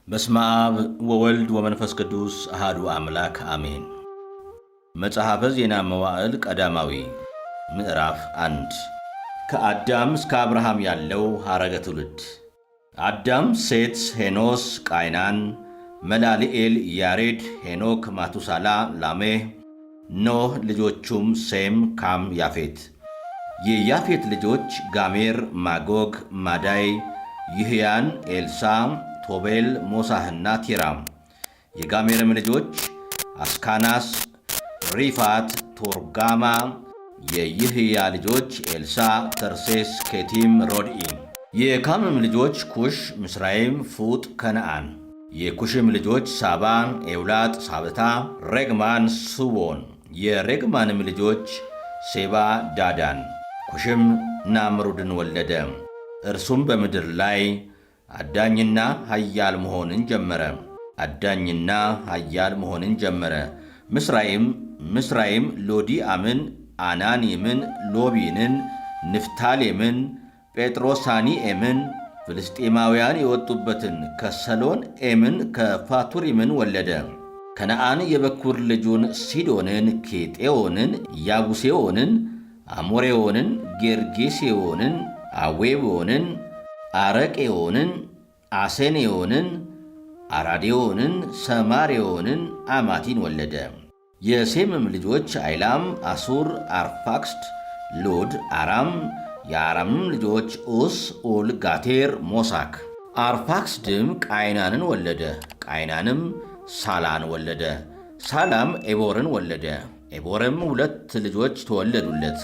በስመ አብ ወወልድ ወመንፈስ ቅዱስ አሃዱ አምላክ አሜን። መጽሐፈ ዜና መዋዕል ቀዳማዊ ምዕራፍ 1 ከአዳም እስከ አብርሃም ያለው ሐረገ ትውልድ። አዳም፣ ሴት፣ ሄኖስ፣ ቃይናን፣ መላልኤል፣ ያሬድ፣ ሄኖክ፣ ማቱሳላ፣ ላሜህ፣ ኖህ፣ ልጆቹም ሴም፣ ካም፣ ያፌት። የያፌት ልጆች ጋሜር፣ ማጎግ፣ ማዳይ፣ ይህያን፣ ኤልሳ፣ ቶቤል፣ ሞሳህና ቲራም። የጋሜርም ልጆች አስካናስ፣ ሪፋት፣ ቶርጋማ። የይህያ ልጆች ኤልሳ፣ ተርሴስ፣ ኬቲም፣ ሮድኢ። የካምም ልጆች ኩሽ፣ ምስራይም፣ ፉጥ፣ ከነዓን። የኩሽም ልጆች ሳባ፣ ኤውላጥ፣ ሳብታ፣ ሬግማን፣ ሱቦን። የሬግማንም ልጆች ሴባ፣ ዳዳን። ኩሽም ናምሩድን ወለደ። እርሱም በምድር ላይ አዳኝና ኃያል መሆንን ጀመረ። ምስራይም ሎዲአምን፣ አናኒምን፣ ሎቢንን፣ ንፍታሌምን፣ ጴጥሮሳኒኤምን፣ ፍልስጤማውያን የወጡበትን ከሰሎን ኤምን፣ ከፋቱሪምን ወለደ። ከነዓን የበኩር ልጁን ሲዶንን፣ ኬጤዎንን፣ ያቡሴዎንን፣ አሞሬዎንን፣ ጌርጌሴዎንን፣ አዌቦንን፣ አረቄዎንን፣ አሴኔዎንን፣ አራዴዎንን፣ ሰማሬዎንን፣ አማቲን ወለደ። የሴምም ልጆች አይላም፣ አሱር፣ አርፋክስድ፣ ሉድ፣ አራም። የአራምም ልጆች ዑስ፣ ኡል፣ ጋቴር፣ ሞሳክ። አርፋክስድም ቃይናንን ወለደ። ቃይናንም ሳላን ወለደ። ሳላም ኤቦርን ወለደ። ኤቦርም 2 ልጆች ተወለዱለት።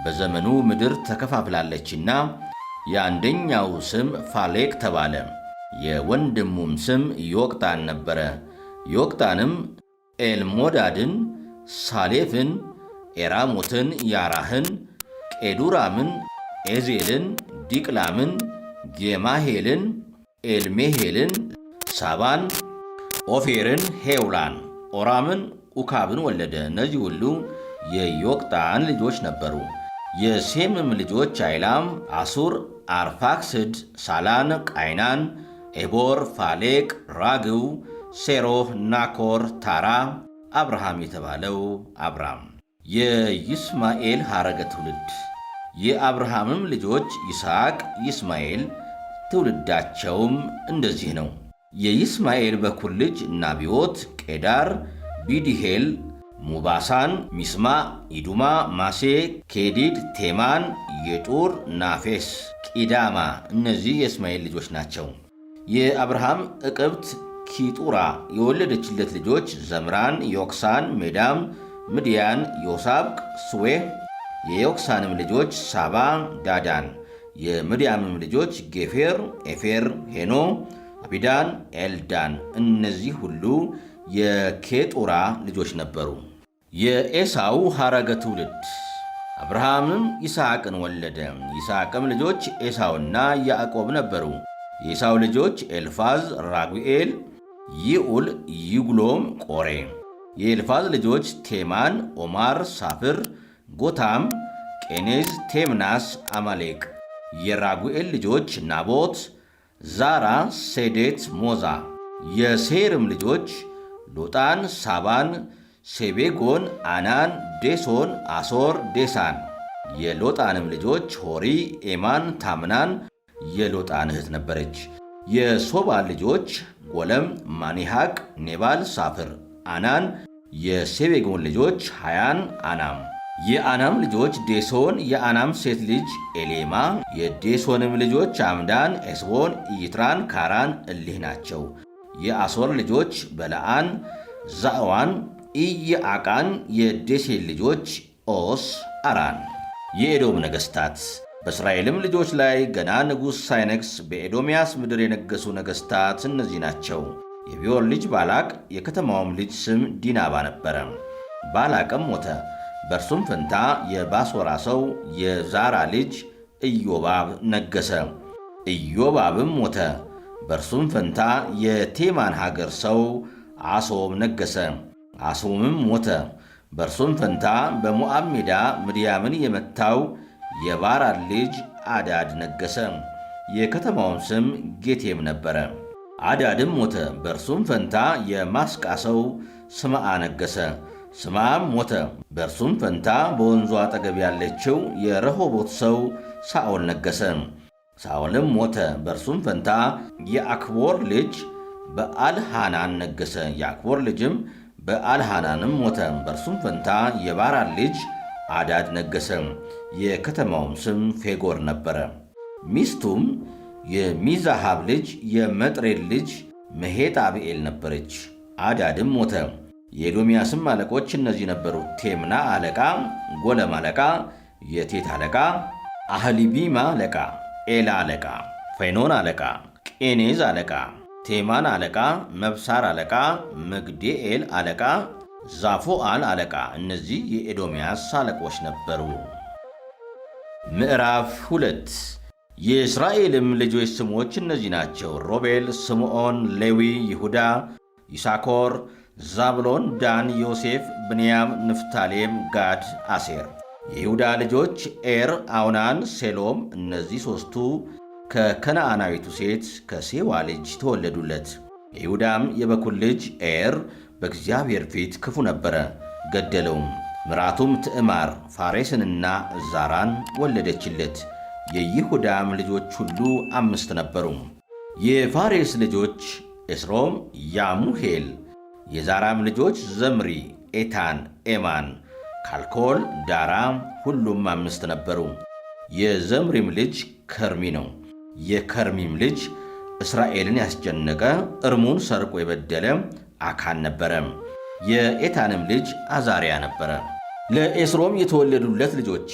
በዘመኑ ምድር ተከፋፍላለችና የአንደኛው ስም ፋሌቅ ተባለ። የወንድሙም ስም ዮቅጣን ነበረ። ዮቅጣንም ኤልሞዳድን፣ ሳሌፍን፣ ኤራሞትን፣ ያራህን፣ ቄዱራምን፣ ኤዜልን፣ ዲቅላምን፣ ጌማሄልን፣ ኤልሜሄልን፣ ሳባን፣ ኦፌርን፣ ሄውላን፣ ኦራምን፣ ኡካብን ወለደ። እነዚህ ሁሉ የዮቅጣን ልጆች ነበሩ። የሴምም ልጆች አይላም፣ አሱር፣ አርፋክስድ፣ ሳላን፣ ቃይናን፣ ኤቦር፣ ፋሌቅ፣ ራግው፣ ሴሮህ፣ ናኮር፣ ታራ፣ አብርሃም የተባለው አብራም። የይስማኤል ሐረገ ትውልድ። የአብርሃምም ልጆች ይስሐቅ፣ ይስማኤል። ትውልዳቸውም እንደዚህ ነው። የይስማኤል በኩር ልጅ ናቢዎት፣ ቄዳር፣ ቢዲሄል፣ ሙባሳን፣ ሚስማ፣ ኢዱማ፣ ማሴ፣ ኬዲድ፣ ቴማን፣ የጡር፣ ናፌስ፣ ቂዳማ። እነዚህ የእስማኤል ልጆች ናቸው። የአብርሃም ዕቅብት ኪጡራ የወለደችለት ልጆች ዘምራን፣ ዮክሳን፣ ሜዳም፣ ምድያን፣ ዮሳብቅ፣ ስዌህ። የዮክሳንም ልጆች ሳባ፣ ዳዳን። የምድያምም ልጆች ጌፌር፣ ኤፌር፣ ሄኖ፣ አቢዳን፣ ኤልዳን። እነዚህ ሁሉ የኬጡራ ልጆች ነበሩ። የኤሳው ሐረገ ትውልድ። አብርሃምም ይስሐቅን ወለደ። ይስሐቅም ልጆች ኤሳውና ያዕቆብ ነበሩ። የኤሳው ልጆች ኤልፋዝ፣ ራጉኤል፣ ይኡል፣ ይግሎም፣ ቆሬ። የኤልፋዝ ልጆች ቴማን፣ ኦማር፣ ሳፍር፣ ጎታም፣ ቄኔዝ፣ ቴምናስ፣ አማሌቅ። የራጉኤል ልጆች ናቦት፣ ዛራ፣ ሴዴት፣ ሞዛ። የሴርም ልጆች ሎጣን፣ ሳባን፣ ሴቤጎን፣ አናን፣ ዴሶን፣ አሶር፣ ዴሳን። የሎጣንም ልጆች ሆሪ፣ ኤማን፣ ታምናን የሎጣን እህት ነበረች። የሶባል ልጆች ጎለም፣ ማኒሃቅ፣ ኔባል፣ ሳፍር፣ አናን። የሴቤጎን ልጆች ሐያን፣ አናም። የአናም ልጆች ዴሶን። የአናም ሴት ልጅ ኤሌማ። የዴሶንም ልጆች አምዳን፣ ኤስቦን፣ ኢይትራን፣ ካራን። እሊህ ናቸው። የአሶር ልጆች በለዓን፣ ዛዕዋን፣ ኢየአቃን። የዴሴን ልጆች ኦስ፣ አራን። የኤዶም ነገሥታት። በእስራኤልም ልጆች ላይ ገና ንጉሥ ሳይነግስ በኤዶምያስ ምድር የነገሱ ነገሥታት እነዚህ ናቸው። የቢዮር ልጅ ባላቅ፣ የከተማውም ልጅ ስም ዲናባ ነበረ። ባላቅም ሞተ። በእርሱም ፈንታ የባሶራ ሰው የዛራ ልጅ ኢዮባብ ነገሰ። ኢዮባብም ሞተ። በእርሱም ፈንታ የቴማን ሀገር ሰው አሶም ነገሰ። አሶምም ሞተ። በእርሱም ፈንታ በሞዓብ ሜዳ ምድያምን የመታው የባራድ ልጅ አዳድ ነገሰ። የከተማውም ስም ጌቴም ነበረ። አዳድም ሞተ፣ በእርሱም ፈንታ የማስቃ ሰው ስምዓ ነገሠ። ስምዓም ሞተ፣ በእርሱም ፈንታ በወንዙ አጠገብ ያለችው የረሆቦት ሰው ሳኦል ነገሠ። ሳኦልም ሞተ፣ በእርሱም ፈንታ የአክቦር ልጅ በአልሃናን ነገሠ። የአክቦር ልጅም በአልሃናንም ሞተ፣ በእርሱም ፈንታ የባራን ልጅ አዳድ ነገሠ። የከተማውም ስም ፌጎር ነበረ። ሚስቱም የሚዛሃብ ልጅ የመጥሬድ ልጅ መሄጣብኤል ነበረች። አዳድም ሞተ። የኤዶምያስም አለቆች እነዚህ ነበሩ፦ ቴምና አለቃ፣ ጎለም አለቃ፣ የቴት አለቃ፣ አህሊቢማ አለቃ፣ ኤላ አለቃ፣ ፌኖን አለቃ፣ ቄኔዝ አለቃ፣ ቴማን አለቃ፣ መብሳር አለቃ፣ መግዴኤል አለቃ፣ ዛፎአል አለቃ። እነዚህ የኤዶምያስ አለቆች ነበሩ። ምዕራፍ 2 የእስራኤልም ልጆች ስሞች እነዚህ ናቸው፦ ሮቤል፣ ስምዖን፣ ሌዊ፣ ይሁዳ፣ ይሳኮር፣ ዛብሎን፣ ዳን፣ ዮሴፍ፣ ብንያም፣ ንፍታሌም፣ ጋድ፣ አሴር። የይሁዳ ልጆች ኤር፣ አውናን፣ ሴሎም። እነዚህ ሦስቱ ከከነዓናዊቱ ሴት ከሴዋ ልጅ ተወለዱለት። የይሁዳም የበኩር ልጅ ኤር በእግዚአብሔር ፊት ክፉ ነበረ፣ ገደለውም። ምራቱም ትዕማር ፋሬስንና ዛራን ወለደችለት። የይሁዳም ልጆች ሁሉ 5 ነበሩ። የፋሬስ ልጆች ኤስሮም፣ ያሙሄል። የዛራም ልጆች ዘምሪ፣ ኤታን፣ ኤማን፣ ካልኮል፣ ዳራ። ሁሉም 5 ነበሩ። የዘምሪም ልጅ ከርሚ ነው። የከርሚም ልጅ እስራኤልን ያስጨነቀ እርሙን ሰርቆ የበደለ አካን ነበረ። የኤታንም ልጅ አዛሪያ ነበረ። ለኤስሮም የተወለዱለት ልጆች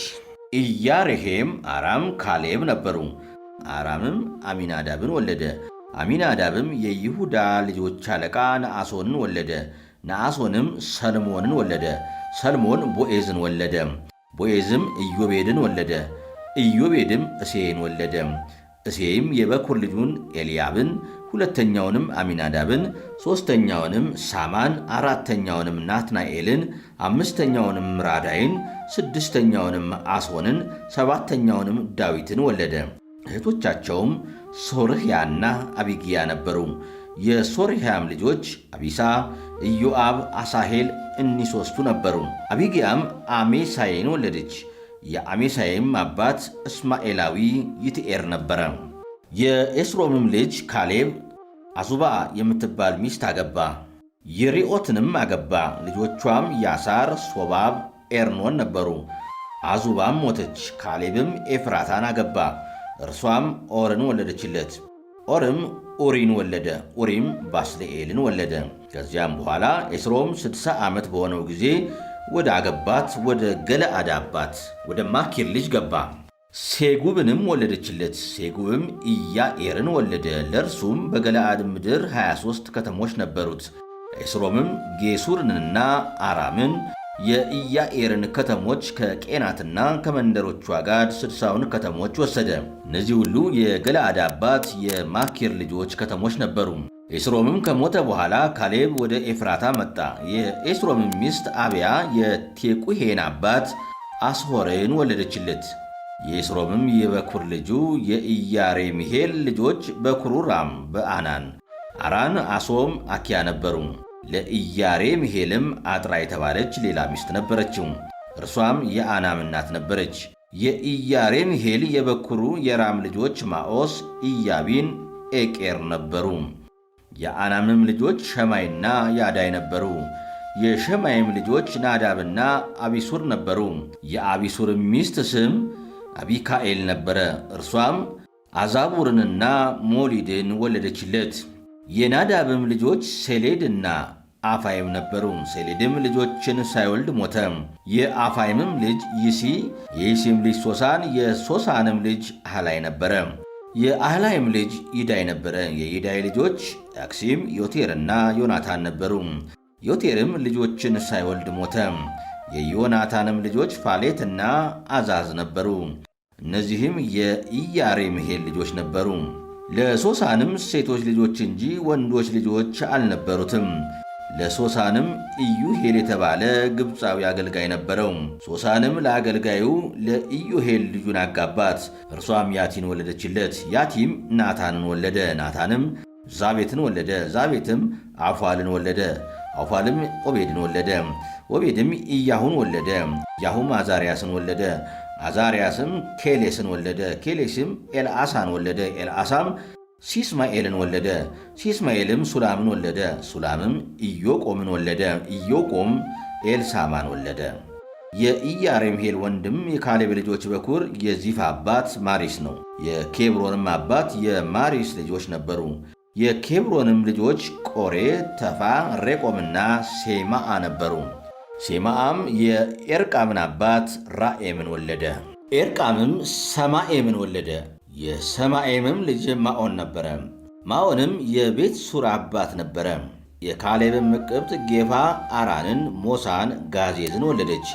ኢያሬሄም፣ አራም፣ ካሌብ ነበሩ። አራምም አሚናዳብን ወለደ። አሚናዳብም የይሁዳ ልጆች አለቃ ነአሶንን ወለደ። ነአሶንም ሰልሞንን ወለደ። ሰልሞን ቦዔዝን ወለደ። ቦዔዝም ኢዮቤድን ወለደ። ኢዮቤድም እሴይን ወለደ። እሴይም የበኩር ልጁን ኤልያብን፣ ሁለተኛውንም አሚናዳብን፣ ሦስተኛውንም ሳማን፣ አራተኛውንም ናትናኤልን፣ አምስተኛውንም ራዳይን፣ ስድስተኛውንም አሶንን፣ ሰባተኛውንም ዳዊትን ወለደ። እህቶቻቸውም ሶርሕያና አቢግያ ነበሩ። የሶርሕያም ልጆች አቢሳ፣ ኢዮአብ፣ አሳሄል እኒህ ሦስቱ ነበሩ። አቢግያም አሜሳይን ወለደች። የአሜሳይም አባት እስማኤላዊ ይትኤር ነበረ። የኤስሮምም ልጅ ካሌብ አዙባ የምትባል ሚስት አገባ፣ የሪኦትንም አገባ። ልጆቿም ያሳር፣ ሶባብ፣ ኤርኖን ነበሩ። አዙባም ሞተች። ካሌብም ኤፍራታን አገባ፣ እርሷም ኦርን ወለደችለት። ኦርም ኡሪን ወለደ። ኡሪም ባስልኤልን ወለደ። ከዚያም በኋላ ኤስሮም 60 ዓመት በሆነው ጊዜ ወደ አገባት ወደ ገለአድ አባት ወደ ማኪር ልጅ ገባ። ሴጉብንም ወለደችለት። ሴጉብም ኢያኤርን ወለደ። ለእርሱም በገለአድ ምድር 23 ከተሞች ነበሩት። ኤስሮምም ጌሱርንና አራምን የኢያኤርን ከተሞች ከቄናትና ከመንደሮቿ ጋር 60ውን ከተሞች ወሰደ። እነዚህ ሁሉ የገለአድ አባት የማኪር ልጆች ከተሞች ነበሩ። ኤስሮምም ከሞተ በኋላ ካሌብ ወደ ኤፍራታ መጣ። የኤስሮምም ሚስት አብያ የቴቁሄን አባት አስሆርን ወለደችለት። የኤስሮምም የበኩር ልጁ የኢያሬምሄል ልጆች በኩሩ ራም፣ በአናን፣ አራን፣ አሶም፣ አኪያ ነበሩ። ለኢያሬምሄልም አጥራ የተባለች ሌላ ሚስት ነበረችው። እርሷም የአናም እናት ነበረች። የኢያሬምሄል የበኩሩ የራም ልጆች ማዖስ፣ ኢያቢን፣ ኤቄር ነበሩ። የአናምም ልጆች ሸማይና ያዳይ ነበሩ። የሸማይም ልጆች ናዳብና አቢሱር ነበሩ። የአቢሱርም ሚስት ስም አቢካኤል ነበረ። እርሷም አዛቡርንና ሞሊድን ወለደችለት። የናዳብም ልጆች ሴሌድና አፋይም ነበሩ። ሴሌድም ልጆችን ሳይወልድ ሞተ። የአፋይምም ልጅ ይሲ፣ የይሲም ልጅ ሶሳን፣ የሶሳንም ልጅ አህላይ ነበረ። የአህላይም ልጅ ይዳይ ነበረ። የይዳይ ልጆች አክሲም፣ ዮቴርና ዮናታን ነበሩ። ዮቴርም ልጆችን ሳይወልድ ሞተ። የዮናታንም ልጆች ፋሌትና አዛዝ ነበሩ። እነዚህም የኢያሬምሄል ልጆች ነበሩ። ለሶሳንም ሴቶች ልጆች እንጂ ወንዶች ልጆች አልነበሩትም። ለሶሳንም ኢዩሄል የተባለ ግብፃዊ አገልጋይ ነበረው። ሶሳንም ለአገልጋዩ ለኢዩሄል ልጁን አጋባት። እርሷም ያቲን ወለደችለት። ያቲም ናታንን ወለደ። ናታንም ዛቤትን ወለደ። ዛቤትም አፏልን ወለደ። አፏልም ኦቤድን ወለደ። ኦቤድም ኢያሁን ወለደ። ኢያሁም አዛርያስን ወለደ። አዛርያስም ኬሌስን ወለደ። ኬሌስም ኤልአሳን ወለደ። ኤልአሳም ሲስማኤልን ወለደ። ሲስማኤልም ሱላምን ወለደ። ሱላምም ኢዮቆምን ወለደ። ኢዮቆም ኤልሳማን ወለደ። የኢያሬምሄል ወንድም የካሌብ ልጆች በኩር የዚፍ አባት ማሪስ ነው። የኬብሮንም አባት የማሪስ ልጆች ነበሩ። የኬብሮንም ልጆች ቆሬ፣ ተፋ፣ ሬቆምና ሴማአ ነበሩ። ሴማአም የኤርቃምን አባት ራኤምን ወለደ። ኤርቃምም ሰማኤምን ወለደ። የሰማኤምም ልጅ ማዖን ነበረ። ማዖንም የቤት ሱር አባት ነበረ። የካሌብም ምቅብት ጌፋ አራንን፣ ሞሳን፣ ጋዜዝን ወለደች።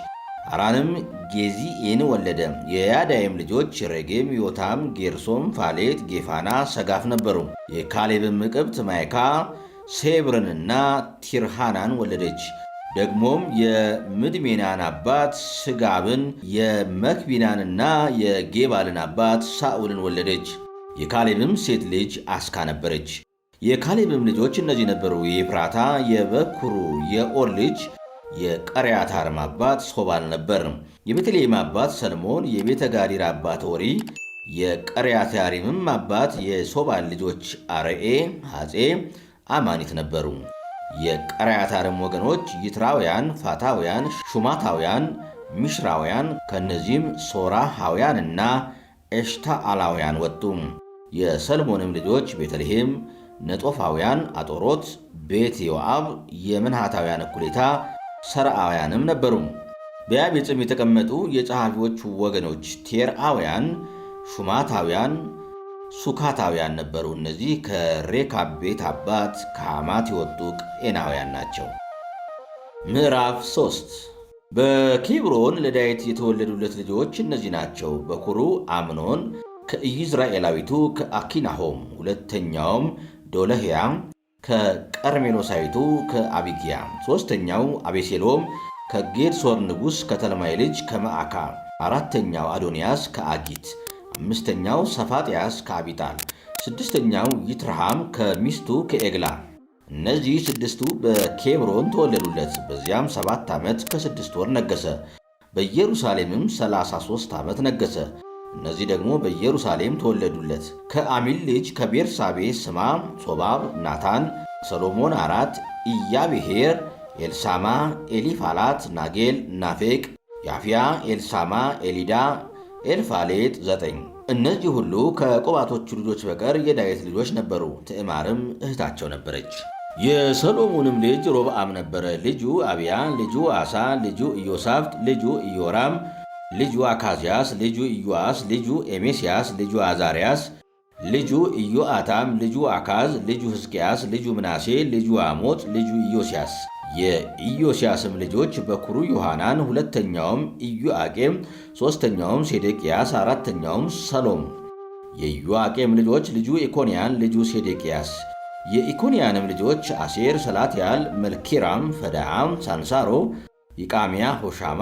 አራንም ጌዚኤን ወለደ። የያዳይም ልጆች ሬጌም፣ ዮታም፣ ጌርሶም፣ ፋሌት፣ ጌፋና፣ ሰጋፍ ነበሩ። የካሌብም ምቅብት ማይካ ሴብርንና ቲርሃናን ወለደች። ደግሞም የምድሜናን አባት ስጋብን፣ የመክቢናንና የጌባልን አባት ሳኡልን ወለደች። የካሌብም ሴት ልጅ አስካ ነበረች። የካሌብም ልጆች እነዚህ ነበሩ። የኤፍራታ የበኩሩ የኦር ልጅ የቀሪያታርም አባት ሶባል ነበር። የቤተልሔም አባት ሰልሞን፣ የቤተ ጋዲር አባት ኦሪ፣ የቀሪያታሪምም አባት የሶባል ልጆች አርኤ፣ ሐፄ፣ አማኒት ነበሩ። የቀሪያታርም ወገኖች ይትራውያን፣ ፋታውያን፣ ሹማታውያን፣ ሚሽራውያን ከእነዚህም ሶራሃውያንና ኤሽታአላውያን ወጡ። የሰልሞንም ልጆች ቤተልሔም፣ ነጦፋውያን፣ አጦሮት፣ ቤት ዮአብ፣ የመንሃታውያን እኩሌታ ሰርአውያንም ነበሩ። በያቤጽም የተቀመጡ የጸሐፊዎች ወገኖች ቴርአውያን፣ ሹማታውያን፣ ሱካታውያን ነበሩ። እነዚህ ከሬካብ ቤት አባት ከሐማት የወጡ ቄናውያን ናቸው። ምዕራፍ 3 በኬብሮን ለዳዊት የተወለዱለት ልጆች እነዚህ ናቸው። በኩሩ አምኖን ከኢይዝራኤላዊቱ ከአኪናሆም፣ ሁለተኛውም ዶለህያ ከቀርሜሎሳዊቱ ከአቢግያ፣ ሦስተኛው አቤሴሎም ከጌድሶር ንጉሥ ከተልማይ ልጅ ከመዓካ፣ አራተኛው አዶንያስ ከአጊት፣ አምስተኛው ሰፋጥያስ ከአቢጣል፣ ስድስተኛው ይትርሃም ከሚስቱ ከኤግላ። እነዚህ ስድስቱ በኬብሮን ተወለዱለት። በዚያም 7 ዓመት ከ6 ወር ነገሠ። በኢየሩሳሌምም 33 ዓመት ነገሠ። እነዚህ ደግሞ በኢየሩሳሌም ተወለዱለት። ከአሚል ልጅ ከቤርሳቤ ስማ፣ ሶባብ፣ ናታን፣ ሰሎሞን 4፣ ኢያብሔር፣ ኤልሳማ፣ ኤሊፋላት፣ ናጌል፣ ናፌቅ፣ ያፍያ፣ ኤልሳማ፣ ኤሊዳ፣ ኤልፋሌጥ 9። እነዚህ ሁሉ ከቆባቶቹ ልጆች በቀር የዳዊት ልጆች ነበሩ። ትዕማርም እህታቸው ነበረች። የሰሎሞንም ልጅ ሮብዓም ነበረ። ልጁ አብያ፣ ልጁ አሳ፣ ልጁ ኢዮሳፍጥ፣ ልጁ ኢዮራም፣ ልጁ አካዝያስ፣ ልጁ ኢዮአስ፣ ልጁ ኤሜስያስ፣ ልጁ አዛርያስ፣ ልጁ ኢዮአታም፣ ልጁ አካዝ፣ ልጁ ሕዝቅያስ፣ ልጁ ምናሴ፣ ልጁ አሞጽ፣ ልጁ ኢዮስያስ። የኢዮስያስም ልጆች በኩሩ ዮሐናን፣ ሁለተኛውም ኢዮአቄም፣ ሦስተኛውም ሴዴቅያስ፣ አራተኛውም ሰሎም። የኢዮአቄም ልጆች ልጁ ኢኮንያን፣ ልጁ ሴዴቅያስ። የኢኮንያንም ልጆች አሴር፣ ሰላትያል፣ መልኪራም፣ ፈዳአም፣ ሳንሳሮ፣ ይቃሚያ፣ ሆሻማ፣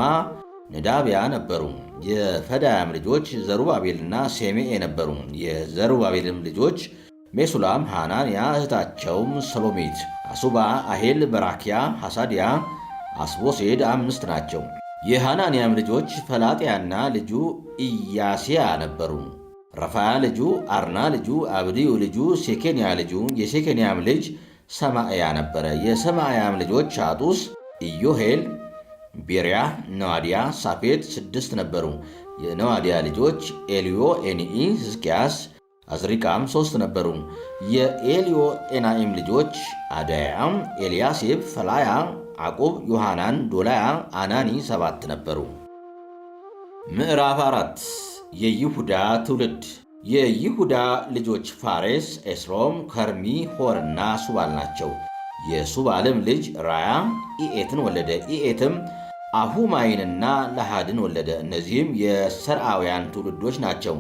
ነዳብያ ነበሩ። የፈዳያም ልጆች ዘሩባቤልና ሴሜኤ ነበሩ። የዘሩባቤልም ልጆች ሜሱላም፣ ሐናንያ፣ እህታቸውም ሰሎሜት፣ አሱባ፣ አሄል፣ በራኪያ፣ ሐሳድያ፣ አስቦሴድ 5 ናቸው። የሐናንያም ልጆች ፈላጥያና ልጁ ኢያስያ ነበሩ። ረፋያ ልጁ አርና ልጁ አብድዩ ልጁ ሴኬንያ ልጁ የሴኬንያም ልጅ ሰማዕያ ነበረ። የሰማዕያም ልጆች አጡስ፣ ኢዮሄል፣ ቤርያ፣ ነዋድያ፣ ሳፌት 6 ነበሩ። የነዋድያ ልጆች ኤልዮ፣ ኤኒኢ፣ ሕዝቅያስ፣ አዝሪቃም 3 ነበሩ። የኤልዮ ኤናኢም ልጆች አዳያም፣ ኤልያሴብ፣ ፈላያ፣ ዓቁብ፣ ዮሐናን፣ ዶላያ፣ አናኒ 7 ነበሩ። ምዕራፍ 4 የይሁዳ ትውልድ። የይሁዳ ልጆች ፋሬስ፣ ኤስሮም፣ ከርሚ፣ ሆርና ሱባል ናቸው። የሱባልም ልጅ ራያ ኢኤትን ወለደ። ኢኤትም አሁማይንና ለሃድን ወለደ። እነዚህም የሰርአውያን ትውልዶች ናቸው።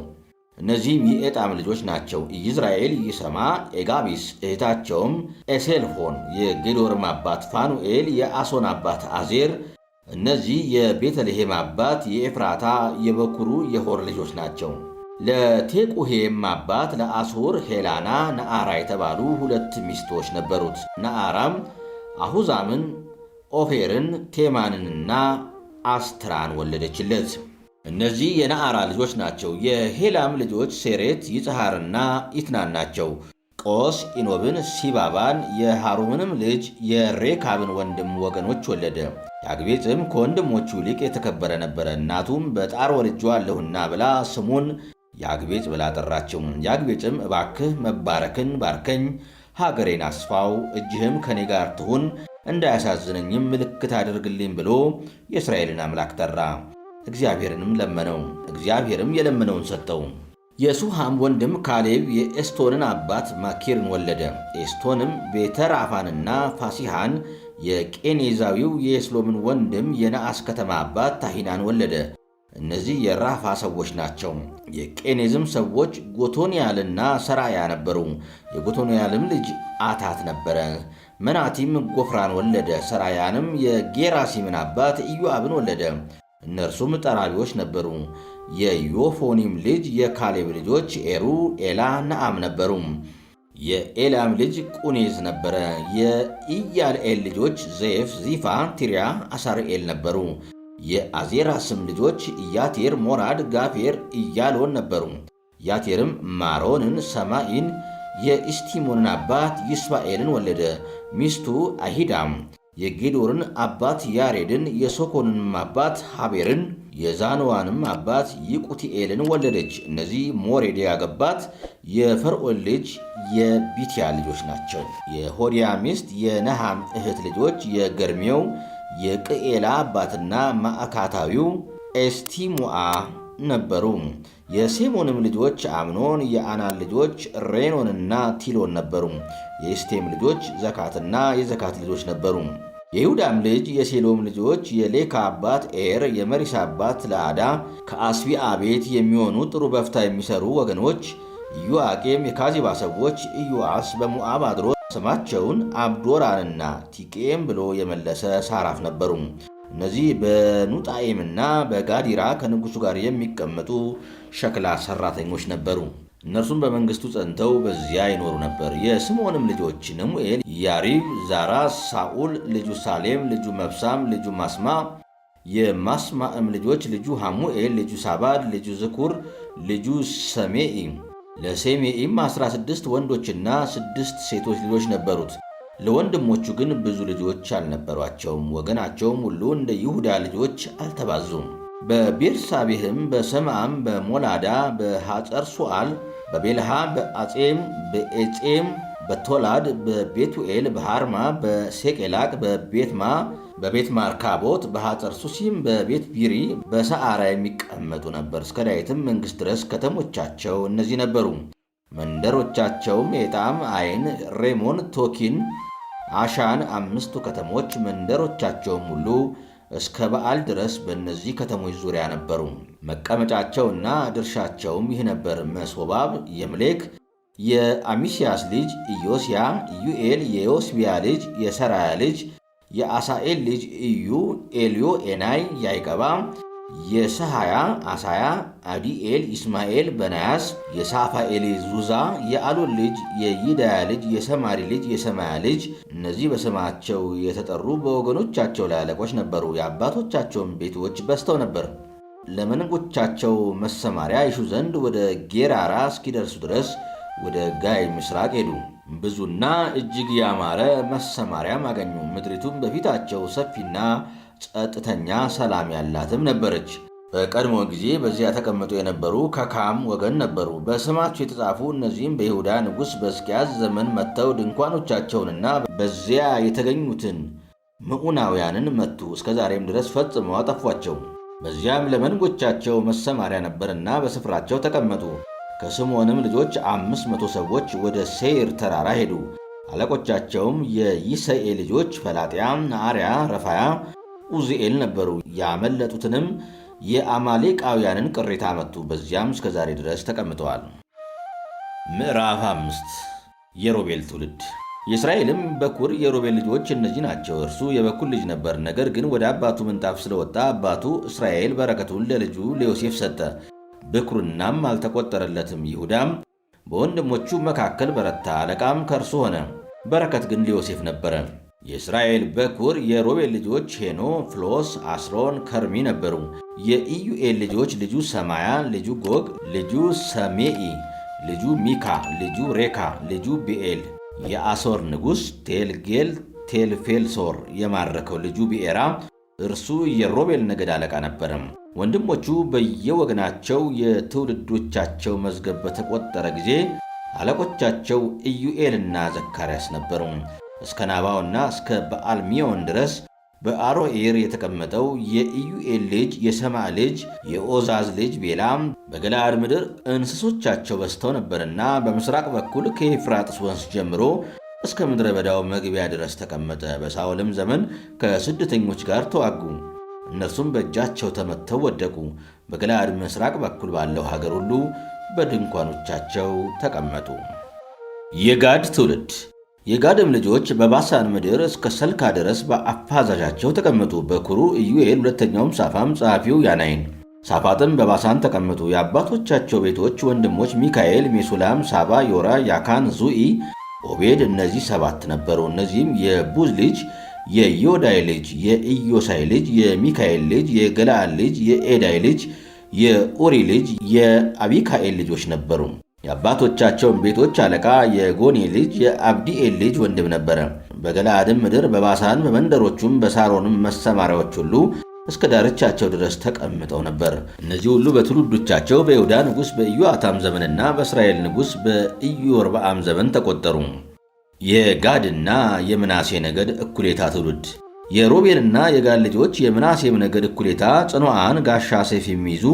እነዚህም የኤጣም ልጆች ናቸው። ኢይዝራኤል፣ ይሰማ፣ ኤጋቢስ፣ እህታቸውም ኤሴልፎን፣ የጌዶርም አባት ፋኑኤል፣ የአሶን አባት አዜር። እነዚህ የቤተልሔም አባት የኤፍራታ የበኩሩ የሆር ልጆች ናቸው። ለቴቁሄም አባት ለአሶር ሄላና ነአራ የተባሉ 2 ሚስቶች ነበሩት። ነአራም አሁዛምን፣ ኦፌርን፣ ቴማንንና አስትራን ወለደችለት። እነዚህ የነአራ ልጆች ናቸው። የሄላም ልጆች ሴሬት፣ ይጽሐርና ኢትናን ናቸው። ቆስ ኢኖብን፣ ሲባባን፣ የሃሩምንም ልጅ የሬካብን ወንድም ወገኖች ወለደ። ያግቤጽም ከወንድሞቹ ይልቅ የተከበረ ነበረ። እናቱም በጣር ወልጄዋለሁና ብላ ስሙን ያግቤጽ ብላ ጠራችው። ያግቤጽም እባክህ መባረክን ባርከኝ፣ ሀገሬን አስፋው፣ እጅህም ከኔ ጋር ትሁን፣ እንዳያሳዝነኝም ምልክት አድርግልኝ ብሎ የእስራኤልን አምላክ ጠራ። እግዚአብሔርንም ለመነው። እግዚአብሔርም የለመነውን ሰጠው። የሱሃም ወንድም ካሌብ የኤስቶንን አባት ማኪርን ወለደ። ኤስቶንም ቤተራፋንና ፋሲሃን፣ የቄኔዛዊው የኤስሎምን ወንድም የነአስ ከተማ አባት ታሂናን ወለደ። እነዚህ የራፋ ሰዎች ናቸው። የቄኔዝም ሰዎች ጎቶንያልና ሰራያ ነበሩ። የጎቶንያልም ልጅ አታት ነበረ። መናቲም ጎፍራን ወለደ። ሰራያንም የጌራሲምን አባት ኢዮአብን ወለደ። እነርሱም ጠራቢዎች ነበሩ። የዮፎኒም ልጅ የካሌብ ልጆች ኤሩ፣ ኤላ፣ ነአም ነበሩ። የኤላም ልጅ ቁኔዝ ነበረ። የኢያልኤል ልጆች ዜፍ፣ ዚፋ፣ ቲሪያ፣ አሳርኤል ነበሩ። የአዜራ ስም ልጆች ኢያቴር፣ ሞራድ፣ ጋፌር፣ ኢያሎን ነበሩ። ያቴርም ማሮንን፣ ሰማኢን፣ የኢስቲሞንን አባት ይስባኤልን ወለደ። ሚስቱ አሂዳም የጌዶርን አባት ያሬድን፣ የሶኮንንም አባት ሀቤርን፣ የዛኖዋንም አባት ይቁቲኤልን ወለደች። እነዚህ ሞሬድ ያገባት የፈርዖን ልጅ የቢትያ ልጆች ናቸው። የሆዲያ ሚስት የነሃም እህት ልጆች የገርሜው የቅኤላ አባትና ማዕካታዊው ኤስቲሙአ ነበሩ። የሴሞንም ልጆች አምኖን፣ የአናን ልጆች ሬኖንና ቲሎን ነበሩ። የኤስቴም ልጆች ዘካትና የዘካት ልጆች ነበሩ። የይሁዳም ልጅ የሴሎም ልጆች የሌካ አባት ኤር፣ የመሪሳ አባት ለአዳ፣ ከአስቢአ ቤት የሚሆኑ ጥሩ በፍታ የሚሰሩ ወገኖች ኢዮአቄም፣ የካዚባ ሰዎች ኢዮአስ በሞዓብ አድሮ ስማቸውን አብዶራንና ቲቄም ብሎ የመለሰ ሳራፍ ነበሩ። እነዚህ በኑጣኤምና በጋዲራ ከንጉሡ ጋር የሚቀመጡ ሸክላ ሠራተኞች ነበሩ። እነርሱም በመንግሥቱ ጸንተው በዚያ ይኖሩ ነበር። የስምዖንም ልጆች ነሙኤል፣ ያሪብ፣ ዛራ፣ ሳኡል ልጁ ሳሌም፣ ልጁ መብሳም፣ ልጁ ማስማ፣ የማስማዕም ልጆች ልጁ ሐሙኤል፣ ልጁ ሳባድ፣ ልጁ ዝኩር፣ ልጁ ሰሜኢ። ለሰሜኢም 16 ወንዶችና 6 ሴቶች ልጆች ነበሩት። ለወንድሞቹ ግን ብዙ ልጆች አልነበሯቸውም። ወገናቸውም ሁሉ እንደ ይሁዳ ልጆች አልተባዙም። በቤርሳቤህም፣ በሰማም፣ በሞላዳ፣ በሐጸር ሱዓል፣ በቤልሃ፣ በአጼም፣ በኤጼም፣ በቶላድ፣ በቤቱኤል፣ በሃርማ፣ በሴቄላቅ፣ በቤትማ፣ በቤት ማርካቦት፣ በሐጸር ሱሲም፣ በቤት ቢሪ፣ በሰዓራ የሚቀመጡ ነበር። እስከ ዳዊትም መንግሥት ድረስ ከተሞቻቸው እነዚህ ነበሩ። መንደሮቻቸውም ኤጣም፣ አይን፣ ሬሞን፣ ቶኪን፣ አሻን 5ቱ ከተሞች መንደሮቻቸውም ሁሉ እስከ በዓል ድረስ በእነዚህ ከተሞች ዙሪያ ነበሩ። መቀመጫቸውና ድርሻቸውም ይህ ነበር። መሶባብ፣ የምሌክ፣ የአሚስያስ ልጅ ኢዮስያ፣ ኢዩኤል፣ የዮስቢያ ልጅ የሰራያ ልጅ የአሳኤል ልጅ ኢዩ፣ ኤልዮ፣ ኤናይ፣ ያይቀባ፣ የሰሃያ፣ አሳያ፣ አዲኤል፣ ይስማኤል፣ በናያስ፣ የሳፋኤል ዙዛ፣ የአሎን ልጅ የይዳያ ልጅ የሰማሪ ልጅ የሰማያ ልጅ። እነዚህ በስማቸው የተጠሩ በወገኖቻቸው ላይ አለቆች ነበሩ። የአባቶቻቸውን ቤቶች በዝተው ነበር። ለመንጎቻቸው መሰማሪያ ይሹ ዘንድ ወደ ጌራራ እስኪደርሱ ድረስ ወደ ጋይ ምስራቅ ሄዱ። ብዙና እጅግ ያማረ መሰማሪያም አገኙ። ምድሪቱም በፊታቸው ሰፊና ጸጥተኛ ሰላም ያላትም ነበረች። በቀድሞ ጊዜ በዚያ ተቀምጦ የነበሩ ከካም ወገን ነበሩ። በስማቸው የተጻፉ እነዚህም በይሁዳ ንጉሥ በሕዝቅያስ ዘመን መጥተው ድንኳኖቻቸውንና በዚያ የተገኙትን ምዑናውያንን መቱ። እስከ ዛሬም ድረስ ፈጽመው አጠፏቸው። በዚያም ለመንጎቻቸው መሰማሪያ ነበርና በስፍራቸው ተቀመጡ። ከስምዖንም ልጆች 500 ሰዎች ወደ ሴይር ተራራ ሄዱ። አለቆቻቸውም የይሰኤ ልጆች ፈላጥያ፣ ነአርያ፣ ረፋያ፣ ኡዚኤል ነበሩ። ያመለጡትንም የአማሌቃውያንን ቅሬታ መቱ። በዚያም እስከ ዛሬ ድረስ ተቀምጠዋል። ምዕራፍ 5 የሮቤል ትውልድ። የእስራኤልም በኩር የሮቤል ልጆች እነዚህ ናቸው። እርሱ የበኩር ልጅ ነበር። ነገር ግን ወደ አባቱ ምንጣፍ ስለወጣ አባቱ እስራኤል በረከቱን ለልጁ ለዮሴፍ ሰጠ። ብኩርናም አልተቆጠረለትም። ይሁዳም በወንድሞቹ መካከል በረታ፣ አለቃም ከእርሱ ሆነ። በረከት ግን ለዮሴፍ ነበረ። የእስራኤል በኩር የሮቤል ልጆች ሄኖ፣ ፍሎስ፣ አስሮን፣ ከርሚ ነበሩ። የኢዩኤል ልጆች ልጁ ሰማያ፣ ልጁ ጎግ፣ ልጁ ሰሜኢ፣ ልጁ ሚካ፣ ልጁ ሬካ፣ ልጁ ቢኤል። የአሶር ንጉሥ ቴልጌል ቴልፌልሶር የማረከው ልጁ ቢኤራ እርሱ የሮቤል ነገድ አለቃ ነበረ። ወንድሞቹ በየወገናቸው የትውልዶቻቸው መዝገብ በተቆጠረ ጊዜ አለቆቻቸው ኢዩኤልና ዘካርያስ ነበሩ። እስከ ናባውና እስከ በአልሚዮን ድረስ በአሮኤር የተቀመጠው የኢዩኤል ልጅ የሰማዕ ልጅ የኦዛዝ ልጅ ቤላም በገለዓድ ምድር እንስሶቻቸው በዝተው ነበርና በምሥራቅ በኩል ከኤፍራጥስ ወንዝ ጀምሮ እስከ ምድረ በዳው መግቢያ ድረስ ተቀመጠ። በሳኦልም ዘመን ከስደተኞች ጋር ተዋጉ፣ እነርሱም በእጃቸው ተመተው ወደቁ። በገለዓድ ምሥራቅ በኩል ባለው ሀገር ሁሉ በድንኳኖቻቸው ተቀመጡ። የጋድ ትውልድ። የጋድም ልጆች በባሳን ምድር እስከ ሰልካ ድረስ በአፋዛዣቸው ተቀመጡ። በኩሩ ኢዩኤል፣ ሁለተኛውም ሳፋም፣ ጸሐፊው ያናይን። ሳፋጥም በባሳን ተቀመጡ። የአባቶቻቸው ቤቶች ወንድሞች ሚካኤል፣ ሜሱላም፣ ሳባ፣ ዮራ፣ ያካን፣ ዙኢ፣ ኦቤድ እነዚህ 7 ነበሩ። እነዚህም የቡዝ ልጅ የዮዳይ ልጅ የኢዮሳይ ልጅ የሚካኤል ልጅ የገለዓድ ልጅ የኤዳይ ልጅ የኡሪ ልጅ የአቢካኤል ልጆች ነበሩ። የአባቶቻቸውን ቤቶች አለቃ የጎኔ ልጅ የአብዲኤል ልጅ ወንድም ነበረ። በገለዓድም ምድር በባሳን በመንደሮቹም በሳሮንም መሰማሪያዎች ሁሉ እስከ ዳርቻቸው ድረስ ተቀምጠው ነበር። እነዚህ ሁሉ በትውልዶቻቸው በይሁዳ ንጉሥ በኢዮአታም ዘመንና በእስራኤል ንጉሥ በኢዮርብዓም ዘመን ተቆጠሩ። የጋድና የምናሴ ነገድ እኩሌታ ትውልድ። የሮቤልና የጋድ ልጆች የምናሴም ነገድ እኩሌታ ጽኑዓን፣ ጋሻ ሰይፍ የሚይዙ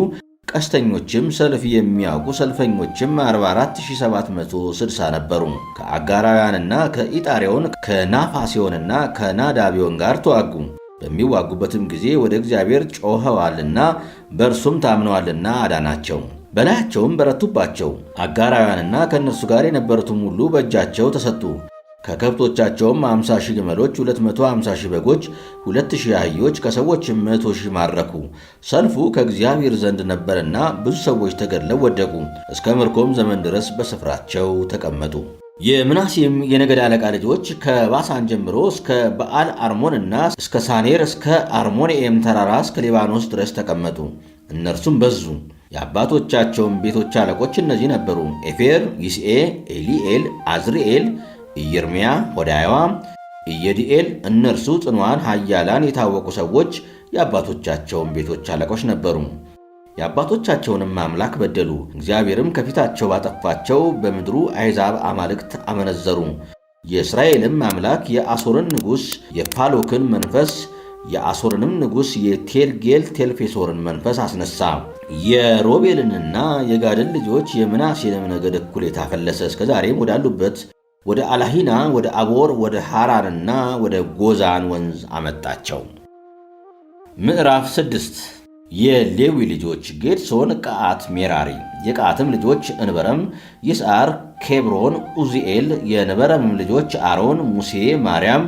ቀስተኞችም፣ ሰልፍ የሚያውቁ ሰልፈኞችም 44760 ነበሩ። ከአጋራውያንና ከኢጣሪዮን ከናፋሲዮንና ከናዳቢዮን ጋር ተዋጉ። በሚዋጉበትም ጊዜ ወደ እግዚአብሔር ጮኸዋልና በእርሱም ታምነዋልና አዳናቸው። በላያቸውም በረቱባቸው። አጋራውያንና ከእነርሱ ጋር የነበሩትም ሁሉ በእጃቸው ተሰጡ። ከከብቶቻቸውም 50,000 ግመሎች፣ 250,000 በጎች፣ 2,000 አህዮች፣ ከሰዎችም 100,000 ማረኩ። ሰልፉ ከእግዚአብሔር ዘንድ ነበርና ብዙ ሰዎች ተገድለው ወደቁ። እስከ ምርኮም ዘመን ድረስ በስፍራቸው ተቀመጡ። የምናሴም የነገድ አለቃ ልጆች ከባሳን ጀምሮ እስከ በዓል አርሞንና እስከ ሳኔር እስከ አርሞንኤም ተራራ እስከ ሊባኖስ ድረስ ተቀመጡ። እነርሱም በዙ። የአባቶቻቸውም ቤቶች አለቆች እነዚህ ነበሩ፦ ኤፌር፣ ይስኤ፣ ኤሊኤል፣ አዝርኤል፣ ኢየርምያ፣ ሆዳያዋ፣ ኢየዲኤል። እነርሱ ጽኑዓን ኃያላን የታወቁ ሰዎች የአባቶቻቸውን ቤቶች አለቆች ነበሩ። የአባቶቻቸውንም አምላክ በደሉ። እግዚአብሔርም ከፊታቸው ባጠፋቸው በምድሩ አሕዛብ አማልክት አመነዘሩ። የእስራኤልም አምላክ የአሦርን ንጉሥ የፋሎክን መንፈስ የአሦርንም ንጉሥ የቴልጌል ቴልፌሶርን መንፈስ አስነሳ። የሮቤልንና የጋድን ልጆች የምናሴንም ነገድ እኩሌታ ፈለሰ። እስከ ዛሬም ወዳሉበት ወደ አላሂና፣ ወደ አቦር፣ ወደ ሐራንና ወደ ጎዛን ወንዝ አመጣቸው። ምዕራፍ 6 የሌዊ ልጆች ጌድሶን፣ ቀዓት፣ ሜራሪ። የቀዓትም ልጆች እንበረም፣ ይስዓር፣ ኬብሮን፣ ኡዚኤል። የንበረምም ልጆች አሮን፣ ሙሴ፣ ማርያም።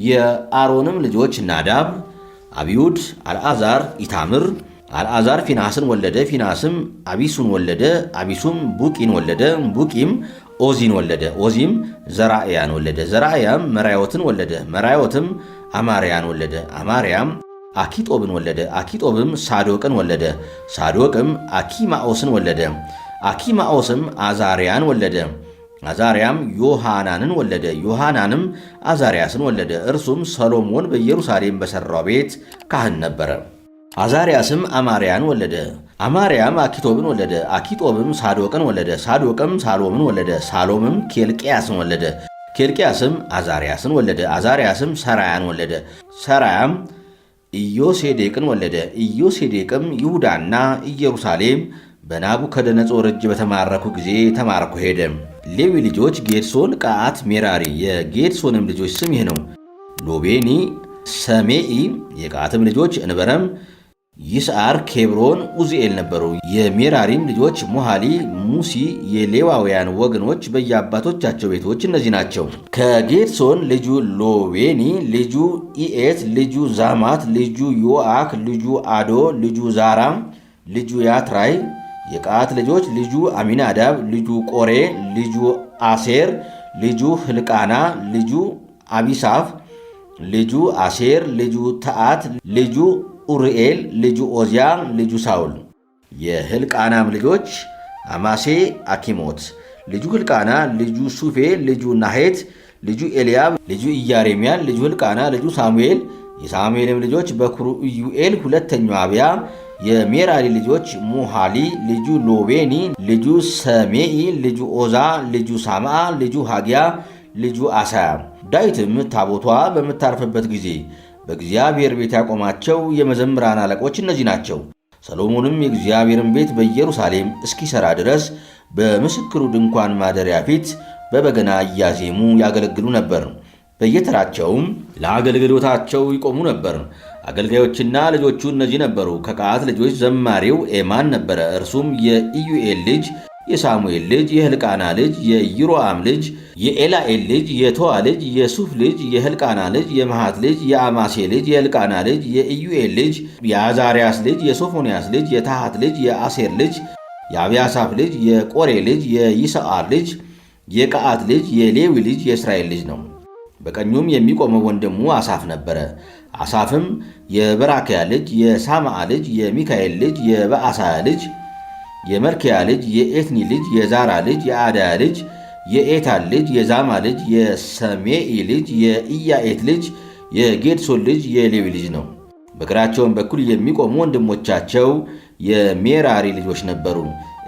የአሮንም ልጆች ናዳብ፣ አብዩድ፣ አልዓዛር፣ ኢታምር። አልዓዛር ፊናስን ወለደ። ፊናስም አቢሱን ወለደ። አቢሱም ቡቂን ወለደ። ቡቂም ኦዚን ወለደ። ኦዚም ዘራእያን ወለደ። ዘራእያም መራዮትን ወለደ። መራዮትም አማርያን ወለደ። አማርያም አኪጦብን ወለደ። አኪጦብም ሳዶቅን ወለደ። ሳዶቅም አኪማኦስን ወለደ። አኪማኦስም አዛርያን ወለደ። አዛርያም ዮሐናንን ወለደ። ዮሐናንም አዛርያስን ወለደ። እርሱም ሰሎሞን በኢየሩሳሌም በሠራው ቤት ካህን ነበረ። አዛርያስም አማርያን ወለደ። አማርያም አኪጦብን ወለደ። አኪጦብም ሳዶቅን ወለደ። ሳዶቅም ሳሎምን ወለደ። ሳሎምም ኬልቅያስን ወለደ። ኬልቅያስም አዛርያስን ወለደ። አዛርያስም ሰራያን ወለደ። ሰራያም ኢዮሴዴቅን ወለደ። ኢዮሴዴቅም ይሁዳና ኢየሩሳሌም በናቡከደነጾር እጅ በተማረኩ ጊዜ ተማርኮ ሄደ። ሌዊ ልጆች ጌድሶን፣ ቀዓት፣ ሜራሪ። የጌድሶንም ልጆች ስም ይህ ነው፦ ሎቤኒ፣ ሰሜኢ። የቀዓትም ልጆች እንበረም፣ ይስዓር፣ ኬብሮን፣ ኡዚኤል ነበሩ። የሜራሪም ልጆች ሞሃሊ፣ ሙሲ። የሌዋውያን ወገኖች በየአባቶቻቸው ቤቶች እነዚህ ናቸው። ከጌድሶን ልጁ ሎቤኒ፣ ልጁ ኢኤት፣ ልጁ ዛማት፣ ልጁ ዮአክ፣ ልጁ አዶ፣ ልጁ ዛራ፣ ልጁ ያትራይ። የቀዓት ልጆች ልጁ አሚናዳብ፣ ልጁ ቆሬ፣ ልጁ አሴር፣ ልጁ ሕልቃና፣ ልጁ አቢሳፍ፣ ልጁ አሴር፣ ልጁ ተአት፣ ልጁ ኡርኤል፣ ልጁ ኦዚያ፣ ልጁ ሳውል። የሕልቃናም ልጆች አማሴ፣ አኪሞት፣ ልጁ ሕልቃና፣ ልጁ ሱፌ፣ ልጁ ናሄት፣ ልጁ ኤልያብ፣ ልጁ ኢያሬምያን፣ ልጁ ሕልቃና፣ ልጁ ሳሙኤል። የሳሙኤልም ልጆች በኩሩ ኢዩኤል፣ ሁለተኛው አብያ። የሜራሪ ልጆች ሙሃሊ፣ ልጁ ሎቤኒ፣ ልጁ ሰሜኢ፣ ልጁ ኦዛ፣ ልጁ ሳምዓ፣ ልጁ ሃጊያ፣ ልጁ አሳያ። ዳዊትም ታቦቷ በምታርፍበት ጊዜ በእግዚአብሔር ቤት ያቆማቸው የመዘምራን አለቆች እነዚህ ናቸው። ሰሎሞንም የእግዚአብሔርን ቤት በኢየሩሳሌም እስኪሠራ ድረስ በምስክሩ ድንኳን ማደሪያ ፊት በበገና እያዜሙ ያገለግሉ ነበር። በየተራቸውም ለአገልግሎታቸው ይቆሙ ነበር። አገልጋዮችና ልጆቹ እነዚህ ነበሩ። ከቀዓት ልጆች ዘማሪው ኤማን ነበረ። እርሱም የኢዩኤል ልጅ፣ የሳሙኤል ልጅ፣ የሕልቃና ልጅ፣ የይሮአም ልጅ፣ የኤላኤል ልጅ፣ የቶዋ ልጅ፣ የሱፍ ልጅ፣ የሕልቃና ልጅ፣ የመሃት ልጅ፣ የአማሴ ልጅ፣ የሕልቃና ልጅ፣ የኢዩኤል ልጅ፣ የአዛርያስ ልጅ፣ የሶፎንያስ ልጅ፣ የታሃት ልጅ፣ የአሴር ልጅ፣ የአብያሳፍ ልጅ፣ የቆሬ ልጅ፣ የይስዓር ልጅ፣ የቀዓት ልጅ፣ የሌዊ ልጅ፣ የእስራኤል ልጅ ነው። በቀኙም የሚቆመው ወንድሙ አሳፍ ነበረ። አሳፍም የበራክያ ልጅ፣ የሳምዓ ልጅ፣ የሚካኤል ልጅ፣ የበአሳያ ልጅ፣ የመልክያ ልጅ፣ የኤትኒ ልጅ፣ የዛራ ልጅ፣ የአዳያ ልጅ፣ የኤታን ልጅ፣ የዛማ ልጅ፣ የሰሜኢ ልጅ፣ የኢያኤት ልጅ፣ የጌድሶን ልጅ፣ የሌዊ ልጅ ነው። በግራቸውም በኩል የሚቆሙ ወንድሞቻቸው የሜራሪ ልጆች ነበሩ።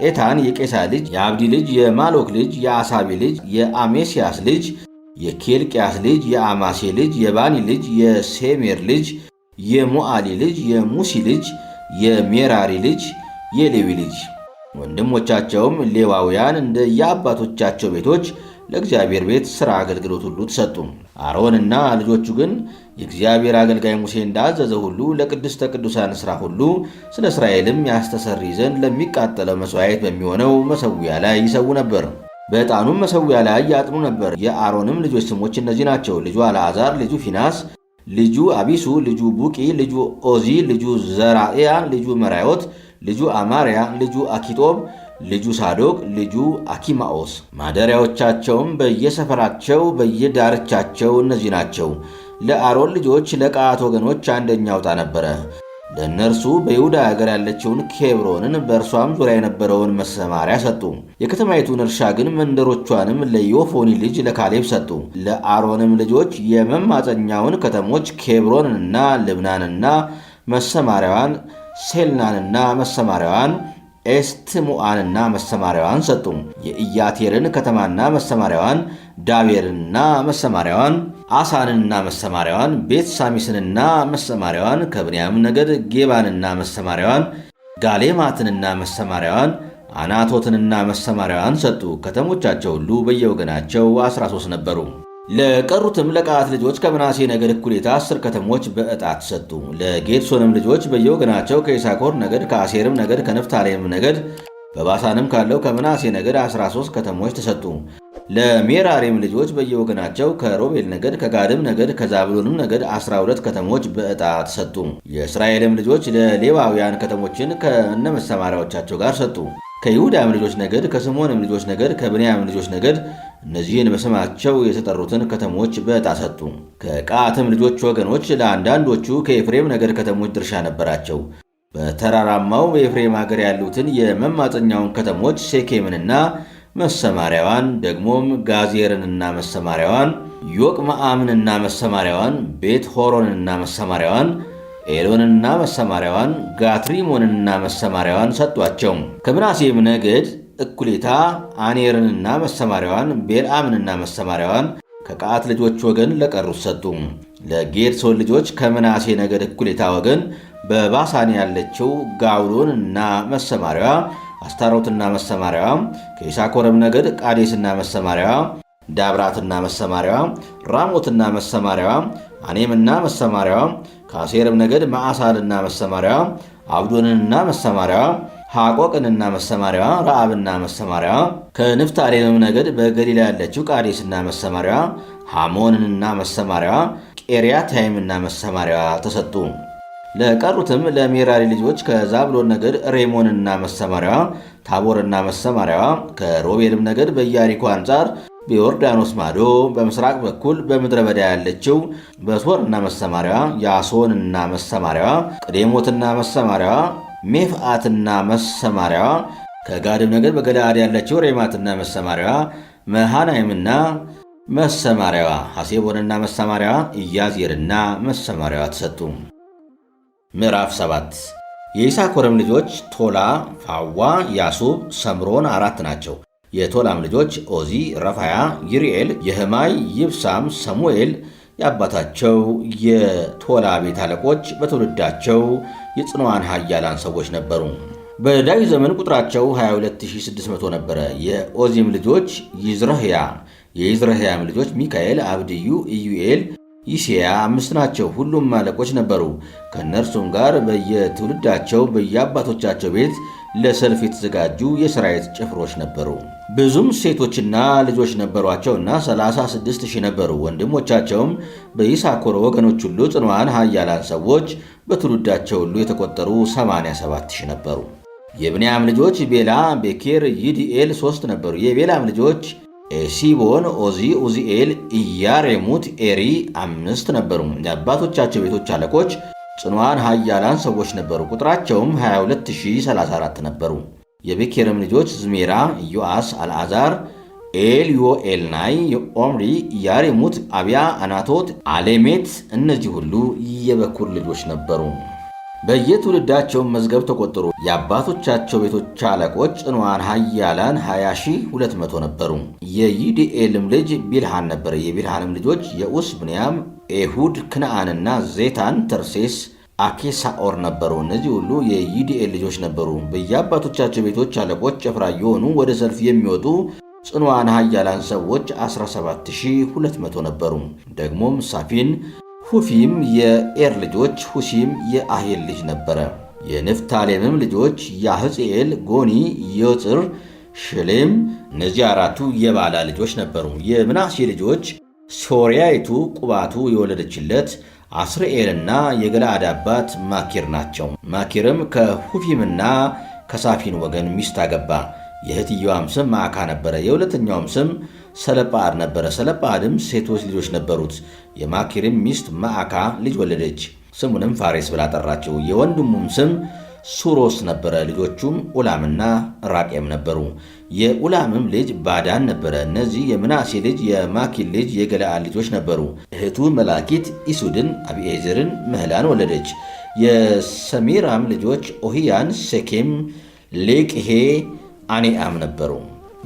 ኤታን የቄሳ ልጅ፣ የአብዲ ልጅ፣ የማሎክ ልጅ፣ የአሳቢ ልጅ፣ የአሜስያስ ልጅ፣ የኬልቅያስ ልጅ፣ የአማሴ ልጅ፣ የባኒ ልጅ፣ የሴሜር ልጅ፣ የሞዓሊ ልጅ፣ የሙሲ ልጅ፣ የሜራሪ ልጅ፣ የሌዊ ልጅ። ወንድሞቻቸውም ሌዋውያን እንደ የአባቶቻቸው ቤቶች ለእግዚአብሔር ቤት ሥራ አገልግሎት ሁሉ ተሰጡ። አሮንና ልጆቹ ግን የእግዚአብሔር አገልጋይ ሙሴ እንዳዘዘ ሁሉ ለቅድስተ ቅዱሳን ሥራ ሁሉ ስለ እስራኤልም ያስተሰርይ ዘንድ ለሚቃጠለው መሥዋዕት በሚሆነው መሠዊያ ላይ ይሰዉ ነበር። በዕጣኑም መሠዊያ ላይ ያጥኑ ነበር። የአሮንም ልጆች ስሞች እነዚህ ናቸው። ልጁ አልዓዛር፣ ልጁ ፊናስ፣ ልጁ አቢሱ፣ ልጁ ቡቂ፣ ልጁ ኦዚ፣ ልጁ ዘራእያ፣ ልጁ መራዮት፣ ልጁ አማርያ፣ ልጁ አኪጦብ፣ ልጁ ሳዶቅ፣ ልጁ አኪማኦስ። ማደሪያዎቻቸውም በየሰፈራቸው በየዳርቻቸው እነዚህ ናቸው። ለአሮን ልጆች ለቀዓት ወገኖች አንደኛው ዕጣ ነበረ። ለእነርሱ በይሁዳ አገር ያለችውን ኬብሮንን በእርሷም ዙሪያ የነበረውን መሰማሪያ ሰጡ። የከተማይቱን እርሻ ግን መንደሮቿንም ለዮፎኒ ልጅ ለካሌብ ሰጡ። ለአሮንም ልጆች የመማፀኛውን ከተሞች ኬብሮንንና ልብናንና መሰማሪያዋን፣ ሴልናንና መሰማሪያዋን፣ ኤስትሙአንና መሰማሪያዋን ሰጡ። የኢያቴርን ከተማና መሰማሪያዋን፣ ዳቤርንና መሰማሪያዋን፣ አሳንንና መሰማሪያዋን፣ ቤት ሳሚስንና መሰማሪያዋን፣ ከብንያም ነገድ ጌባንና መሰማሪያዋን፣ ጋሌማትንና መሰማሪያዋን፣ አናቶትንና መሰማሪያዋን ሰጡ። ከተሞቻቸው ሁሉ በየወገናቸው 13 ነበሩ። ለቀሩትም ለቀዓት ልጆች ከምናሴ ነገድ እኩሌታ 10 ከተሞች በዕጣ ተሰጡ። ለጌድሶንም ልጆች በየወገናቸው ከይሳኮር ነገድ፣ ከአሴርም ነገድ፣ ከንፍታሌም ነገድ በባሳንም ካለው ከምናሴ ነገድ 13 ከተሞች ተሰጡ። ለሜራሪም ልጆች በየወገናቸው ከሮቤል ነገድ፣ ከጋድም ነገድ፣ ከዛብሎንም ነገድ 12 ከተሞች በዕጣ ተሰጡ። የእስራኤልም ልጆች ለሌዋውያን ከተሞችን ከነመሰማሪያዎቻቸው ጋር ሰጡ። ከይሁዳም ልጆች ነገድ፣ ከስምዖንም ልጆች ነገድ፣ ከብንያም ልጆች ነገድ እነዚህን በስማቸው የተጠሩትን ከተሞች በዕጣ ሰጡ። ከቀዓትም ልጆች ወገኖች ለአንዳንዶቹ ከኤፍሬም ነገድ ከተሞች ድርሻ ነበራቸው። በተራራማው በኤፍሬም አገር ያሉትን የመማፀኛውን ከተሞች ሴኬምንና መሰማሪያዋን፣ ደግሞም ጋዜርንና መሰማሪያዋን፣ ዮቅመአምንና መሰማሪያዋን፣ ቤት ሆሮንንና መሰማሪያዋን፣ ኤሎንንና መሰማሪያዋን፣ ጋትሪሞንንና መሰማሪያዋን ሰጧቸው። ከምናሴም ነገድ እኩሌታ አኔርንና መሰማሪያዋን፣ ቤልአምንና መሰማሪያዋን ከቀዓት ልጆች ወገን ለቀሩት ሰጡ። ለጌድሶን ልጆች ከምናሴ ነገድ እኩሌታ ወገን በባሳን ያለችው ጋውሎንና መሰማሪያዋ፣ አስታሮትና መሰማሪያዋ፣ ከይሳኮርም ነገድ ቃዴስና መሰማሪያዋ፣ ዳብራትና መሰማሪያዋ፣ ራሞትና መሰማሪያዋ፣ አኔምና መሰማሪያዋ፣ ከአሴርም ነገድ መዓሳልና መሰማሪያዋ፣ አብዶንንና መሰማሪያዋ፣ ሐቆቅንና መሰማሪያዋ፣ ረአብና መሰማሪያዋ፣ ከንፍታሌምም ነገድ በገሊላ ያለችው ቃዴስና መሰማሪያዋ፣ ሐሞንንና መሰማሪያዋ፣ ቄርያታይምና መሰማሪያዋ ተሰጡ። ለቀሩትም ለሜራሪ ልጆች ከዛብሎን ነገድ ሬሞንና መሰማሪያዋ፣ ታቦርና መሰማሪያዋ፣ ከሮቤልም ነገድ በኢያሪኮ አንጻር በዮርዳኖስ ማዶ በምስራቅ በኩል በምድረ በዳ ያለችው በሶርና መሰማሪያዋ፣ ያሶንና መሰማሪያዋ፣ ቅዴሞትና መሰማሪያዋ፣ ሜፍአትና መሰማሪያዋ፣ ከጋድም ነገድ በገለዓድ ያለችው ሬማትና መሰማሪያዋ፣ መሃናይምና መሰማሪያዋ፣ ሐሴቦንና መሰማሪያዋ፣ ኢያዜርና መሰማሪያዋ ተሰጡ። ምዕራፍ 7 የይሳኮርም ልጆች ቶላ፣ ፋዋ፣ ያሱብ፣ ሰምሮን 4 ናቸው። የቶላም ልጆች ኦዚ፣ ረፋያ፣ ይርኤል፣ የህማይ፣ ይብሳም፣ ሰሙኤል የአባታቸው የቶላ ቤት አለቆች በትውልዳቸው የጽኑዓን ኃያላን ሰዎች ነበሩ። በዳዊት ዘመን ቁጥራቸው 22600 ነበረ። የኦዚም ልጆች ይዝረህያ፣ የይዝረህያም ልጆች ሚካኤል፣ አብድዩ፣ ኢዩኤል፣ ይሴያ 5 ናቸው። ሁሉም አለቆች ነበሩ። ከእነርሱም ጋር በየትውልዳቸው በየአባቶቻቸው ቤት ለሰልፍ የተዘጋጁ የሰራዊት ጭፍሮች ነበሩ። ብዙም ሴቶችና ልጆች ነበሯቸውና 36,000 ነበሩ። ወንድሞቻቸውም በይሳኮር ወገኖች ሁሉ ጽኑዓን ኃያላን ሰዎች በትውልዳቸው ሁሉ የተቆጠሩ 87,000 ነበሩ። የብንያም ልጆች ቤላ፣ ቤኬር፣ ይድኤል 3 ነበሩ። የቤላም ልጆች ኤሲቦን፣ ኦዚ፣ ኡዚኤል፣ ኢያሬሙት፣ ኤሪ 5 ነበሩ። የአባቶቻቸው ቤቶች አለቆች ጽኑዓን ኃያላን ሰዎች ነበሩ። ቁጥራቸውም 22,034 ነበሩ። የቤኬርም ልጆች ዝሜራ፣ ኢዮአስ፣ አልዓዛር፣ ኤልዮኤልናይ፣ ኦምሪ፣ ኢያሬሙት፣ አብያ፣ አናቶት፣ አሌሜት እነዚህ ሁሉ የበኩር ልጆች ነበሩ። በየትውልዳቸው መዝገብ ተቆጠሩ። የአባቶቻቸው ቤቶች አለቆች ጽኑዓን ኃያላን 20,200 ነበሩ። የይድኤልም ልጅ ቢልሃን ነበረ። የቢልሃንም ልጆች የኡስ፣ ብንያም፣ ኤሁድ፣ ክነዓንና ዜታን፣ ተርሴስ፣ አኬሳኦር ነበሩ። እነዚህ ሁሉ የይድኤል ልጆች ነበሩ። በየአባቶቻቸው ቤቶች አለቆች ጭፍራ የሆኑ ወደ ሰልፍ የሚወጡ ጽኑዓን ኃያላን ሰዎች 17,200 ነበሩ። ደግሞም ሳፊን፣ ሁፊም የኤር ልጆች፣ ሁሲም የአሄል ልጅ ነበረ። የንፍታሌምም ልጆች ያህጽኤል፣ ጎኒ፣ ዮጽር፣ ሽሌም እነዚህ 4ቱ የባላ ልጆች ነበሩ። የምናሴ ልጆች ሶርያይቱ ቁባቱ የወለደችለት አስርኤልና የገለዓድ አባት ማኪር ናቸው። ማኪርም ከሁፊምና ከሳፊን ወገን ሚስት አገባ። የእህትየዋም ስም ማዕካ ነበረ። የሁለተኛውም ስም ሰለጳአድ ነበረ። ሰለጳአድም ሴቶች ልጆች ነበሩት። የማኪርም ሚስት ማዕካ ልጅ ወለደች። ስሙንም ፋሬስ ብላ ጠራችው። የወንድሙም ስም ሱሮስ ነበረ። ልጆቹም ኡላምና ራቄም ነበሩ። የኡላምም ልጅ ባዳን ነበረ። እነዚህ የምናሴ ልጅ የማኪር ልጅ የገለዓድ ልጆች ነበሩ። እህቱ መላኪት ኢሱድን፣ አቢኤዝርን፣ ምህላን ወለደች። የሰሚራም ልጆች ኦህያን፣ ሴኬም፣ ሌቅሄ፣ አኔአም ነበሩ።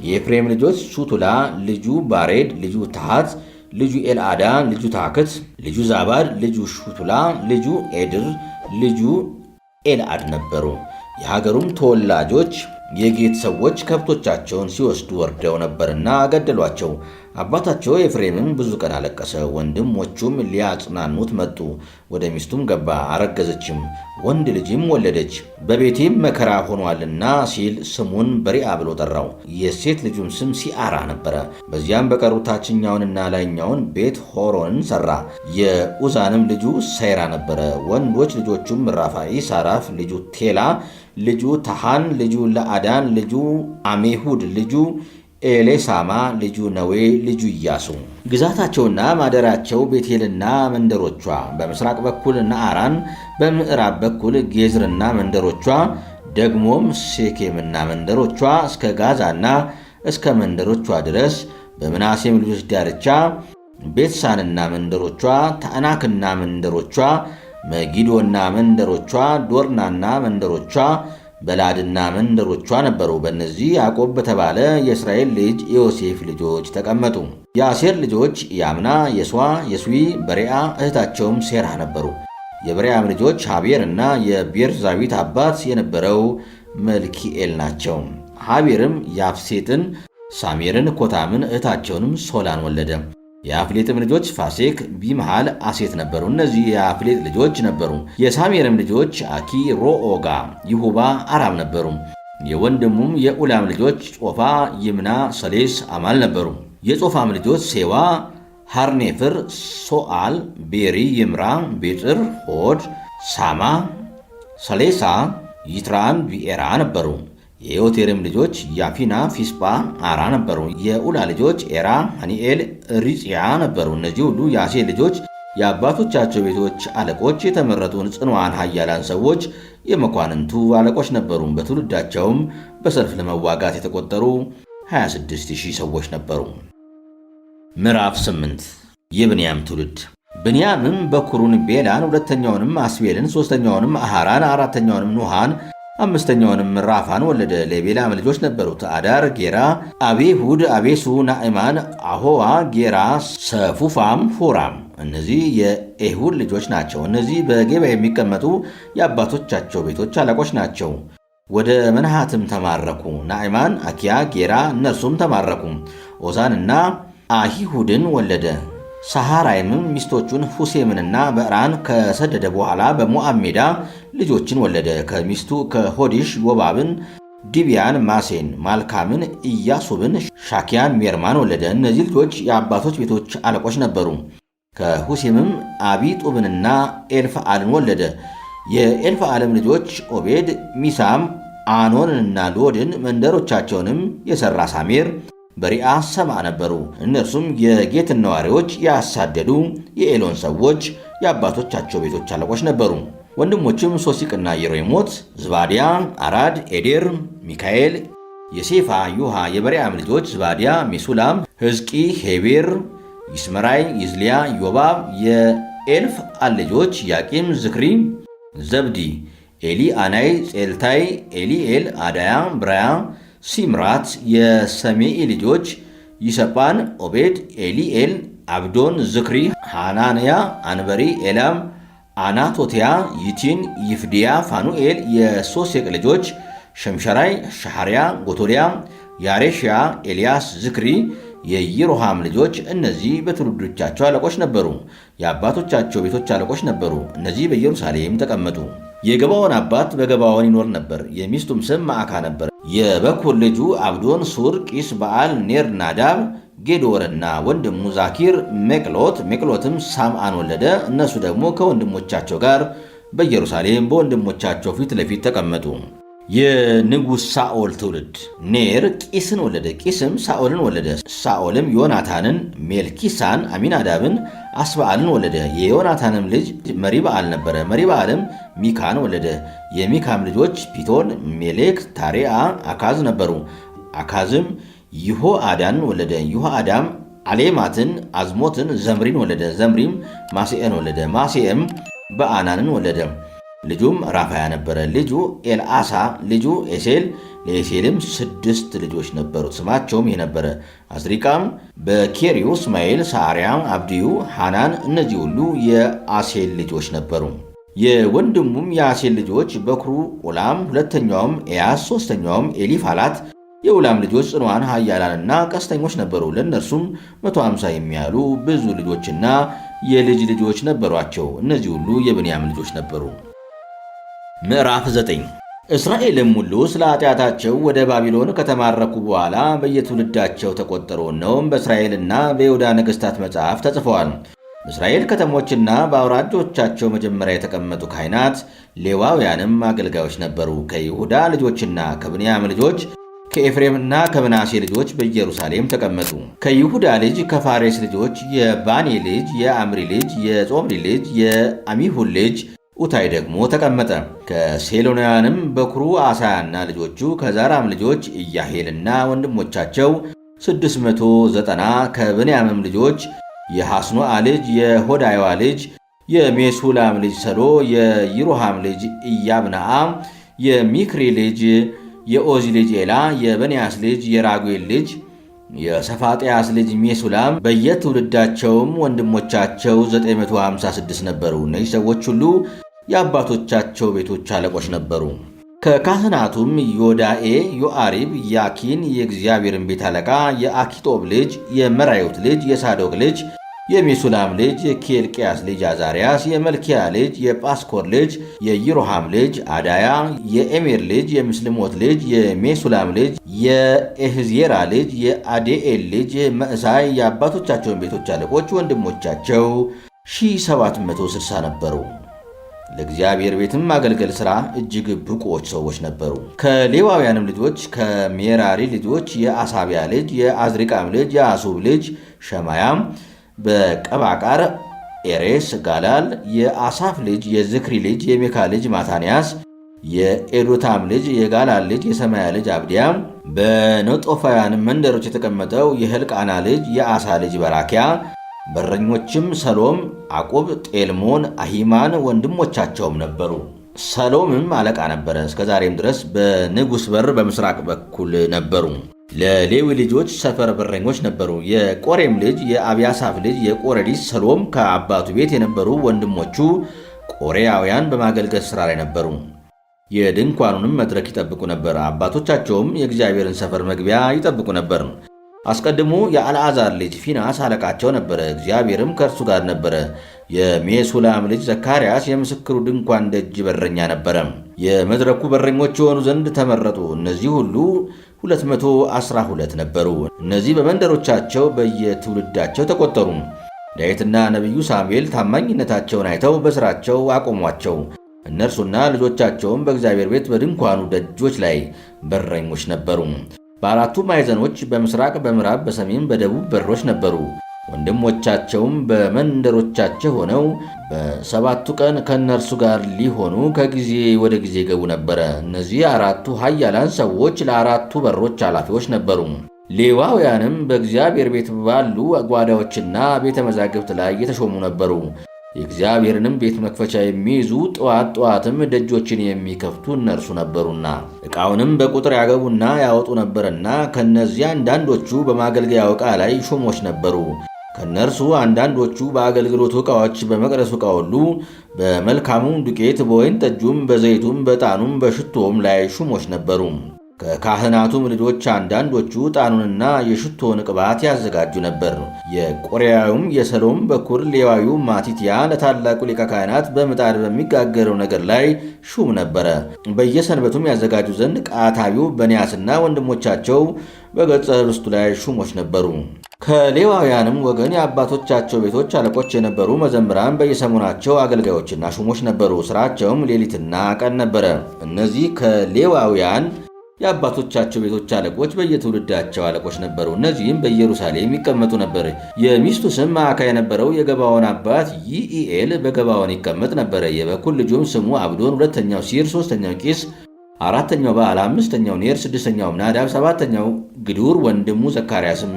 የኤፍሬም ልጆች ሱቱላ ልጁ ባሬድ፣ ልጁ ታሃት፣ ልጁ ኤልአዳ፣ ልጁ ታክት፣ ልጁ ዛባድ፣ ልጁ ሹቱላ፣ ልጁ ኤድር፣ ልጁ ኤልአድ ነበሩ። የሀገሩም ተወላጆች የጌት ሰዎች ከብቶቻቸውን ሲወስዱ ወርደው ነበርና ገደሏቸው። አባታቸው ኤፍሬምም ብዙ ቀን አለቀሰ። ወንድሞቹም ሊያጽናኑት መጡ። ወደ ሚስቱም ገባ፣ አረገዘችም፣ ወንድ ልጅም ወለደች። በቤቴም መከራ ሆኗልና ሲል ስሙን በሪአ ብሎ ጠራው። የሴት ልጁም ስም ሲአራ ነበረ። በዚያም በቀሩ ታችኛውንና ላይኛውን ቤት ሆሮንን ሠራ። የኡዛንም ልጁ ሰይራ ነበረ። ወንዶች ልጆቹም ራፋኢ፣ ሳራፍ፣ ልጁ ቴላ፣ ልጁ ታሃን፣ ልጁ ለአዳን፣ ልጁ አሜሁድ፣ ልጁ ኤሌሳማ፣ ልጁ ነዌ፣ ልጁ ኢያሱ። ግዛታቸውና ማደራቸው ቤቴልና መንደሮቿ፣ በምስራቅ በኩል ነአራን፣ በምዕራብ በኩል ጌዝርና መንደሮቿ፣ ደግሞም ሴኬምና መንደሮቿ እስከ ጋዛና እስከ መንደሮቿ ድረስ፣ በምናሴም ልጆች ዳርቻ ቤትሳንና መንደሮቿ፣ ታዕናክና መንደሮቿ፣ መጊዶና መንደሮቿ፣ ዶርናና መንደሮቿ፣ በላድና መንደሮቿ ነበሩ። በእነዚህ ያዕቆብ በተባለ የእስራኤል ልጅ የዮሴፍ ልጆች ተቀመጡ። የአሴር ልጆች ያምና፣ የስዋ፣ የስዊ፣ በሪአ እህታቸውም ሴራ ነበሩ። የበሪያም ልጆች ሀቤር እና የቤርዛዊት አባት የነበረው መልኪኤል ናቸው። ሀቤርም ያፍሴትን፣ ሳሜርን፣ ኮታምን እህታቸውንም ሶላን ወለደ። የአፍሌጥም ልጆች ፋሴክ፣ ቢምሃል፣ አሴት ነበሩ። እነዚህ የአፍሌጥ ልጆች ነበሩ። የሳሜርም ልጆች አኪ፣ ሮኦጋ፣ ይሁባ፣ አራም ነበሩ። የወንድሙም የኡላም ልጆች ጾፋ፣ ይምና፣ ሰሌስ፣ አማል ነበሩ። የጾፋም ልጆች ሴዋ፣ ሐርኔፍር፣ ሶአል፣ ቤሪ፣ ይምራ፣ ቤጥር፣ ሆድ፣ ሳማ፣ ሰሌሳ፣ ይትራን፣ ቢኤራ ነበሩ። የዮቴርም ልጆች ያፊና፣ ፊስጳ፣ አራ ነበሩ። የኡላ ልጆች ኤራ፣ ሐኒኤል፣ ሪጽያ ነበሩ። እነዚህ ሁሉ የአሴር ልጆች የአባቶቻቸው ቤቶች አለቆች፣ የተመረጡ ጽኑዓን ኃያላን ሰዎች፣ የመኳንንቱ አለቆች ነበሩ። በትውልዳቸውም በሰልፍ ለመዋጋት የተቆጠሩ 26,000 ሰዎች ነበሩ። ምዕራፍ 8 የብንያም ትውልድ። ብንያምም በኩሩን ቤላን፣ ሁለተኛውንም አስቤልን፣ ሦስተኛውንም አሐራን፣ አራተኛውንም ኑሃን፣ አምስተኛውንም ራፋን ወለደ። ለቤላም ልጆች ነበሩት አዳር፣ ጌራ፣ አቤሁድ፣ አቤሱ፣ ናዕማን፣ አሆዋ፣ ጌራ፣ ሰፉፋም፣ ሆራም። እነዚህ የኤሁድ ልጆች ናቸው። እነዚህ በጌባ የሚቀመጡ የአባቶቻቸው ቤቶች አለቆች ናቸው። ወደ መንሃትም ተማረኩ። ናዕማን፣ አኪያ፣ ጌራ እነርሱም ተማረኩ። ኦዛንና አሂሁድን ወለደ። ሰሃራይምም ሚስቶቹን ሁሴምንና በዕራን ከሰደደ በኋላ በሞዓብ ሜዳ ልጆችን ወለደ። ከሚስቱ ከሆዲሽ ዮባብን፣ ዲቢያን፣ ማሴን፣ ማልካምን፣ ኢያሱብን፣ ሻኪያን፣ ሜርማን ወለደ። እነዚህ ልጆች የአባቶች ቤቶች አለቆች ነበሩ። ከሁሴምም አቢጡብንና ኤልፍአልን ወለደ። የኤልፍአልም ልጆች ኦቤድ፣ ሚሳም፣ አኖንንና ሎድን መንደሮቻቸውንም የሠራ ሳሜር በሪአ ሰማ ነበሩ። እነርሱም የጌትን ነዋሪዎች ያሳደዱ የኤሎን ሰዎች የአባቶቻቸው ቤቶች አለቆች ነበሩ። ወንድሞችም ሶሲቅና የሮሞት፣ ዝባድያ፣ አራድ፣ ኤዴር፣ ሚካኤል፣ የሴፋ፣ ዩሃ። የበሪያም ልጆች ዝባድያ፣ ሜሱላም፣ ሕዝቂ፣ ሄቤር፣ ይስመራይ፣ ይዝሊያ፣ ዮባብ። የኤልፍአል ልጆች ያቂም፣ ዝክሪ፣ ዘብዲ፣ ኤሊ፣ አናይ፣ ጼልታይ፣ ኤሊኤል፣ አዳያ፣ ብራያ፣ ሲምራት። የሰሜኢ ልጆች ይሰጳን፣ ኦቤድ፣ ኤሊኤል፣ አብዶን፣ ዝክሪ፣ ሃናንያ፣ አንበሪ፣ ኤላም፣ አናቶቲያ፣ ይቲን፣ ይፍድያ፣ ፋኑኤል። የሶሴቅ ልጆች ሸምሸራይ፣ ሻሐርያ፣ ጎቶሊያ፣ ያሬሽያ፣ ኤልያስ፣ ዝክሪ። የይሮሃም ልጆች እነዚህ በትውልዶቻቸው አለቆች ነበሩ። የአባቶቻቸው ቤቶች አለቆች ነበሩ። እነዚህ በኢየሩሳሌም ተቀመጡ። የገባዖን አባት በገባዖን ይኖር ነበር። የሚስቱም ስም ማዕካ ነበር። የበኩር ልጁ አብዶን፣ ሱር፣ ቂስ፣ በዓል፣ ኔር፣ ናዳብ፣ ጌዶርና ወንድሙ ዛኪር ሜቅሎት። ሜቅሎትም ሳምአን ወለደ። እነሱ ደግሞ ከወንድሞቻቸው ጋር በኢየሩሳሌም በወንድሞቻቸው ፊት ለፊት ተቀመጡ። የንጉሥ ሳኦል ትውልድ። ኔር ቂስን ወለደ። ቂስም ሳኦልን ወለደ። ሳኦልም ዮናታንን፣ ሜልኪሳን፣ አሚናዳብን፣ አስባአልን ወለደ። የዮናታንም ልጅ መሪበዓል ነበረ። መሪበዓልም ሚካን ወለደ። የሚካም ልጆች ፒቶን፣ ሜሌክ፣ ታሬአ፣ አካዝ ነበሩ። አካዝም ይሆአዳን ወለደ። ይሆአዳም አሌማትን፣ አዝሞትን፣ ዘምሪን ወለደ። ዘምሪም ማሴኤን ወለደ። ማሴኤም በአናንን ወለደ። ልጁም ራፋያ ነበረ። ልጁ ኤልአሳ፣ ልጁ ኤሴል። ለኤሴልም 6 ልጆች ነበሩት። ስማቸውም ይህ ነበረ፦ አዝሪቃም፣ በኬሪዩ፣ እስማኤል፣ ሳዕርያ፣ አብድዩ፣ ሃናን። እነዚህ ሁሉ የአሴል ልጆች ነበሩ። የወንድሙም የአሴል ልጆች በኩሩ ኡላም፣ ሁለተኛውም ኤያስ፣ ሦስተኛውም ኤሊፋላት። የኡላም ልጆች ጽኑዓን ኃያላንና ቀስተኞች ነበሩ። ለእነርሱም 150 የሚያሉ ብዙ ልጆችና የልጅ ልጆች ነበሯቸው። እነዚህ ሁሉ የብንያም ልጆች ነበሩ። ምዕራፍ 9 እስራኤልም ሁሉ ስለ ኃጢአታቸው ወደ ባቢሎን ከተማረኩ በኋላ በየትውልዳቸው ተቆጠሩ። እነሆም በእስራኤልና በይሁዳ ነገሥታት መጽሐፍ ተጽፈዋል። በእስራኤል ከተሞችና በአውራጆቻቸው መጀመሪያ የተቀመጡ ካህናት፣ ሌዋውያንም አገልጋዮች ነበሩ። ከይሁዳ ልጆችና ከብንያም ልጆች ከኤፍሬምና ከምናሴ ልጆች በኢየሩሳሌም ተቀመጡ። ከይሁዳ ልጅ ከፋሬስ ልጆች የባኒ ልጅ የአምሪ ልጅ የጾምሪ ልጅ የአሚሁድ ልጅ ኡታይ ደግሞ ተቀመጠ። ከሴሎናውያንም በኩሩ አሳያና ልጆቹ ከዛራም ልጆች ኢያሄልና ወንድሞቻቸው 690። ከብንያምም ልጆች የሐስኑአ ልጅ የሆዳይዋ ልጅ የሜሱላም ልጅ ሰሎ፣ የይሮሃም ልጅ ኢያብናአ፣ የሚክሪ ልጅ የኦዚ ልጅ ኤላ፣ የበንያስ ልጅ የራጉኤል ልጅ የሰፋጥያስ ልጅ ሜሱላም። በየትውልዳቸውም ወንድሞቻቸው 956 ነበሩ። እነዚህ ሰዎች ሁሉ የአባቶቻቸው ቤቶች አለቆች ነበሩ። ከካህናቱም ዮዳኤ፣ ዮአሪብ፣ ያኪን የእግዚአብሔርን ቤት አለቃ፣ የአኪጦብ ልጅ የመራዮት ልጅ የሳዶቅ ልጅ የሜሱላም ልጅ የኬልቅያስ ልጅ አዛርያስ፣ የመልኪያ ልጅ የጳስኮር ልጅ የይሮሃም ልጅ አዳያ፣ የኤሜር ልጅ የምስልሞት ልጅ የሜሱላም ልጅ የኤህዝየራ ልጅ የአዴኤል ልጅ መዕሳይ። የአባቶቻቸውን ቤቶች አለቆች ወንድሞቻቸው 1760 ነበሩ። ለእግዚአብሔር ቤትም ማገልገል ሥራ እጅግ ብቁዎች ሰዎች ነበሩ። ከሌዋውያንም ልጆች ከሜራሪ ልጆች የአሳቢያ ልጅ የአዝሪቃም ልጅ የአሱብ ልጅ ሸማያም፣ በቀባቃር ኤሬስ ጋላል፣ የአሳፍ ልጅ የዝክሪ ልጅ የሚካ ልጅ ማታንያስ፣ የኤዶታም ልጅ የጋላል ልጅ የሰማያ ልጅ አብዲያም፣ በነጦፋውያንም መንደሮች የተቀመጠው የህልቃና ልጅ የአሳ ልጅ በራኪያ፣ በረኞችም ሰሎም፣ አቁብ፣ ጤልሞን፣ አሂማን ወንድሞቻቸውም ነበሩ። ሰሎምም አለቃ ነበረ። እስከ ዛሬም ድረስ በንጉሥ በር በምስራቅ በኩል ነበሩ። ለሌዊ ልጆች ሰፈር በረኞች ነበሩ። የቆሬም ልጅ የአብያሳፍ ልጅ የቆረዲስ ሰሎም ከአባቱ ቤት የነበሩ ወንድሞቹ ቆሬያውያን በማገልገል ሥራ ላይ ነበሩ። የድንኳኑንም መድረክ ይጠብቁ ነበር። አባቶቻቸውም የእግዚአብሔርን ሰፈር መግቢያ ይጠብቁ ነበር። አስቀድሞ የአልዓዛር ልጅ ፊናስ አለቃቸው ነበረ። እግዚአብሔርም ከእርሱ ጋር ነበረ። የሜሱላም ልጅ ዘካርያስ የምስክሩ ድንኳን ደጅ በረኛ ነበረ። የመድረኩ በረኞች የሆኑ ዘንድ ተመረጡ። እነዚህ ሁሉ 212 ነበሩ። እነዚህ በመንደሮቻቸው በየትውልዳቸው ተቆጠሩ። ዳዊትና ነቢዩ ሳሙኤል ታማኝነታቸውን አይተው በሥራቸው አቆሟቸው። እነርሱና ልጆቻቸውም በእግዚአብሔር ቤት በድንኳኑ ደጆች ላይ በረኞች ነበሩ። በአራቱ ማዕዘኖች በምስራቅ፣ በምዕራብ፣ በሰሜን፣ በደቡብ በሮች ነበሩ። ወንድሞቻቸውም በመንደሮቻቸው ሆነው በሰባቱ ቀን ከእነርሱ ጋር ሊሆኑ ከጊዜ ወደ ጊዜ ገቡ ነበረ። እነዚህ አራቱ ኃያላን ሰዎች ለአራቱ በሮች ኃላፊዎች ነበሩ። ሌዋውያንም በእግዚአብሔር ቤት ባሉ ጓዳዎችና ቤተ መዛግብት ላይ የተሾሙ ነበሩ። የእግዚአብሔርንም ቤት መክፈቻ የሚይዙ ጠዋት ጠዋትም ደጆችን የሚከፍቱ እነርሱ ነበሩና ዕቃውንም በቁጥር ያገቡና ያወጡ ነበርና ከነዚያ አንዳንዶቹ በማገልገያው ዕቃ ላይ ሹሞች ነበሩ። ከነርሱ አንዳንዶቹ በአገልግሎቱ ዕቃዎች፣ በመቅደሱ ዕቃ ሁሉ፣ በመልካሙም ዱቄት፣ በወይን ጠጁም፣ በዘይቱም፣ በዕጣኑም፣ በሽቶውም ላይ ሹሞች ነበሩ። ከካህናቱም ልጆች አንዳንዶቹ ዕጣኑንና የሽቶውን ቅባት ያዘጋጁ ነበር። የቆሬያዊውም የሰሎም በኩር ሌዋዊው ማቲትያ ለታላቁ ሊቀ ካህናት በምጣድ በሚጋገረው ነገር ላይ ሹም ነበረ። በየሰንበቱም ያዘጋጁ ዘንድ ቃታቢው በንያስና ወንድሞቻቸው በገጸ ርስቱ ላይ ሹሞች ነበሩ። ከሌዋውያንም ወገን የአባቶቻቸው ቤቶች አለቆች የነበሩ መዘምራን በየሰሞናቸው አገልጋዮችና ሹሞች ነበሩ። ሥራቸውም ሌሊትና ቀን ነበረ። እነዚህ ከሌዋውያን የአባቶቻቸው ቤቶች አለቆች በየትውልዳቸው አለቆች ነበሩ። እነዚህም በኢየሩሳሌም ይቀመጡ ነበር። የሚስቱ ስም ማዕካ የነበረው የገባዖን አባት ይኢኤል በገባዖን ይቀመጥ ነበረ። የበኩር ልጁም ስሙ አብዶን፣ ሁለተኛው ሲር፣ ሦስተኛው ቂስ፣ አራተኛው በዓል፣ አምስተኛው ኔር፣ ስድስተኛው ናዳብ፣ ሰባተኛው ግዱር፣ ወንድሙ ዘካርያስም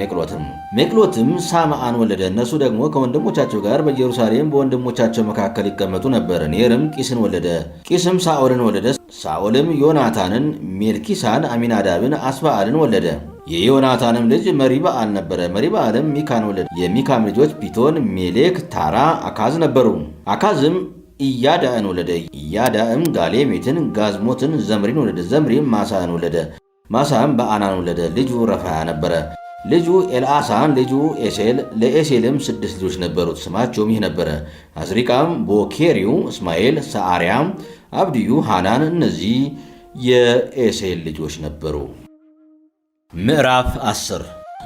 ሜቅሎትም ሳምአን ወለደ። እነርሱ ደግሞ ከወንድሞቻቸው ጋር በኢየሩሳሌም በወንድሞቻቸው መካከል ይቀመጡ ነበር። ኔርም ቂስን ወለደ። ቂስም ሳኦልን ወለደ። ሳኦልም ዮናታንን፣ ሜልኪሳን፣ አሚናዳብን፣ አስባአልን ወለደ። የዮናታንም ልጅ መሪበአል ነበረ። መሪበአልም ሚካን ወለደ። የሚካም ልጆች ፒቶን፣ ሜሌክ፣ ታራ፣ አካዝ ነበሩ። አካዝም ኢያዳእን ወለደ። ኢያዳእም ጋሌሜትን፣ ጋዝሞትን፣ ዘምሪን ወለደ። ዘምሪም ማሳን ወለደ። ማሳም በአናን ወለደ። ልጁ ረፋያ ነበረ። ልጁ ኤልአሳን፣ ልጁ ኤሴል። ለኤሴልም 6 ልጆች ነበሩት። ስማቸውም ይህ ነበረ፦ አዝሪቃም፣ ቦኬሪው፣ እስማኤል፣ ሰዓርያም፣ አብድዩ፣ ሃናን። እነዚህ የኤሴል ልጆች ነበሩ። ምዕራፍ 10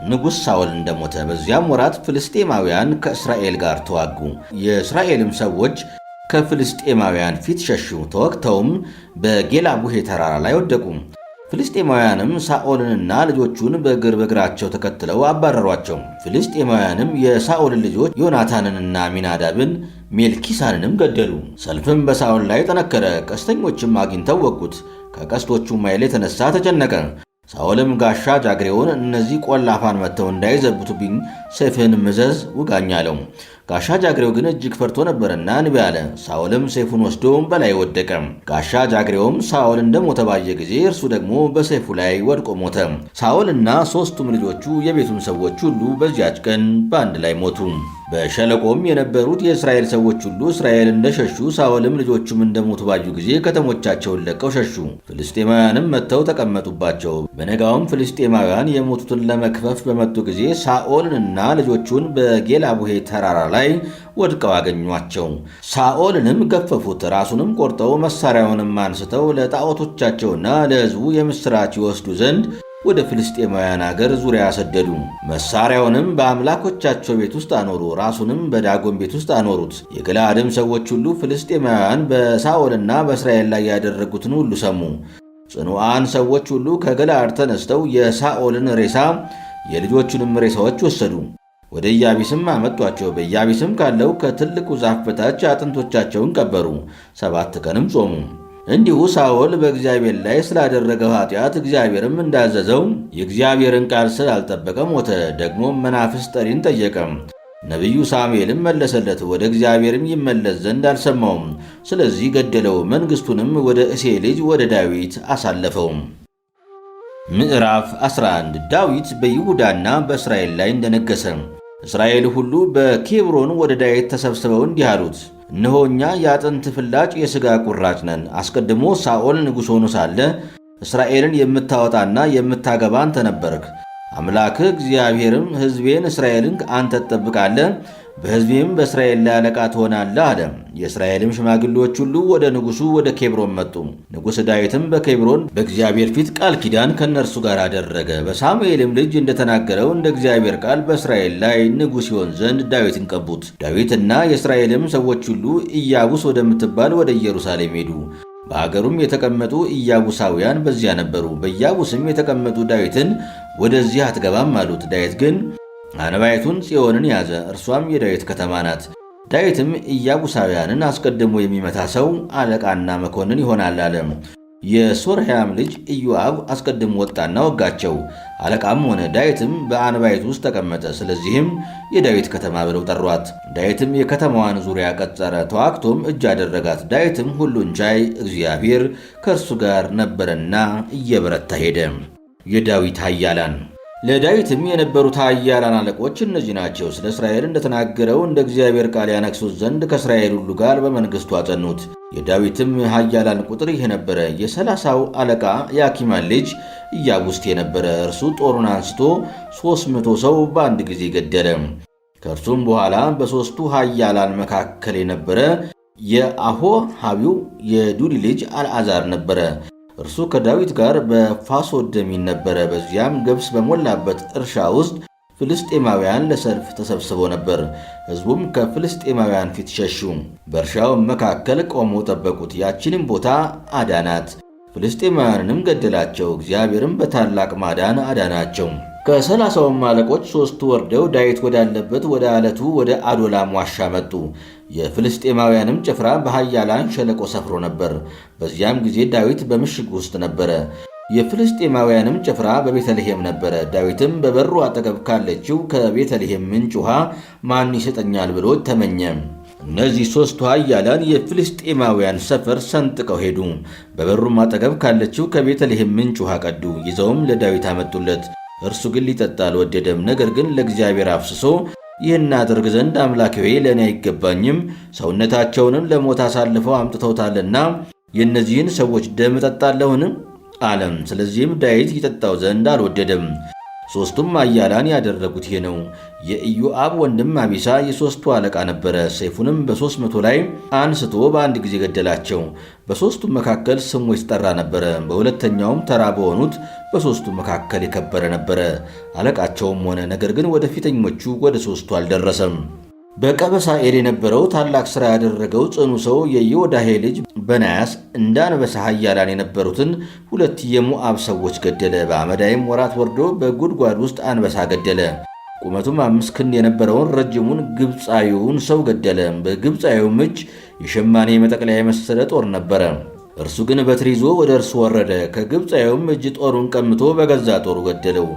ንጉሥ ሳኦል እንደሞተ በዚያም ወራት ፍልስጤማውያን ከእስራኤል ጋር ተዋጉ። የእስራኤልም ሰዎች ከፍልስጤማውያን ፊት ሸሹ። ተወግተውም በጌላቡሄ ተራራ ላይ ወደቁ። ፍልስጤማውያንም ሳኦልንና ልጆቹን በእግራቸው ተከትለው አባረሯቸው። ፍልስጤማውያንም የሳኦልን ልጆች ዮናታንንና አሚናዳብን ሜልኪሳንንም ገደሉ። ሰልፍም በሳኦል ላይ ጠነከረ። ቀስተኞችም አግኝተው ወጉት። ከቀስቶቹም ኃይል የተነሳ ተጨነቀ። ሳኦልም ጋሻ ጃግሬውን እነዚህ ቆላፋን መጥተው እንዳይዘብቱብኝ ሰይፍህን ምዘዝ ውጋኝ አለው። ጋሻ ጃግሬው ግን እጅግ ፈርቶ ነበርና እንቢ አለ። ሳኦልም ሰይፉን ወስዶ በላይ ወደቀ። ጋሻ ጃግሬውም ሳኦል እንደሞተ ባየ ጊዜ እርሱ ደግሞ በሰይፉ ላይ ወድቆ ሞተ። ሳኦልና 3ቱም ልጆቹ የቤቱም ሰዎች ሁሉ በዚያች ቀን በአንድ ላይ ሞቱ። በሸለቆም የነበሩት የእስራኤል ሰዎች ሁሉ እስራኤል እንደሸሹ ሳኦልም ልጆቹም እንደሞቱ ባዩ ጊዜ ከተሞቻቸውን ለቀው ሸሹ። ፍልስጤማውያንም መጥተው ተቀመጡባቸው። በነጋውም ፍልስጤማውያን የሞቱትን ለመክፈፍ በመጡ ጊዜ ሳኦልንና ልጆቹን በጌላቡሄ ተራራ ላይ ወድቀው አገኟቸው። ሳኦልንም ገፈፉት። ራሱንም ቆርጠው መሳሪያውንም አንስተው ለጣዖቶቻቸውና ለሕዝቡ የምሥራች ይወስዱ ዘንድ ወደ ፍልስጤማውያን አገር ዙሪያ ሰደዱ። መሳሪያውንም በአምላኮቻቸው ቤት ውስጥ አኖሩ። ራሱንም በዳጎን ቤት ውስጥ አኖሩት። የገለዓድም ሰዎች ሁሉ ፍልስጤማውያን በሳኦልና በእስራኤል ላይ ያደረጉትን ሁሉ ሰሙ። ጽኑዓን ሰዎች ሁሉ ከገለዓድ ተነስተው የሳኦልን ሬሳ የልጆቹንም ሬሳዎች ወሰዱ፣ ወደ ኢያቢስም አመጧቸው። በኢያቢስም ካለው ከትልቁ ዛፍ በታች አጥንቶቻቸውን ቀበሩ። 7 ቀንም ጾሙ። እንዲሁ ሳኦል በእግዚአብሔር ላይ ስላደረገው ኃጢአት እግዚአብሔርም እንዳዘዘው የእግዚአብሔርን ቃል ስላልጠበቀ ሞተ። ደግሞም መናፍስት ጠሪን ጠየቀ። ነቢዩ ሳሙኤልም መለሰለት፣ ወደ እግዚአብሔርም ይመለስ ዘንድ አልሰማውም። ስለዚህ ገደለው። መንግሥቱንም ወደ እሴይ ልጅ ወደ ዳዊት አሳለፈው። ምዕራፍ 11 ዳዊት በይሁዳና በእስራኤል ላይ እንደነገሰ። እስራኤል ሁሉ በኬብሮን ወደ ዳዊት ተሰብስበው እንዲህ አሉት፣ እነሆ እኛ የአጥንት ፍላጭ የሥጋ ቁራጭ ነን። አስቀድሞ ሳኦል ንጉሥ ሆኖ ሳለ እስራኤልን የምታወጣና የምታገባ አንተ ነበርክ። አምላክህ እግዚአብሔርም ሕዝቤን እስራኤልን አንተ ትጠብቃለህ፣ በሕዝቤም በእስራኤል ላይ አለቃ ትሆናለህ አለ። የእስራኤልም ሽማግሌዎች ሁሉ ወደ ንጉሡ ወደ ኬብሮን መጡ። ንጉሥ ዳዊትም በኬብሮን በእግዚአብሔር ፊት ቃል ኪዳን ከእነርሱ ጋር አደረገ። በሳሙኤልም ልጅ እንደተናገረው እንደ እግዚአብሔር ቃል በእስራኤል ላይ ንጉሥ ይሆን ዘንድ ዳዊትን ቀቡት። ዳዊትና የእስራኤልም ሰዎች ሁሉ ኢያቡስ ወደምትባል ወደ ኢየሩሳሌም ሄዱ። በአገሩም የተቀመጡ ኢያቡሳውያን በዚያ ነበሩ። በኢያቡስም የተቀመጡ ዳዊትን ወደዚህ አትገባም አሉት። ዳዊት ግን አነባይቱን ጽዮንን ያዘ፣ እርሷም የዳዊት ከተማ ናት። ዳዊትም ኢያቡሳውያንን አስቀድሞ የሚመታ ሰው አለቃና መኮንን ይሆናል አለ። የሶርያም ልጅ ኢዮአብ አስቀድሞ ወጣና ወጋቸው፣ አለቃም ሆነ። ዳዊትም በአንባይቱ ውስጥ ተቀመጠ። ስለዚህም የዳዊት ከተማ ብለው ጠሯት። ዳዊትም የከተማዋን ዙሪያ ቀጸረ፣ ተዋግቶም እጅ አደረጋት። ዳዊትም ሁሉን ቻይ እግዚአብሔር ከእርሱ ጋር ነበረና እየበረታ ሄደ። የዳዊት ኃያላን። ለዳዊትም የነበሩት ኃያላን አለቆች እነዚህ ናቸው። ስለ እስራኤል እንደተናገረው እንደ እግዚአብሔር ቃል ያነግሱት ዘንድ ከእስራኤል ሁሉ ጋር በመንግሥቱ አጸኑት። የዳዊትም ኃያላን ቁጥር ይህ ነበረ። የ30ው አለቃ የአኪማን ልጅ ኢያቡስቴ ነበረ። እርሱ ጦሩን አንስቶ 300 ሰው በአንድ ጊዜ ገደለ። ከእርሱም በኋላ በሦስቱ ኃያላን መካከል የነበረ የአሆሃዊው የዱዲ ልጅ አልዓዛር ነበረ። እርሱ ከዳዊት ጋር በፋሶደሚን ነበረ። በዚያም ገብስ በሞላበት እርሻ ውስጥ ፍልስጤማውያን ለሰልፍ ተሰብስበው ነበር። ሕዝቡም ከፍልስጤማውያን ፊት ሸሹ፣ በእርሻው መካከል ቆመው ጠበቁት። ያችንም ቦታ አዳናት፣ ፍልስጤማውያንንም ገደላቸው። እግዚአብሔርም በታላቅ ማዳን አዳናቸው። ከ30ውም አለቆች 3ቱ ወርደው ዳዊት ወዳለበት ወደ አለቱ ወደ አዶላም ዋሻ መጡ። የፍልስጤማውያንም ጭፍራ በኃያላን ሸለቆ ሰፍሮ ነበር። በዚያም ጊዜ ዳዊት በምሽግ ውስጥ ነበረ። የፍልስጤማውያንም ጭፍራ በቤተልሔም ነበረ። ዳዊትም በበሩ አጠገብ ካለችው ከቤተልሔም ምንጭ ውሃ ማን ይሰጠኛል ብሎ ተመኘ። እነዚህ 3ቱ ኃያላን የፍልስጤማውያን ሰፈር ሰንጥቀው ሄዱ። በበሩም አጠገብ ካለችው ከቤተልሔም ምንጭ ውሃ ቀዱ፣ ይዘውም ለዳዊት አመጡለት። እርሱ ግን ሊጠጣ አልወደደም። ነገር ግን ለእግዚአብሔር አፍስሶ ይህን አድርግ ዘንድ አምላኬ ሆይ ለእኔ አይገባኝም፣ ሰውነታቸውንም ለሞት አሳልፈው አምጥተውታልና የእነዚህን ሰዎች ደም እጠጣለሁን? አለም። ስለዚህም ዳዊት ይጠጣው ዘንድ አልወደደም። 3ቱም ኃያላን ያደረጉት ይህ ነው። የኢዮአብ ወንድም አቢሳ የ3ቱ አለቃ ነበረ። ሰይፉንም በ300 ላይ አንስቶ በአንድ ጊዜ ገደላቸው። በ3ቱም መካከል ስሙ የተጠራ ነበረ። በሁለተኛውም ተራ በሆኑት በ3ቱ መካከል የከበረ ነበረ። አለቃቸውም ሆነ። ነገር ግን ወደ ፊተኞቹ ወደ 3ቱ አልደረሰም። በቀበሳኤል የነበረው ታላቅ ሥራ ያደረገው ጽኑ ሰው የዮዳሄ ልጅ በናያስ እንደ አንበሳ ኃያላን የነበሩትን 2 የሞዓብ ሰዎች ገደለ። በአመዳይም ወራት ወርዶ በጉድጓድ ውስጥ አንበሳ ገደለ። ቁመቱም 5 ክንድ የነበረውን ረጅሙን ግብፃዊውን ሰው ገደለ። በግብፃዊውም እጅ የሸማኔ መጠቅለያ የመሰለ ጦር ነበረ። እርሱ ግን በትር ይዞ ወደ እርሱ ወረደ። ከግብፃዊውም እጅ ጦሩን ቀምቶ በገዛ ጦሩ ገደለው።